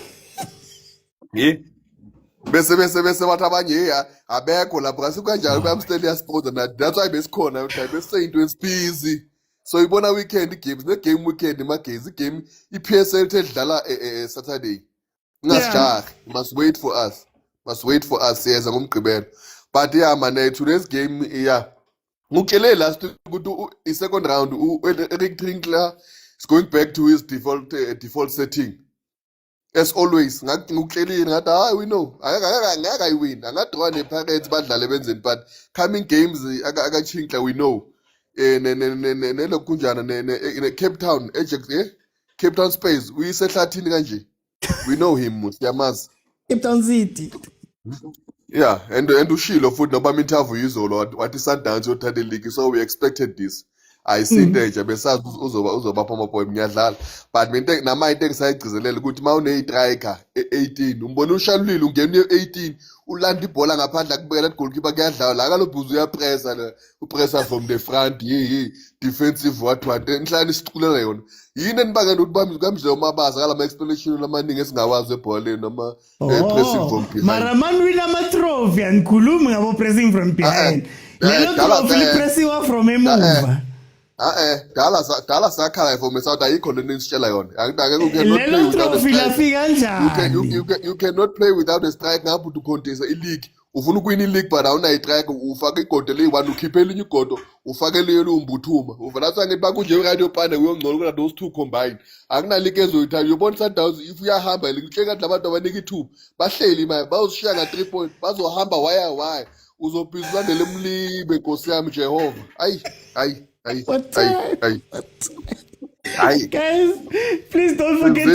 C: Bese bathi abanye abekho lapho asikanjalo beamstel yasport na that's why besikhona bese into esibhizi so ibona weekend games ne game weekend magezi game iPSL edlala Saturday ngasijah must wait for us yeza ngomgqibelo but man today's game ngukele last ukuthi i-second round Eric Trinkler is going back to his default setting. As always, ngikuhlelile ngathi we know akayiwin angadraw nePirates badlale benzeni but coming games akachinka we know nelokunjana ne Cape Town Ajax Cape Town Space uyisehlathini kanje we know him siyamazi
A: Cape Town City
C: and ushilo futhi noba interview izolo wathi Sundowns yothatha league so we expected this. I see nje besazi uzoba phoma boy ngiyadlala but mina nama into engisayigcizelela ukuthi mawune striker 18 umbona ushalulile ungena 18 ulanda ibhola ngaphandle akubekela goalkeeper kuyadlala la kalobhuzu uyapressa la upressa from the front defensive what enhlani isiculela yona yini enibanga ukuthi bamdle mabaza kala explanation lamaningi esingawazi ebholeni noma pressing from behind
A: mara man wina ama trophy angikhulumi ngabo pressing from behind lelo trophy pressiwa from emuva
C: dala sakhala for South ayikho lento nisitshela yona you cannot play without a strike ngapha to contest i-league ufuna ukuwina i-league but awuna i-strike ufaka igodo leyi-1 ukhiphe elinye igodo ufake leyo lumbuthuma uvela ngithi bakunje radio pane uyongcola kuna those two combined akunalike ezoyithatha uyobona Sundowns if uyahamba ngihle kanti labantu abanika ithuba bahleli manje bazoshiya nga 3 points bazohamba waya uzobhiza ulandele emlibe Nkosi yami Jehova ayi
A: guys, please don't forget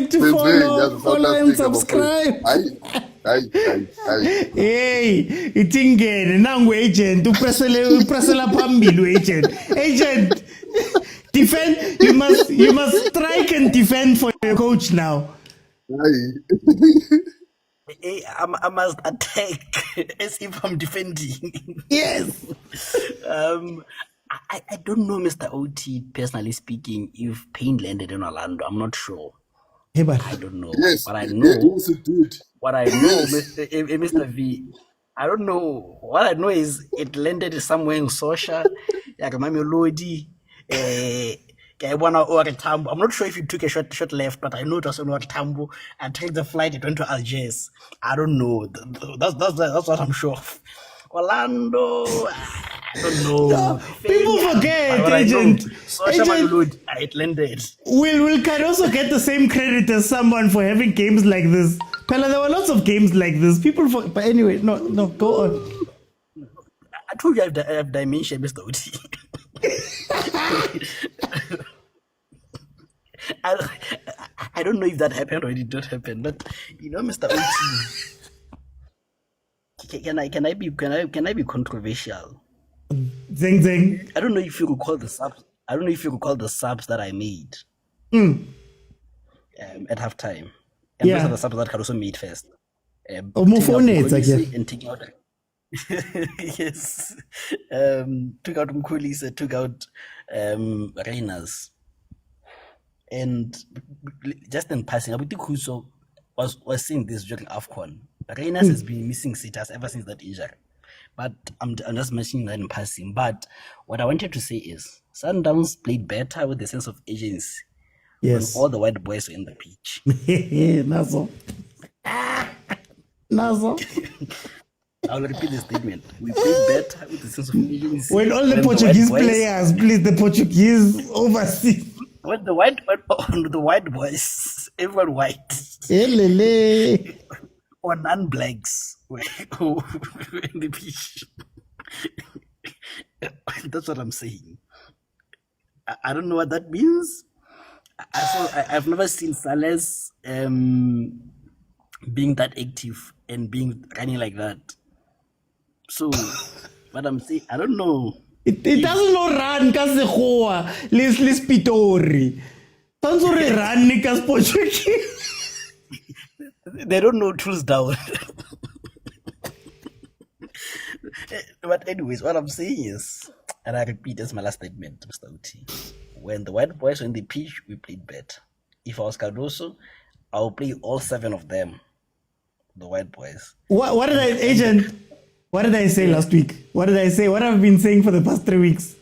A: to follow and subscribe.
C: Hayi.
A: Hey, itingene nangu agent upressela phambili agent. Agent, defend. You must strike and defend for your coach now.
F: I must attack as if I'm defending.
A: Yes.
F: I don't know, Mr. OT, personally speaking, if pain landed in Orlando. I'm not sure.
A: Hey, but
F: I don't know.
C: Yes,
F: But I know.
C: yes, it did.
F: What I know, Mr. V, I don't know. What I know is it landed somewhere in Sosha, like Mamelodi, I'm not sure if you took a short left, but I know it was on Tambo. I took the flight, it went to Algiers. I don't know. That's what I'm sure of. Orlando, I don't know.
A: No, people forget, agent. Agent,
F: it landed.
A: Will Caruso get the same credit as someone for having games like this? Pella, there were lots of games like this. People, but anyway, no, go on.
F: I told you I have dementia, Mr. Oti. I don't know if that happened or it did not happen, but you know, Mr. Oti. Can I be controversial?
A: Zing.
F: I don't know if you recall the subs. I don't know if you recall the subs that I made at halftime. And those are the subs that Caruso made first.
A: Homophonics, I guess.
F: And taking out yes. Took out Mkulisa, took out Reyners. And just in passing, I think Kuso was saying this during AFCON. Reyners has been missing sitters ever since that injury. But I'm just mentioning that in passing. But what I wanted to say is Sundowns played better with a sense of agency.
A: Yes.
F: When all the white boys were in the pitch.
A: Nazo.
F: I'll repeat the statement. We played better with a sense of agency.
A: When all the Portuguese players, please, the Portuguese overseas.
F: When the white boys, everyone white. Or non-blacks were in the pitch. That's what I'm saying. I don't know what that means. I've never seen Sales being that active and being running like that. So, what I'm saying, I don't know.
A: It doesn't know run ka Sekgowa les Pitori. Tantso run ka Portuguese.
F: They don't know tools down. But anyways, what I'm saying is, and I repeat as my last statement, Mr. Uti, when the white boys were in the pitch, we played better. If I was Cardoso, I'll play all 7 of them, the white boys.
A: What did I say last week? What did I say? What have I been saying for the past 3 weeks?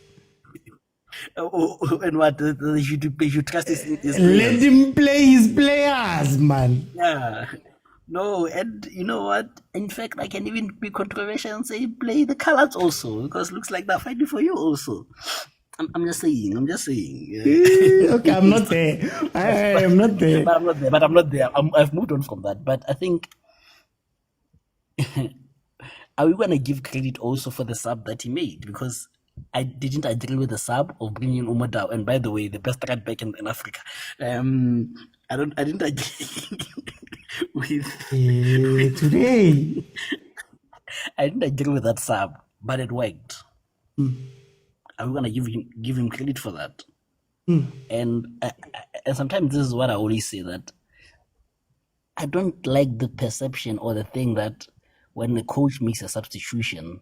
F: And what? They should trust his players.
A: Let him play his players, man.
F: Yeah. No, and you know what? In fact, I can even be controversial and say play the colors also, because it looks like they're fighting for you also. I'm just saying.
A: Okay, I'm not there. I am not there.
F: But I'm not there. I've moved on from that. But I think, are we going to give credit also for the sub that he made? Because I didn't agree with the sub of bringing in Umodao. And by the way, the best right back in Africa. I didn't agree with
A: today.
F: I didn't agree with that sub, but it worked. Are we gonna give him credit for that? And sometimes this is what I always say, that I don't like the perception or the thing that when the coach makes a substitution,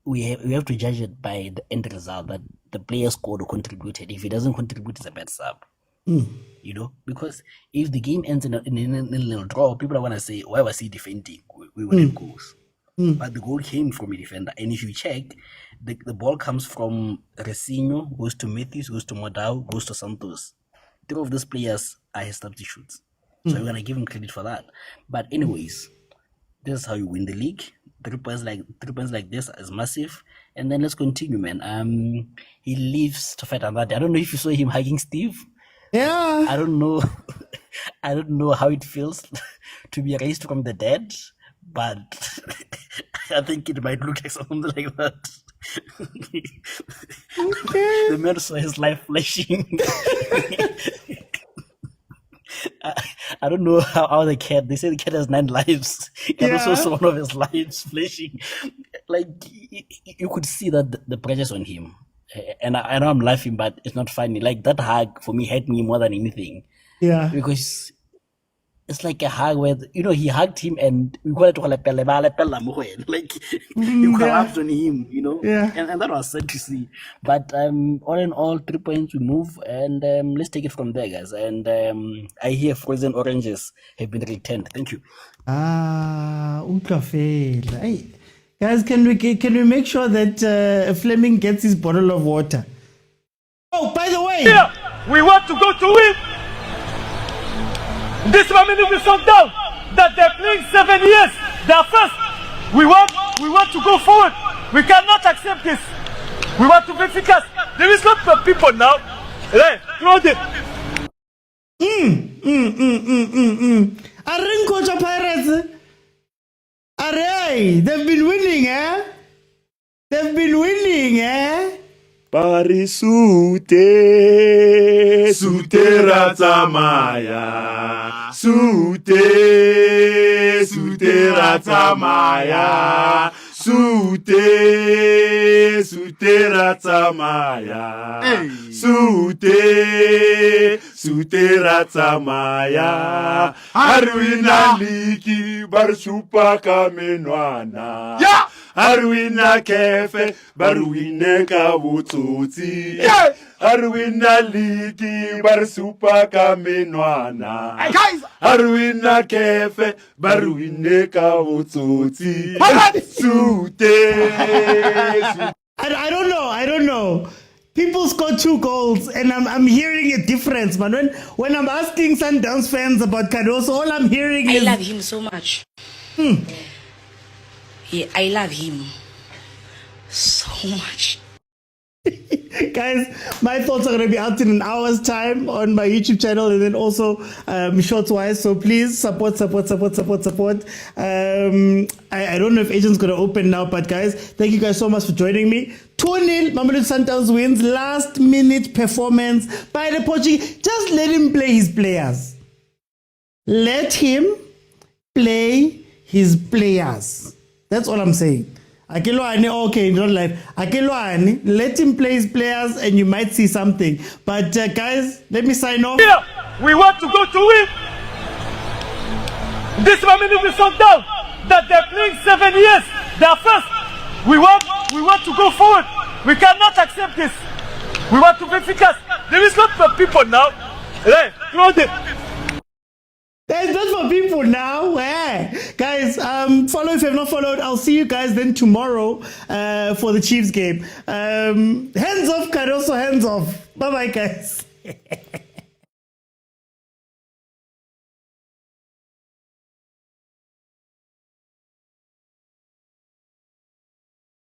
F: we have to judge it by the end result, that the player scored or contributed. If he doesn't contribute, it's a bad sub. You know, because if the game ends in a little draw, people are going to say, why was he defending? We wanted goals. But the goal came from a defender. And if you check, the ball comes from Resinho, goes to Matthews, goes to Modao, goes to Santos. 3 of these players are his substitutes. So we're going to give him credit for that. But anyways, this is how you win the league. 3 points like this is massive. And then let's continue, man. He lives to fight another day. I don't know if you saw him hugging Steve.
A: Yeah.
F: I don't know how it feels to be raised from the dead, but I think it might look like something like that. The man saw his life flashing. I don't know how the cat. They say the cat has 9 lives. And also
A: Yeah.
F: saw one of his lives flashing. Like you could see that the pressure's on him. And I know I'm laughing, but it's not funny. Like that hug for me hurt me more than anything.
A: Yeah.
F: Because it's like a hug where he hugged him and we call it like he collapsed on him,
A: Yeah.
F: and that was sad to see. But all in all, 3 points we move, and let's take it from there, guys. And I hear frozen oranges have been returned. Thank you.
A: Utlafela. Hey, guys, can we make sure that Fleming gets his bottle of water? Oh, by the way,
T: we want to go to win. This MAMELODI Sundowns that they're playing 7 years. They're first. We want to go forward. We cannot accept this. We want to be efficacious. There is lots of people now. Hey, throw them.
A: Arring Coach Pirates. Array, they've been winning, eh? They've been winning, eh?
D: Parisute, sutera tamaya, sutera tamaya, sutera tamaya, sutera tamaya, arwina liki barsupa kamenwana. Yeah! Arwina kefe, barwine kabututi. Arwina ligi, barsupa kamenwana. Arwina kefe, barwine kabututi.
A: I don't know. People scored 2 goals, and I'm hearing a difference, man. When I'm asking Sundowns fans about Cardoso, all I'm hearing is...
U: I love him so much. I love him so much.
A: Guys, my thoughts are going to be out in an hour's time on my YouTube channel, and then also shorts wise. So please support. I don't know if Asian's going to open now, but guys, thank you guys so much for joining me. 2-0, Mamelodi Sundowns wins. Last minute performance by the Portuguese. Just let him play his players. Let him play his players. That's all I'm saying. Akilwane, okay, not live. Akilwane, let him play his players and you might see something. But guys, let me sign off.
T: Yeah, we want to go to win. This MAMELODI Sundowns that they're playing 7 years. They're first. We want to go forward. We cannot accept this. We want to be efficacious. There is lots of people now. Hey, throw them.
A: That's not for people now. Guys, follow if you have not followed. I'll see you guys then tomorrow for the Chiefs game. Hands off, Cardoso, hands off. Bye-bye, guys.